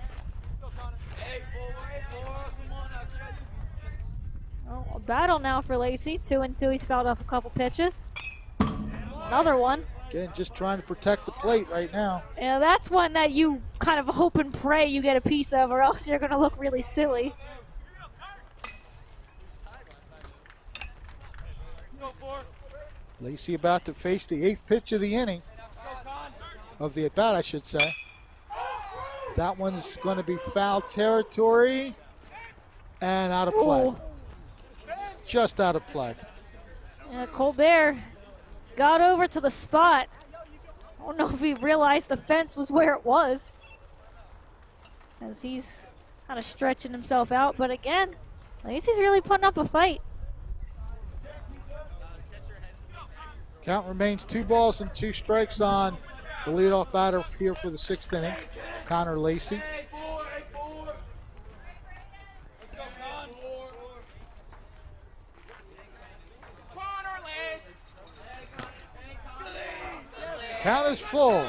Oh, a battle now for Lacey. 2-2. He's fouled off a couple pitches. Another one. Again, just trying to protect the plate right now. Yeah, that's one that you kind of hope and pray you get a piece of, or else you're going to look really silly. Lacey about to face the 8th pitch of the inning. Of the at-bat, I should say. That one's going to be foul territory and out of play. Ooh. Just out of play. Yeah, Colbert got over to the spot. I don't know if he realized the fence was where it was, as he's kind of stretching himself out. But again, Lacey's really putting up a fight. Count remains 2 balls and 2 strikes on the leadoff batter here for the 6th inning, Connor Lacey. Count is full.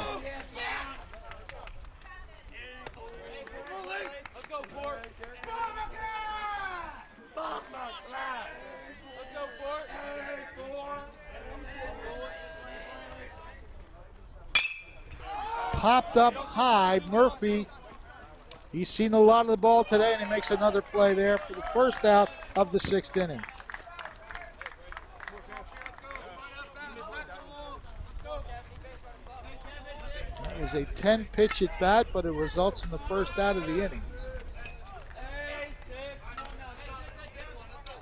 Popped up high. Murphy, he's seen a lot of the ball today, and he makes another play there for the first out of the 6th inning. It was a 10-pitch at bat, but it results in the first out of the inning.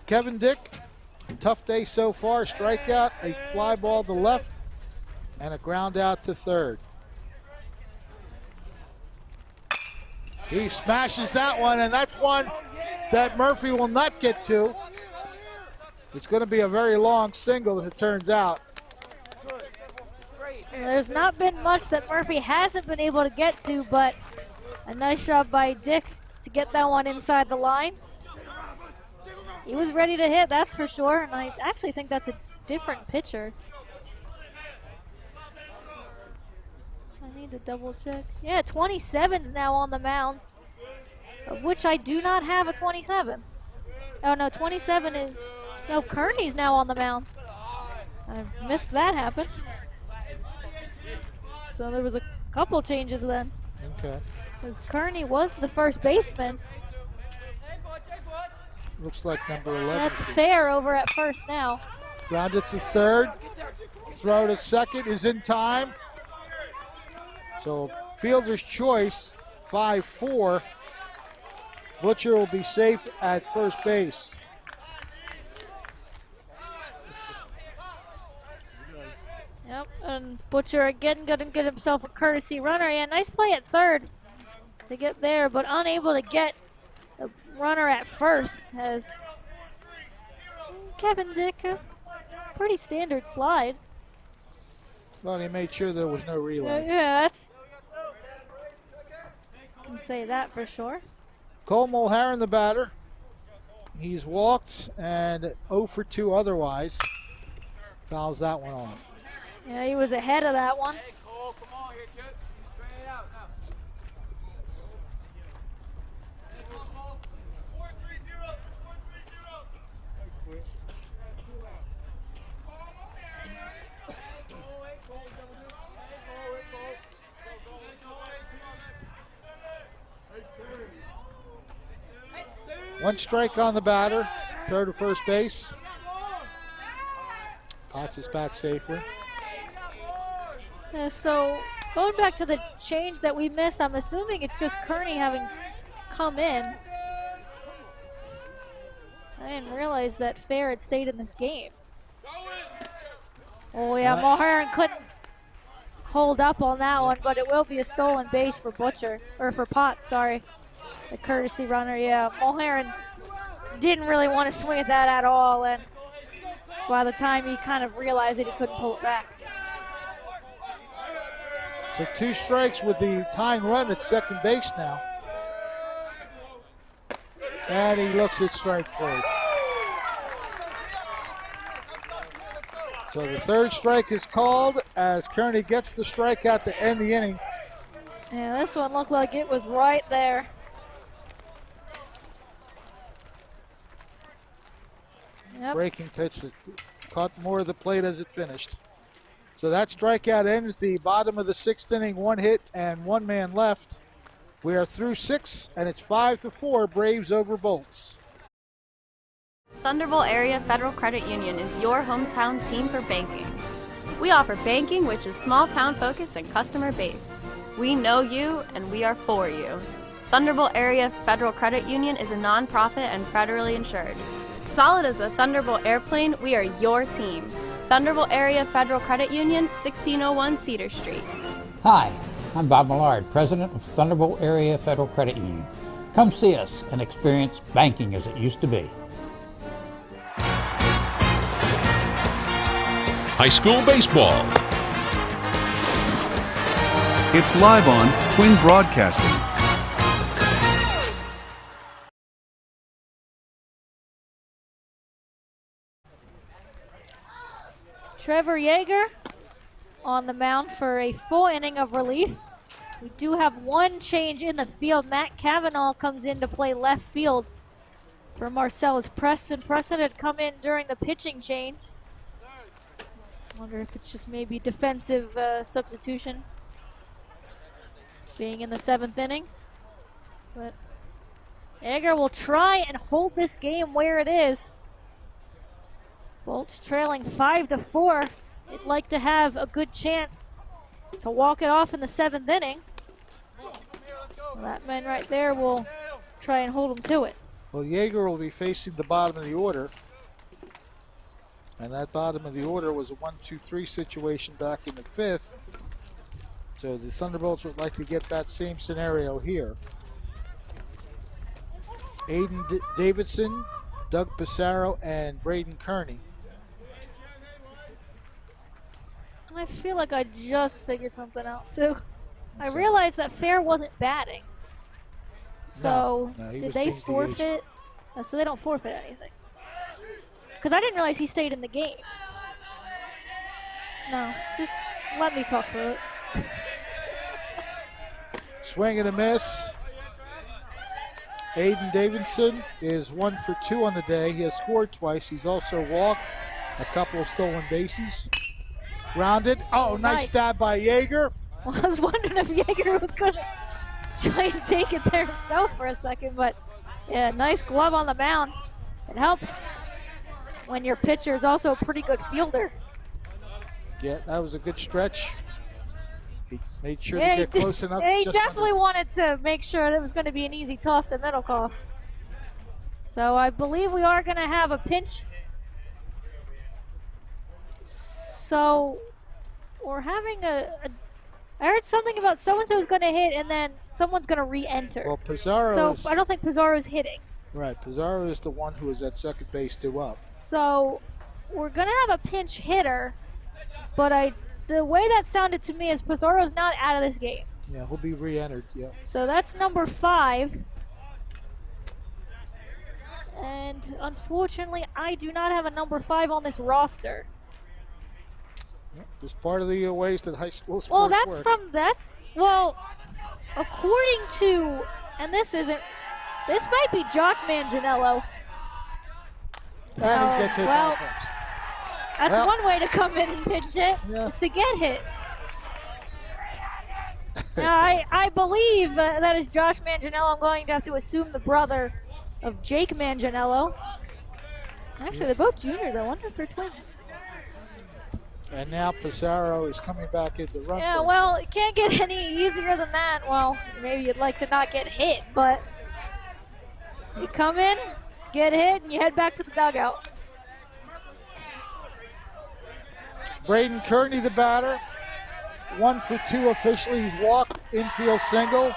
Kevin Dick, tough day so far. Strikeout, a fly ball to left, and a ground out to third. He smashes that one, and that's one that Murphy will not get to. It's going to be a very long single, as it turns out. There's not been much that Murphy hasn't been able to get to, but a nice job by Dick to get that one inside the line. He was ready to hit, that's for sure, and I actually think that's a different pitcher. I need to double check. Yeah, 27's now on the mound, of which I do not have a 27. Oh no, 27 is, no, Kearney's now on the mound. I missed that happen. So there was a couple changes then. Okay. Because Kearney was the first baseman. Looks like number 11. That's Fair over at first now. Grounded to third. Throw to second is in time. So fielder's choice, 5-4. Butcher will be safe at first base. And Butcher again gonna get himself a courtesy runner. Yeah, nice play at third to get there, but unable to get a runner at first as Kevin Dick, a pretty standard slide. Well, he made sure there was no relay. Yeah, that's, can say that for sure. Cole Mulharen, the batter. He's walked and 0 for 2 otherwise. Fouls that one off. Yeah, he was ahead of that one. Hey, Cole, come on here, kid. Straight out now. Hey, come on, Cole. 4-3-0. 4-3-0. One strike on the batter. Third to first base. Potts is back safely. Yeah, so going back to the change that we missed, I'm assuming it's just Kearney having come in. I didn't realize that Fair had stayed in this game. Oh yeah, Mulharen couldn't hold up on that one, but it will be a stolen base for Butcher, or for Potts, sorry. The courtesy runner, yeah. Mulharen didn't really want to swing at that at all, and by the time he kind of realized it, he couldn't pull it back. So 2 strikes with the tying run at second base now. And he looks at strike 3. So the third strike is called as Kearney gets the strikeout to end the inning. Yeah, this one looked like it was right there. Yep. Breaking pitch that caught more of the plate as it finished. So that strikeout ends the bottom of the 6th inning. 1 hit and 1 man left. We are through 6, and it's 5-4 Braves over Bolts. Thunderbolt Area Federal Credit Union is your hometown team for banking. We offer banking which is small town focused and customer based. We know you and we are for you. Thunderbolt Area Federal Credit Union is a nonprofit and federally insured. Solid as a Thunderbolt airplane, we are your team. Thunderbolt Area Federal Credit Union, 1601 Cedar Street. Hi, I'm Bob Millard, President of Thunderbolt Area Federal Credit Union. Come see us and experience banking as it used to be. High school baseball. It's live on Twin Broadcasting. Trevor Yeager on the mound for a full inning of relief. We do have one change in the field. Matt Cavanaugh comes in to play left field for Marcellus Preston. Preston had come in during the pitching change. Wonder if it's just maybe defensive substitution being in the 7th inning. But Yeager will try and hold this game where it is. Bolts trailing 5-4. They'd like to have a good chance to walk it off in the 7th inning. Well, that man right there will try and hold him to it. Well, Yeager will be facing the bottom of the order. And that bottom of the order was a 1-2-3 situation back in the 5th. So the Thunderbolts would like to get that same scenario here. Aiden Davidson, Doug Pissarro, and Braden Kearney. I feel like I just figured something out too. I realized that Fair wasn't batting. So no, did they forfeit? So they don't forfeit anything. Because I didn't realize he stayed in the game. No, just let me talk through it. Swing and a miss. Aiden Davidson is 1 for 2 on the day. He has scored twice. He's also walked a couple of stolen bases. Rounded. Oh, nice stab by Yeager. Well, I was wondering if Yeager was going to try and take it there himself for a second, but yeah, nice glove on the mound. It helps when your pitcher is also a pretty good fielder. Yeah, that was a good stretch. He made sure to get close enough. Yeah, he definitely wanted to make sure that it was going to be an easy toss to Middlecoff. So I believe we are going to have a pinch. So we're having I heard something about so-and-so's going to hit and then someone's going to re-enter. Well, Pizarro So is, I don't think Pizarro's hitting. right, Pizarro is the one who is at second base due up. So we're going to have a pinch hitter, but the way that sounded to me is Pizarro's not out of this game. Yeah, he'll be re-entered, yeah. So that's number 5. And unfortunately, I do not have a number 5 on this roster. Just part of the ways that high school sports Well, work. well, according to, and this might be Josh Manganiello. And he gets hit well, by a punch. That's one way to come in and pinch it, is to get hit. Now, I believe that is Josh Manganiello. I'm going to have to assume the brother of Jake Manganiello. Actually, they're both juniors. I wonder if they're twins. And now Pizarro is coming back in the run. Yeah, well, it can't get any easier than that. Well, maybe you'd like to not get hit, but you come in, get hit, and you head back to the dugout. Braden Kearney, the batter. 1 for 2 officially. He's walked, infield single,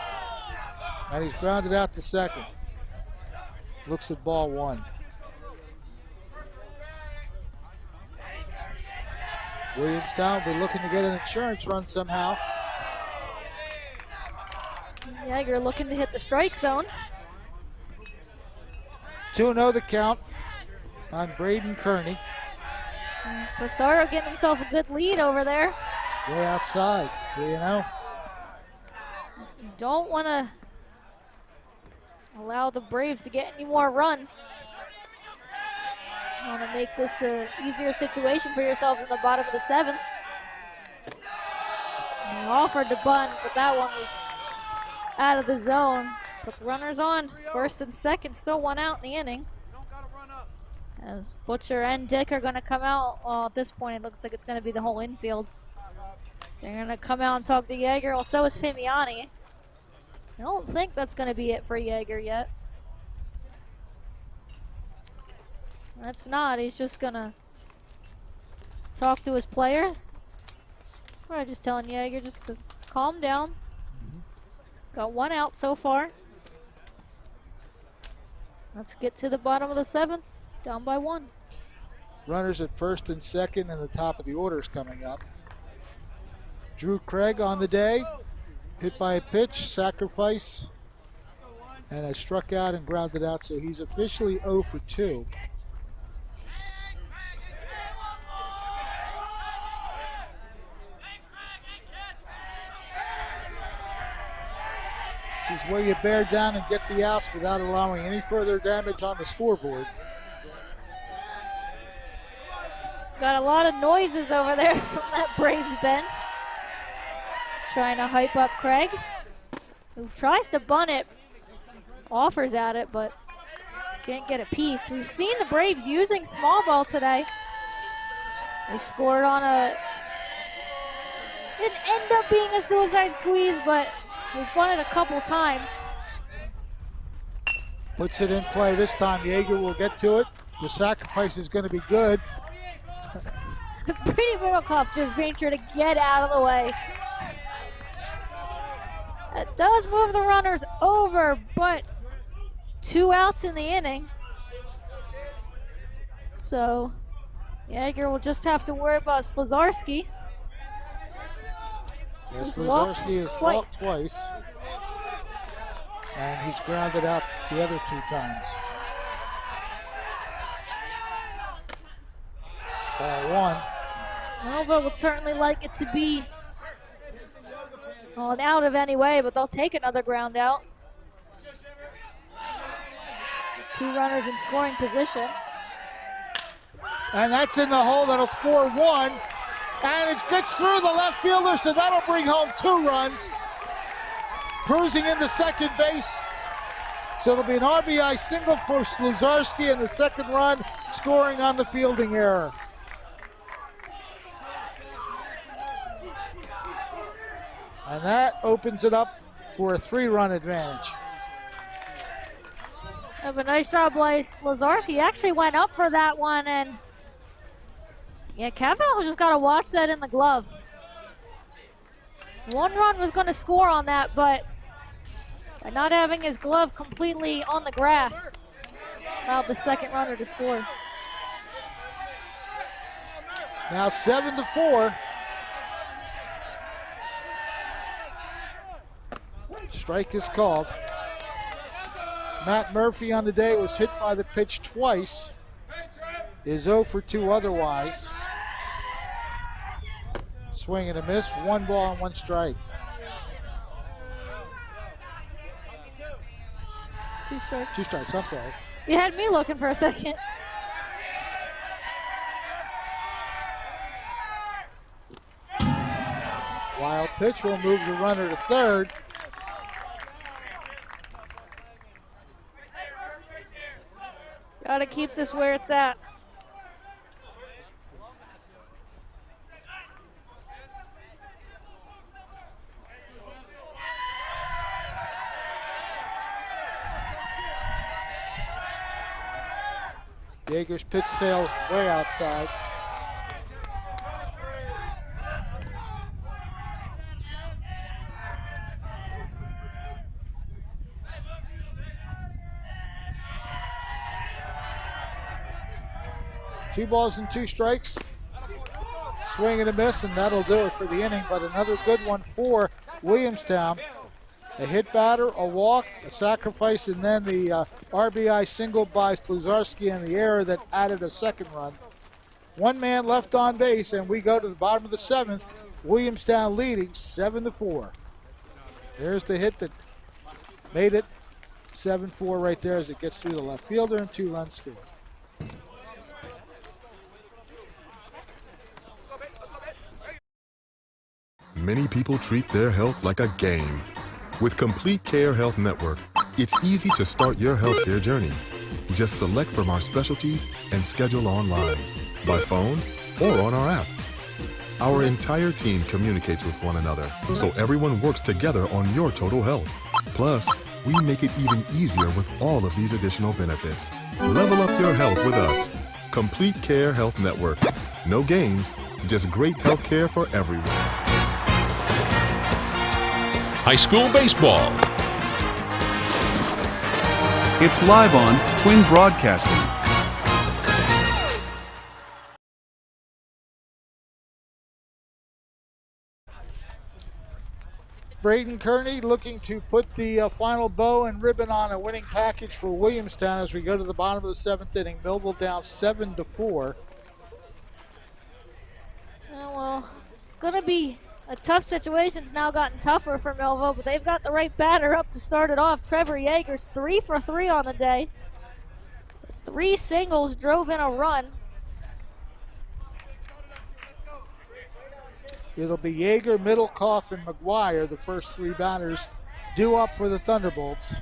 and he's grounded out to second. Looks at ball 1. Williamstown will be looking to get an insurance run somehow. Yeager looking to hit the strike zone. 2-0 the count on Braden Kearney. Pizarro getting himself a good lead over there. Way outside, 3-0. You don't want to allow the Braves to get any more runs. You want to make this an easier situation for yourself in the bottom of the 7th. And he offered to bunt, but that one was out of the zone. Puts runners on, first and second, still 1 out in the inning. As Butcher and Dick are going to come out. Well, at this point, it looks like it's going to be the whole infield. They're going to come out and talk to Yeager. Well, so is Fimiani. I don't think that's going to be it for Yeager yet. That's not. He's just going to talk to his players. We're just telling Yeager just to calm down. Got 1 out so far. Let's get to the bottom of the 7th. Down by 1. Runners at first and second, and the top of the order is coming up. Drew Craig on the day, hit by a pitch, sacrifice, and has struck out and grounded out, so he's officially 0 for 2. This is where you bear down and get the outs without allowing any further damage on the scoreboard. Got a lot of noises over there from that Braves bench. Trying to hype up Craig, who tries to bunt it, offers at it, but can't get a piece. We've seen the Braves using small ball today. They scored on didn't end up being a suicide squeeze, but we've won it a couple times. Puts it in play this time. Yeager will get to it. The sacrifice is going to be good. Brady Middlecoff just made sure to get out of the way. That does move the runners over, but 2 outs in the inning. So Yeager will just have to worry about Slazarski. Yes, Slazarski has walked twice. And he's grounded out the other 2 times. Ball 1. Nova would certainly like it to be an out of any way, but they'll take another ground out. 2 runners in scoring position. And that's in the hole. That'll score 1. And it gets through the left fielder, so that'll bring home 2 runs. Cruising into second base. So it'll be an RBI single for Sluzarski, and the second run scoring on the fielding error. And that opens it up for a 3-run advantage. Have a nice job by Slazarski. He actually went up for that one, and yeah, Kavanaugh just got to watch that in the glove. One run was going to score on that, but by not having his glove completely on the grass, allowed the second runner to score. Now 7-4. Strike is called. Matt Murphy on the day was hit by the pitch twice. Is 0 for 2 otherwise. Swing and a miss, 1 ball and 1 strike. 2 strikes. 2 strikes, I'm sorry. You had me looking for a second. Wild pitch will move the runner to third. Got to keep this where it's at. Yeager's pitch sails way outside. Two balls and 2 strikes. Swing and a miss, and that'll do it for the inning. But another good one for Williamstown. A hit batter, a walk, a sacrifice, and then the RBI single by Sluzarski and the error that added a second run. 1 man left on base, and we go to the bottom of the 7th. Williamstown leading 7-4. There's the hit that made it 7-4 right there as it gets through the left fielder, and 2 runs scored. Many people treat their health like a game. With Complete Care Health Network, it's easy to start your healthcare journey. Just select from our specialties and schedule online, by phone, or on our app. Our entire team communicates with one another, so everyone works together on your total health. Plus, we make it even easier with all of these additional benefits. Level up your health with us. Complete Care Health Network. No games, just great health care for everyone. High school baseball. It's live on Twin Broadcasting. Braden Kearney looking to put the final bow and ribbon on a winning package for Williamstown as we go to the bottom of the 7th inning. Millville down 7-4. Well, it's going to be a tough situation's now gotten tougher for Millville, but they've got the right batter up to start it off. Trevor Yeager's 3 for 3 on the day. 3 singles, drove in a run. It'll be Yeager, Middlecoff, and McGuire, the first 3 batters due up for the Thunderbolts.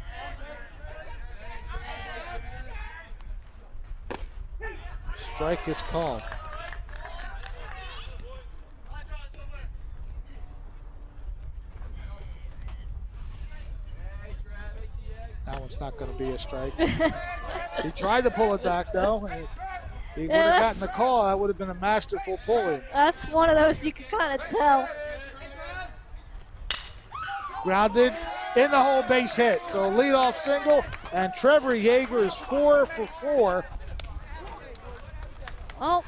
Strike is called. That one's not going to be a strike. He tried to pull it back, though. He would have gotten the call. That would have been a masterful pull-in. That's one of those you can kind of tell. Grounded in the hole, base hit. So leadoff single, and Trevor Yeager is 4 for 4. Well,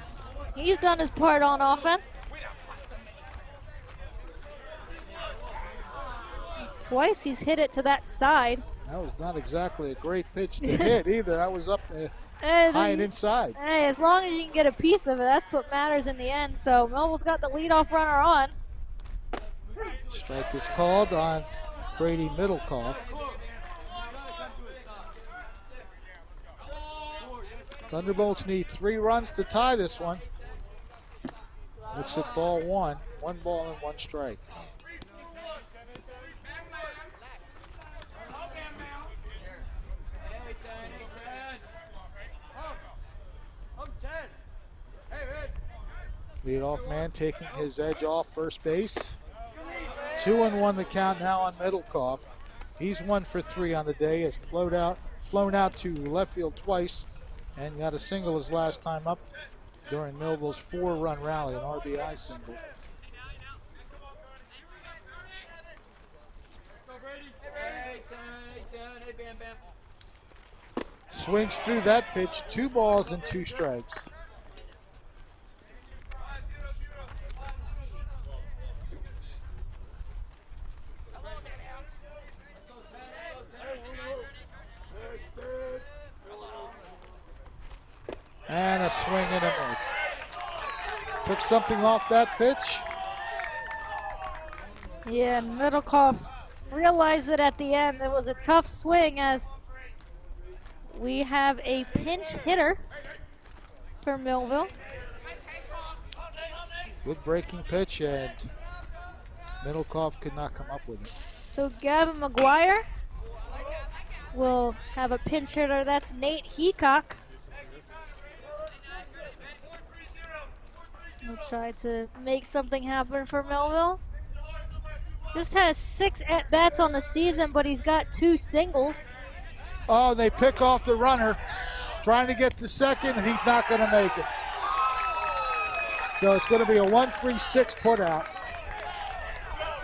he's done his part on offense. It's twice he's hit it to that side. That was not exactly a great pitch to hit either. That was up high and inside. Hey, as long as you can get a piece of it, that's what matters in the end. So Millville's got the leadoff runner on. Strike is called on Brady Middlecoff. Thunderbolts need 3 runs to tie this one. Looks at ball 1. 1 ball and 1 strike. Leadoff man taking his edge off first base. 2-1 the count now on Middlecoff. He's 1 for 3 on the day. Has flown out to left field twice and got a single his last time up during Millville's 4-run rally, an RBI single. Swings through that pitch, 2 balls and 2 strikes. And a swing and a miss. Took something off that pitch. Yeah, Middlecoff realized it at the end. It was a tough swing as we have a pinch hitter for Millville. Good breaking pitch, and Middlecoff could not come up with it. So Gavin McGuire will have a pinch hitter. That's Nate Hecox. We'll try to make something happen for Millville. Just has 6 at-bats on the season, but he's got 2 singles. Oh, they pick off the runner, trying to get to second, and he's not going to make it. So it's going to be a 1-3-6 put out.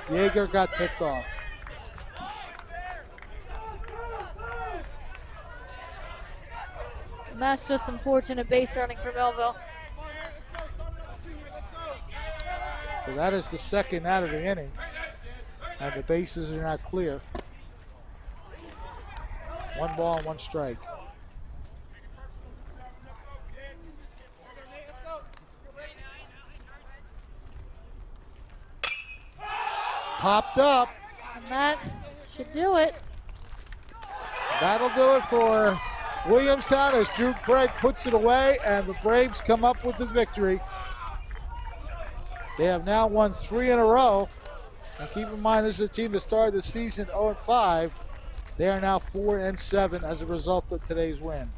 Yeager got picked off. And that's just unfortunate base running for Millville. So that is the second out of the inning, and the bases are not clear. 1 ball and 1 strike. Popped up. And that should do it. That'll do it for Williamstown as Drew Craig puts it away, and the Braves come up with the victory. They have now won 3 in a row. And keep in mind, this is a team that started the season 0-5. They are now 4-7 as a result of today's win.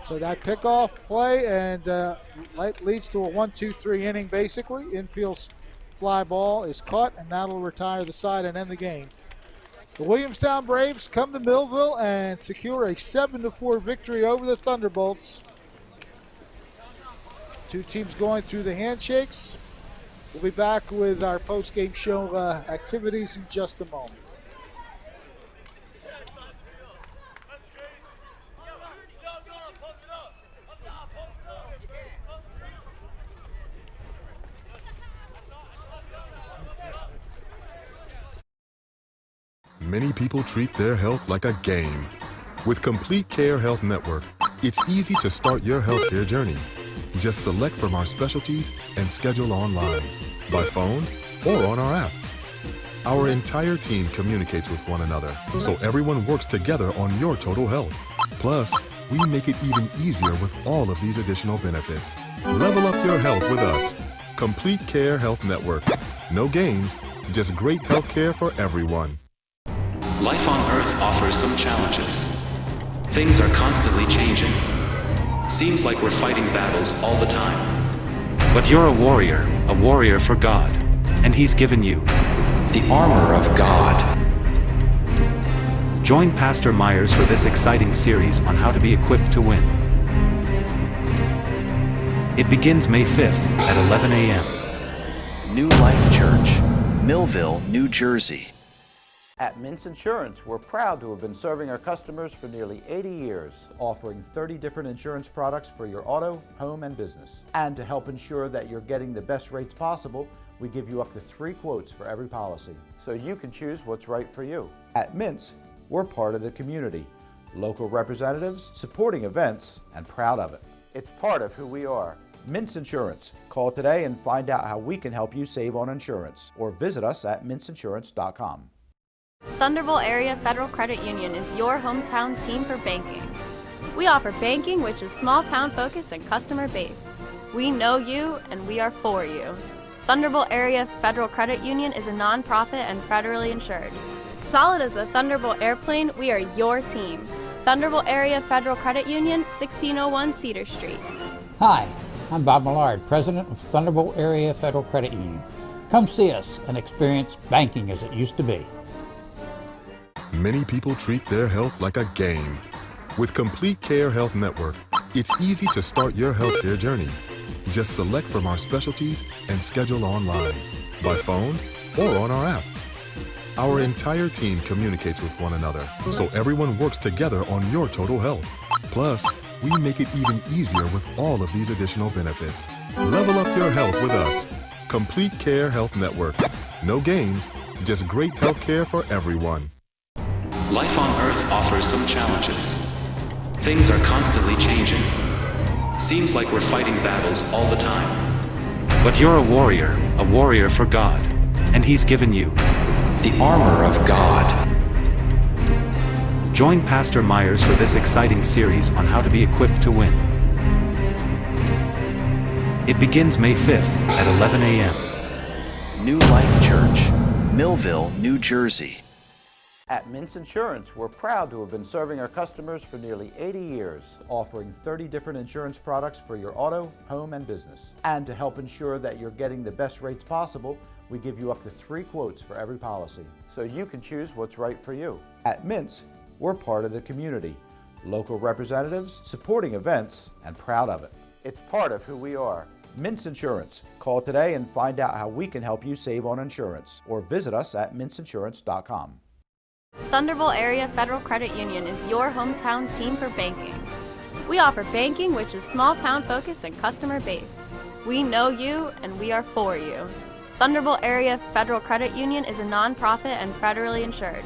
So that pickoff play and leads to a 1-2-3 inning basically. Infield's fly ball is caught, and that'll retire the side and end the game. The Williamstown Braves come to Millville and secure a 7-4 victory over the Thunderbolts. 2 teams going through the handshakes. We'll be back with our post-game show activities in just a moment. Many people treat their health like a game. With Complete Care Health Network, it's easy to start your healthcare journey. Just select from our specialties and schedule online, by phone, or on our app. Our entire team communicates with one another, so everyone works together on your total health. Plus, we make it even easier with all of these additional benefits. Level up your health with us. Complete Care Health Network. No games, just great health care for everyone. Life on Earth offers some challenges. Things are constantly changing. Seems like we're fighting battles all the time. But you're a warrior for God. And He's given you the armor of God. Join Pastor Myers for this exciting series on how to be equipped to win. It begins May 5th at 11 a.m. New Life Church, Millville, New Jersey. At Mintz Insurance, we're proud to have been serving our customers for nearly 80 years, offering 30 different insurance products for your auto, home, and business. And to help ensure that you're getting the best rates possible, we give you up to 3 quotes for every policy, so you can choose what's right for you. At Mintz, we're part of the community, local representatives, supporting events, and proud of it. It's part of who we are. Mintz Insurance. Call today and find out how we can help you save on insurance, or visit us at mintzinsurance.com. Thunderbolt Area Federal Credit Union is your hometown team for banking. We offer banking which is small town focused and customer based. We know you and we are for you. Thunderbolt Area Federal Credit Union is a non-profit and federally insured. Solid as a Thunderbolt airplane, we are your team. Thunderbolt Area Federal Credit Union, 1601 Cedar Street. Hi, I'm Bob Millard, President of Thunderbolt Area Federal Credit Union. Come see us and experience banking as it used to be. Many people treat their health like a game. With Complete Care Health Network, it's easy to start your healthcare journey. Just select from our specialties and schedule online, by phone, or on our app. Our entire team communicates with one another, so everyone works together on your total health. Plus, we make it even easier with all of these additional benefits. Level up your health with us. Complete Care Health Network. No games, just great health care for everyone. Life on Earth offers some challenges. Things are constantly changing. Seems like we're fighting battles all the time. But you're a warrior for God. And He's given you the armor of God. Join Pastor Myers for this exciting series on how to be equipped to win. It begins May 5th at 11 a.m. New Life Church, Millville, New Jersey. At Mintz Insurance, we're proud to have been serving our customers for nearly 80 years, offering 30 different insurance products for your auto, home, and business. And to help ensure that you're getting the best rates possible, we give you up to 3 quotes for every policy, so you can choose what's right for you. At Mintz, we're part of the community, local representatives, supporting events, and proud of it. It's part of who we are. Mintz Insurance. Call today and find out how we can help you save on insurance, or visit us at mintzinsurance.com. Thunderbolt Area Federal Credit Union is your hometown team for banking. We offer banking which is small town focused and customer based. We know you and we are for you. Thunderbolt Area Federal Credit Union is a non-profit and federally insured.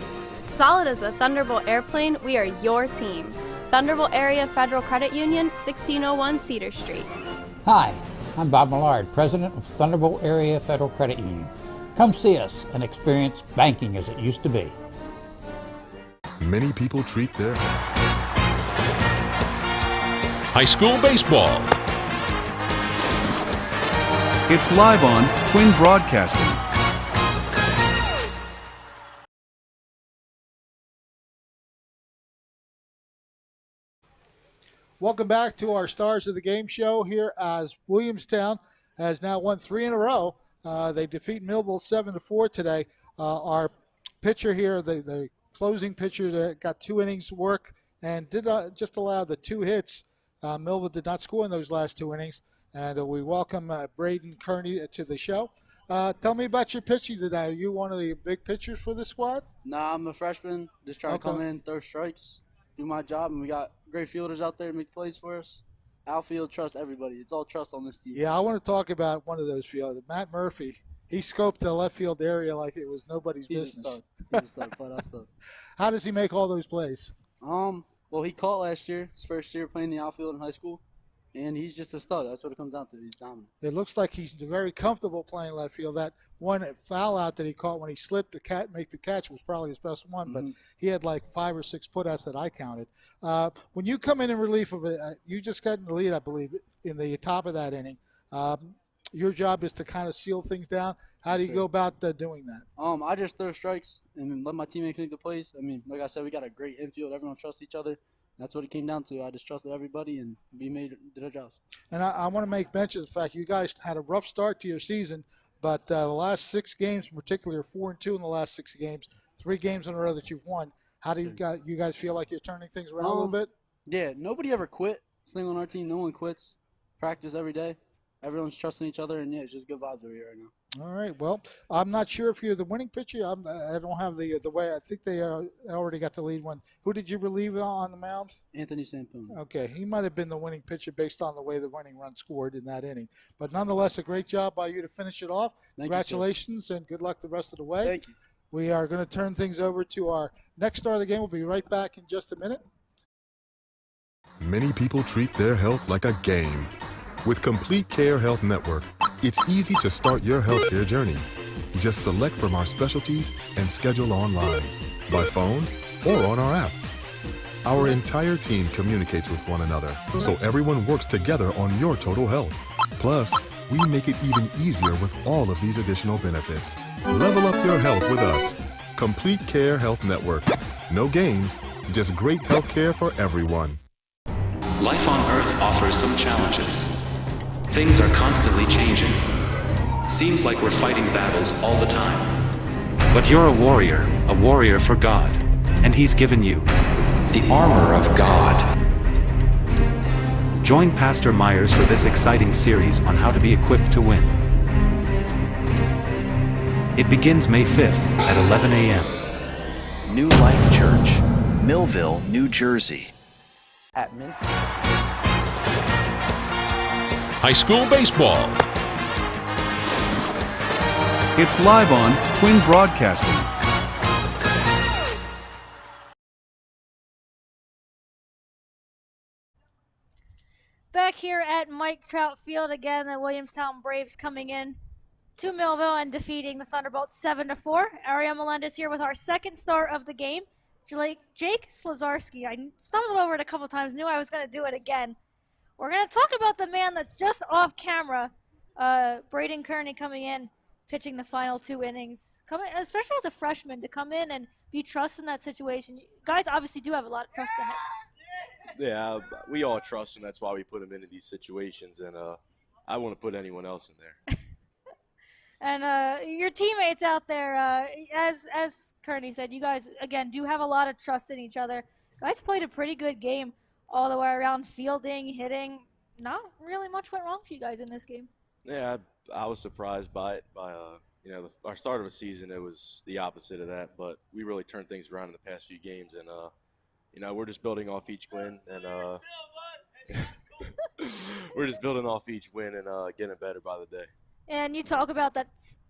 Solid as a Thunderbolt airplane, we are your team. Thunderbolt Area Federal Credit Union, 1601 Cedar Street. Hi, I'm Bob Millard, President of Thunderbolt Area Federal Credit Union. Come see us and experience banking as it used to be. Many people treat their high school baseball. It's live on Quinn Broadcasting. Welcome back to our Stars of the Game show here as Williamstown has now won 3 in a row. They defeat Millville 7-4 today. Our pitcher here, the closing pitcher that got 2 innings work and did just allow the 2 hits. Millville did not score in those last 2 innings. And we welcome Braden Kearney to the show. Tell me about your pitching today. Are you one of the big pitchers for the squad? Nah, I'm a freshman. Just trying to come in, throw strikes, do my job. And we got great fielders out there to make plays for us. Outfield, trust everybody. It's all trust on this team. Yeah, I want to talk about one of those fielders. Matt Murphy, he scoped the left field area like it was nobody's business. He's a stud, flat out stud. How does he make all those plays? Well, he caught last year, his first year playing the outfield in high school. And he's just a stud. That's what it comes down to. He's dominant. It looks like he's very comfortable playing left field. That one foul out that he caught when he slipped to make the catch was probably his best one, but he had like 5 or 6 putouts that I counted. When you come in relief of it, you just got in the lead, I believe, in the top of that inning. Your job is to kind of seal things down. How do you go about doing that? I just throw strikes and let my teammates make the plays. I mean, like I said, we got a great infield. Everyone trusts each other. That's what it came down to. I just trusted everybody, and we did our jobs. And I want to make mention of the fact you guys had a rough start to your season, but the last 6 games in particular, 4-2 in the last 6 games, 3 games in a row that you've won. How do you guys feel like you're turning things around a little bit? Yeah, nobody ever quit. This thing on our team, no one quits. Practice every day. Everyone's trusting each other, and yeah, it's just good vibes over here right now. All right. Well, I'm not sure if you're the winning pitcher. I don't have the way. I think they already got the lead one. Who did you relieve on the mound? Anthony Sampoon. Okay. He might have been the winning pitcher based on the way the winning run scored in that inning. But nonetheless, a great job by you to finish it off. Congratulations, and good luck the rest of the way. Thank you. We are going to turn things over to our next star of the game. We'll be right back in just a minute. Many people treat their health like a game. With Complete Care Health Network, it's easy to start your healthcare journey. Just select from our specialties and schedule online, by phone, or on our app. Our entire team communicates with one another, so everyone works together on your total health. Plus, we make it even easier with all of these additional benefits. Level up your health with us. Complete Care Health Network. No games, just great health care for everyone. Life on Earth offers some challenges. Things are constantly changing. Seems like we're fighting battles all the time. But you're a warrior for God. And He's given you the armor of God. Join Pastor Myers for this exciting series on how to be equipped to win. It begins May 5th at 11 a.m. New Life Church, Millville, New Jersey. At Minson. High school baseball. It's live on Quinn Broadcasting. Back here at Mike Trout Field again, the Williamstown Braves coming in to Millville and defeating the Thunderbolts 7-4. Ariel Melendez here with our second star of the game, Jake Slazarski. I stumbled over it a couple times, knew I was going to do it again. We're going to talk about the man that's just off camera, Braden Kearney, coming in, pitching the final 2 innings, especially as a freshman, to come in and be trusted in that situation. You guys obviously do have a lot of trust in him. Yeah, we all trust him. That's why we put him into these situations, and I wouldn't put anyone else in there. And your teammates out there, as Kearney said, you guys, again, do have a lot of trust in each other. Guys played a pretty good game all the way around, fielding, hitting. Not really much went wrong for you guys in this game. Yeah, I was surprised by it. Our start of the season, it was the opposite of that, but we really turned things around in the past few games, and we're just building off each win, and we're just building off each win and getting better by the day. And you talk about that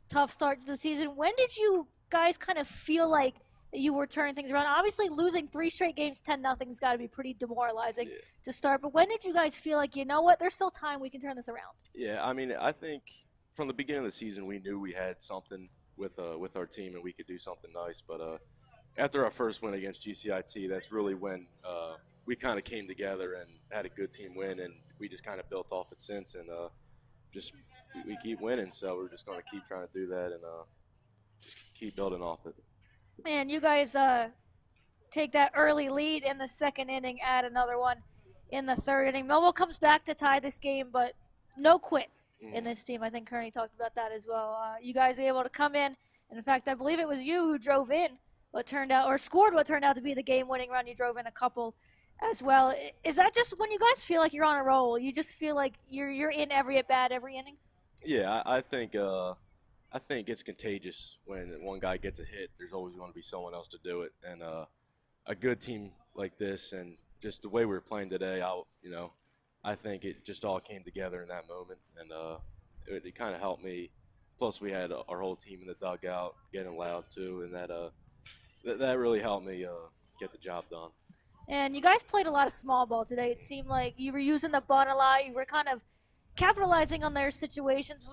tough start to the season. When did you guys kind of feel like you were turning things around? Obviously, losing 3 straight games 10-0 has got to be pretty demoralizing to start. But when did you guys feel like, you know what, there's still time, we can turn this around? Yeah, I mean, I think from the beginning of the season, we knew we had something with our team and we could do something nice. But after our first win against GCIT, that's really when we kind of came together and had a good team win, and we just kind of built off it since, and we keep winning, so we're just going to keep trying to do that and just keep building off it. And you guys take that early lead in the second inning, add another one in the third inning. Millville comes back to tie this game, but no quit in this team. I think Kearney talked about that as well. You guys were able to come in, and in fact, I believe it was you who drove in scored what turned out to be the game-winning run. You drove in a couple as well. Is that just when you guys feel like you're on a roll? You just feel like you're in every at-bat, every inning? Yeah, I think it's contagious when one guy gets a hit. There's always going to be someone else to do it, and a good team like this, and just the way we were playing today, I think it just all came together in that moment, and it kind of helped me. Plus, we had our whole team in the dugout getting loud too, and that really helped me get the job done. And you guys played a lot of small ball today. It seemed like you were using the bunt a lot. You were kind of capitalizing on their situations.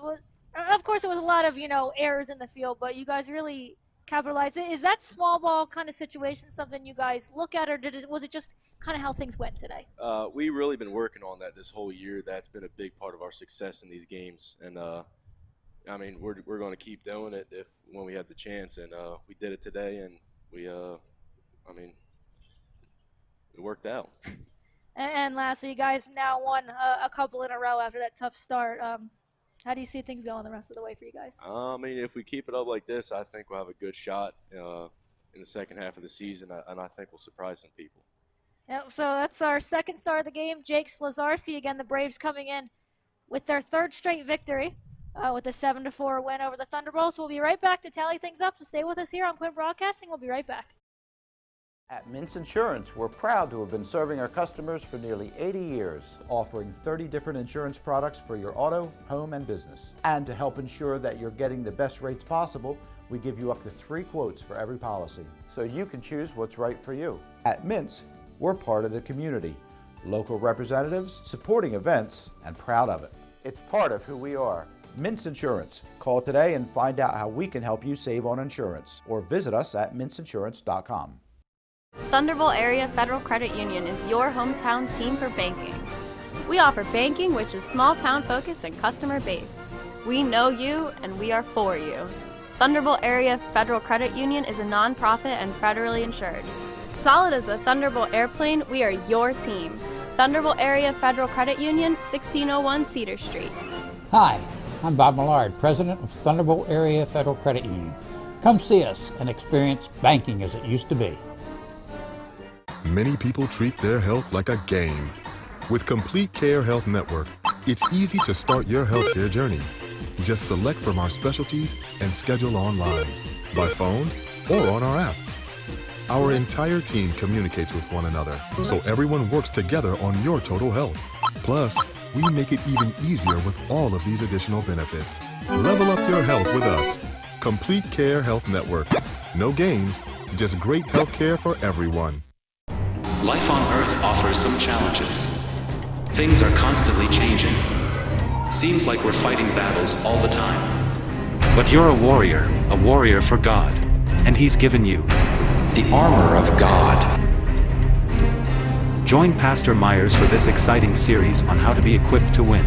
Of course, it was a lot of, errors in the field, but you guys really capitalized. Is that small ball kind of situation something you guys look at, or was it just kind of how things went today? We've really been working on that this whole year. That's been a big part of our success in these games, and we're going to keep doing it when we have the chance, and we did it today, and it worked out. And lastly, you guys now won a couple in a row after that tough start. How do you see things going the rest of the way for you guys? If we keep it up like this, I think we'll have a good shot in the second half of the season, and I think we'll surprise some people. Yep, so that's our second star of the game, Jake Slazarski. Again, the Braves coming in with their 3rd straight victory with a 7-4 win over the Thunderbolts. We'll be right back to tally things up, so stay with us here on Quinn Broadcasting. We'll be right back. At Mintz Insurance, we're proud to have been serving our customers for nearly 80 years, offering 30 different insurance products for your auto, home, and business. And to help ensure that you're getting the best rates possible, we give you up to 3 quotes for every policy, so you can choose what's right for you. At Mintz, we're part of the community, local representatives, supporting events, and proud of it. It's part of who we are. Mintz Insurance. Call today and find out how we can help you save on insurance, or visit us at mintzinsurance.com. Thunderbolt Area Federal Credit Union is your hometown team for banking. We offer banking which is small town focused and customer based. We know you and we are for you. Thunderbolt Area Federal Credit Union is a nonprofit and federally insured. Solid as a Thunderbolt airplane, we are your team. Thunderbolt Area Federal Credit Union, 1601 Cedar Street. Hi, I'm Bob Millard, President of Thunderbolt Area Federal Credit Union. Come see us and experience banking as it used to be. Many people treat their health like a game. With Complete Care Health Network, it's easy to start your healthcare journey. Just select from our specialties and schedule online, by phone, or on our app. Our entire team communicates with one another, so everyone works together on your total health. Plus, we make it even easier with all of these additional benefits. Level up your health with us. Complete Care Health Network. No games, just great health care for everyone. Life on Earth offers some challenges. Things are constantly changing. Seems like we're fighting battles all the time. But you're a warrior for God. And He's given you the armor of God. Join Pastor Myers for this exciting series on how to be equipped to win.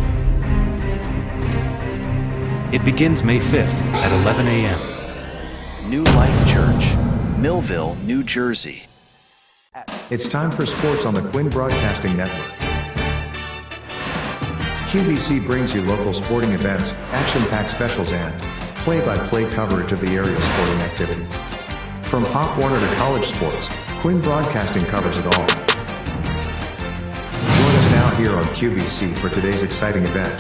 It begins May 5th at 11 a.m. New Life Church, Millville, New Jersey. It's time for sports on the Quinn Broadcasting Network. QVC brings you local sporting events, action-packed specials, and play-by-play coverage of the area's sporting activities. From Pop Warner to college sports, Quinn Broadcasting covers it all. Join us now here on QVC for today's exciting event.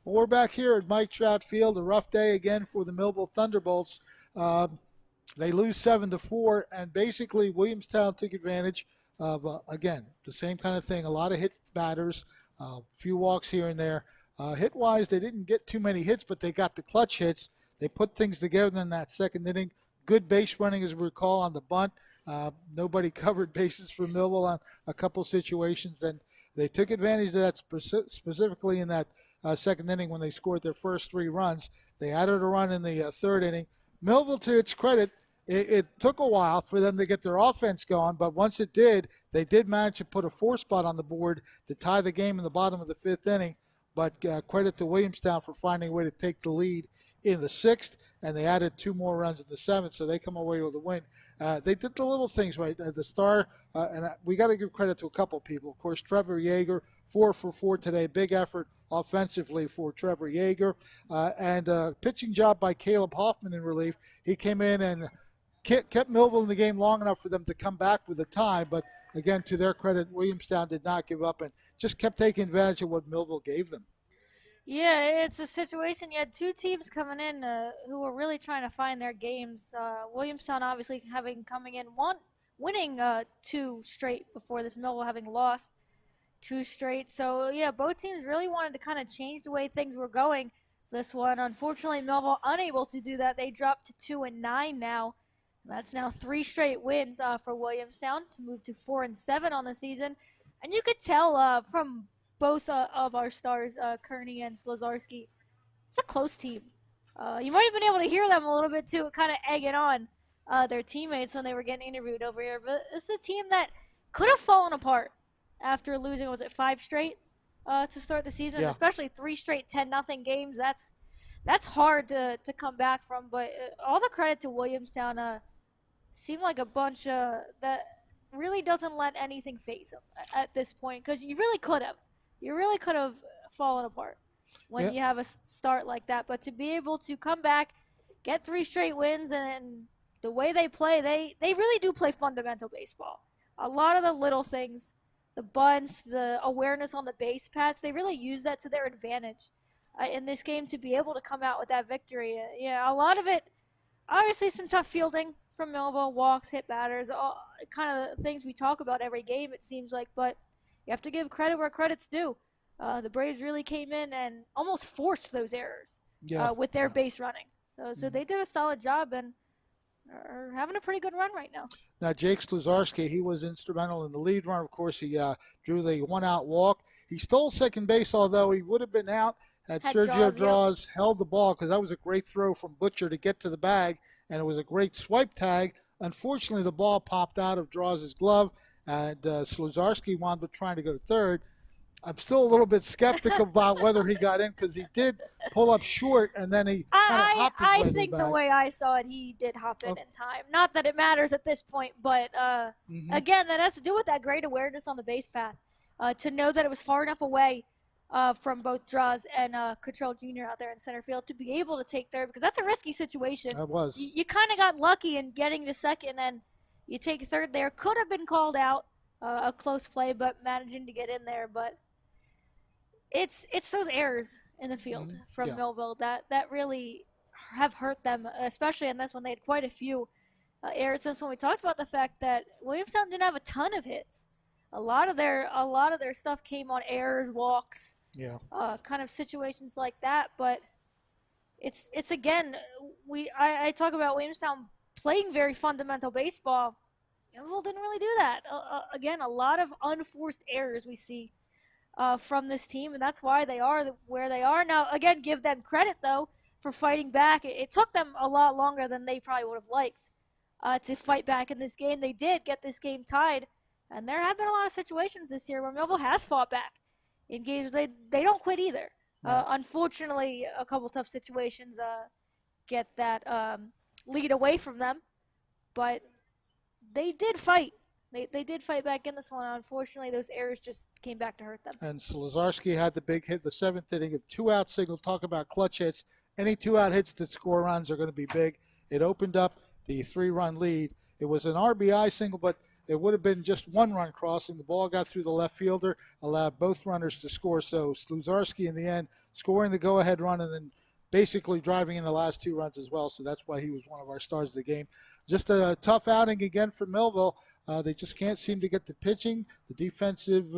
We're back here at Mike Trout Field. A rough day again for the Millville Thunderbolts. They lose 7-4, and basically Williamstown took advantage of, again, the same kind of thing. A lot of hit batters, a few walks here and there. Hit-wise, they didn't get too many hits, but they got the clutch hits. They put things together in that second inning. Good base running, as we recall, on the bunt. Nobody covered bases for Millville on a couple situations, and they took advantage of that specifically in that second inning when they scored their first 3 runs. They added a run in the third inning. Millville, to its credit, it took a while for them to get their offense going, but once it did, they did manage to put a 4 spot on the board to tie the game in the bottom of the 5th inning. But credit to Williamstown for finding a way to take the lead in the 6th, and they added 2 more runs in the 7th, so they come away with a win. They did the little things right. The star, and we got to give credit to a couple people. Of course, Trevor Yeager, 4 for 4 today. Big effort offensively for Trevor Yeager. And pitching job by Caleb Hoffman in relief. He came in and kept Millville in the game long enough for them to come back with a tie. But, again, to their credit, Williamstown did not give up and just kept taking advantage of what Millville gave them. Yeah, it's a situation. You had 2 teams coming in who were really trying to find their games. Williamstown obviously coming in winning 2 straight before this. Millville having lost 2 straight. So, yeah, both teams really wanted to kind of change the way things were going this one. Unfortunately, Millville unable to do that. They dropped to 2-9 now. That's now 3 straight wins for Williamstown to move to 4-7 on the season. And you could tell from both of our stars, Kearney and Slazarski, it's a close team. You might have been able to hear them a little bit too, kind of egging on their teammates when they were getting interviewed over here. But it's a team that could have fallen apart after losing, was it 5 straight to start the season? Yeah. Especially 3 straight 10-0 games. That's hard to come back from. But all the credit to Williamstown. Seemed like a bunch that really doesn't let anything phase them at this point, because you really could have. You really could have fallen apart when you have a start like that. But to be able to come back, get 3 straight wins, and the way they play, they really do play fundamental baseball. A lot of the little things, the bunts, the awareness on the base paths, they really use that to their advantage in this game to be able to come out with that victory. A lot of it, obviously some tough fielding from Millville, walks, hit batters, all kind of things we talk about every game, it seems like. But you have to give credit where credit's due. The Braves really came in and almost forced those errors with their base running. So they did a solid job and are having a pretty good run right now. Now, Jake Slazarski, he was instrumental in the lead run. Of course, he drew the 1-out walk. He stole second base, although he would have been out had Sergio Draws held the ball, because that was a great throw from Butcher to get to the bag, and it was a great swipe tag. Unfortunately, the ball popped out of Draws' glove, and Slazarski wound up trying to go to third. I'm still a little bit skeptical about whether he got in, because he did pull up short, and then he kind of hopped his way I to the think bag. the way I saw it, he did hop in time. Not that it matters at this point, but again, that has to do with that great awareness on the base path. To know that it was far enough away from both Draws and Cottrell Jr. out there in center field to be able to take third, because that's a risky situation. That was. You kind of got lucky in getting to second, and you take third there. Could have been called out, a close play, but managing to get in there. But it's those errors in the field from Millville that really have hurt them, especially in this one. They had quite a few errors. Since when we talked about the fact that Williamstown didn't have a ton of hits. A lot of their stuff came on errors, walks, kind of situations like that. But it's again, I talk about Williamstown playing very fundamental baseball. Millville didn't really do that. Again, a lot of unforced errors we see from this team, and that's why they are where they are now. Again, give them credit though for fighting back. It took them a lot longer than they probably would have liked to fight back in this game. They did get this game tied. And there have been a lot of situations this year where Millville has fought back in games. They don't quit either. Unfortunately, a couple tough situations get that lead away from them. But they did fight. They did fight back in this one. Unfortunately, those errors just came back to hurt them. And Slazarski had the big hit, the 7th inning of 2-out single. Talk about clutch hits. Any 2-out hits that score runs are going to be big. It opened up the 3-run lead. It was an RBI single, but it would have been just 1 run crossing. The ball got through the left fielder, allowed both runners to score. So Sluzarski in the end scoring the go-ahead run and then basically driving in the last 2 runs as well. So that's why he was one of our stars of the game. Just a tough outing again for Millville. They just can't seem to get the pitching. The defensive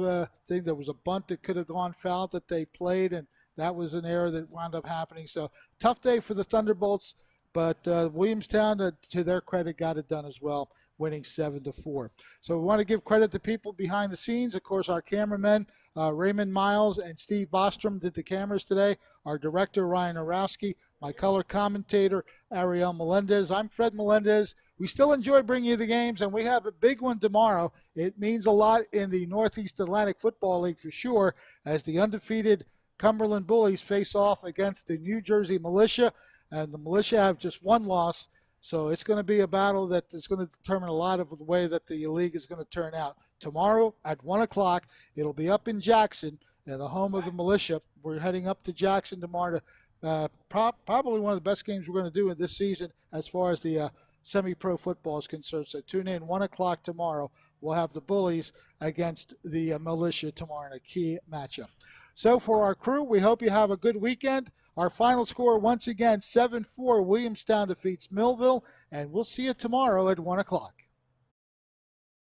thing, there was a bunt that could have gone foul that they played, and that was an error that wound up happening. So tough day for the Thunderbolts, but Williamstown, to their credit, got it done as well, winning 7-4. So we want to give credit to people behind the scenes. Of course, our cameramen, Raymond Miles and Steve Bostrom, did the cameras today. Our director, Ryan Orowski. My color commentator, Ariel Melendez. I'm Fred Melendez. We still enjoy bringing you the games, and we have a big one tomorrow. It means a lot in the Northeast Atlantic Football League for sure, as the undefeated Cumberland Bullies face off against the New Jersey Militia, and the Militia have just 1 loss. So it's going to be a battle that is going to determine a lot of the way that the league is going to turn out. Tomorrow at 1 o'clock, it'll be up in Jackson, the home of the Militia. We're heading up to Jackson tomorrow to probably one of the best games we're going to do in this season as far as the semi-pro football is concerned. So tune in 1 o'clock tomorrow. We'll have the Bullies against the Militia tomorrow in a key matchup. So for our crew, we hope you have a good weekend. Our final score, once again, 7-4. Williamstown defeats Millville, and we'll see you tomorrow at 1 o'clock.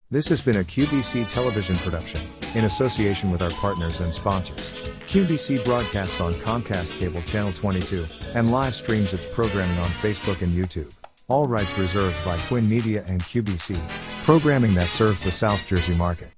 This has been a QBC television production, in association with our partners and sponsors. QBC broadcasts on Comcast Cable Channel 22, and live streams its programming on Facebook and YouTube. All rights reserved by Quinn Media and QBC, programming that serves the South Jersey market.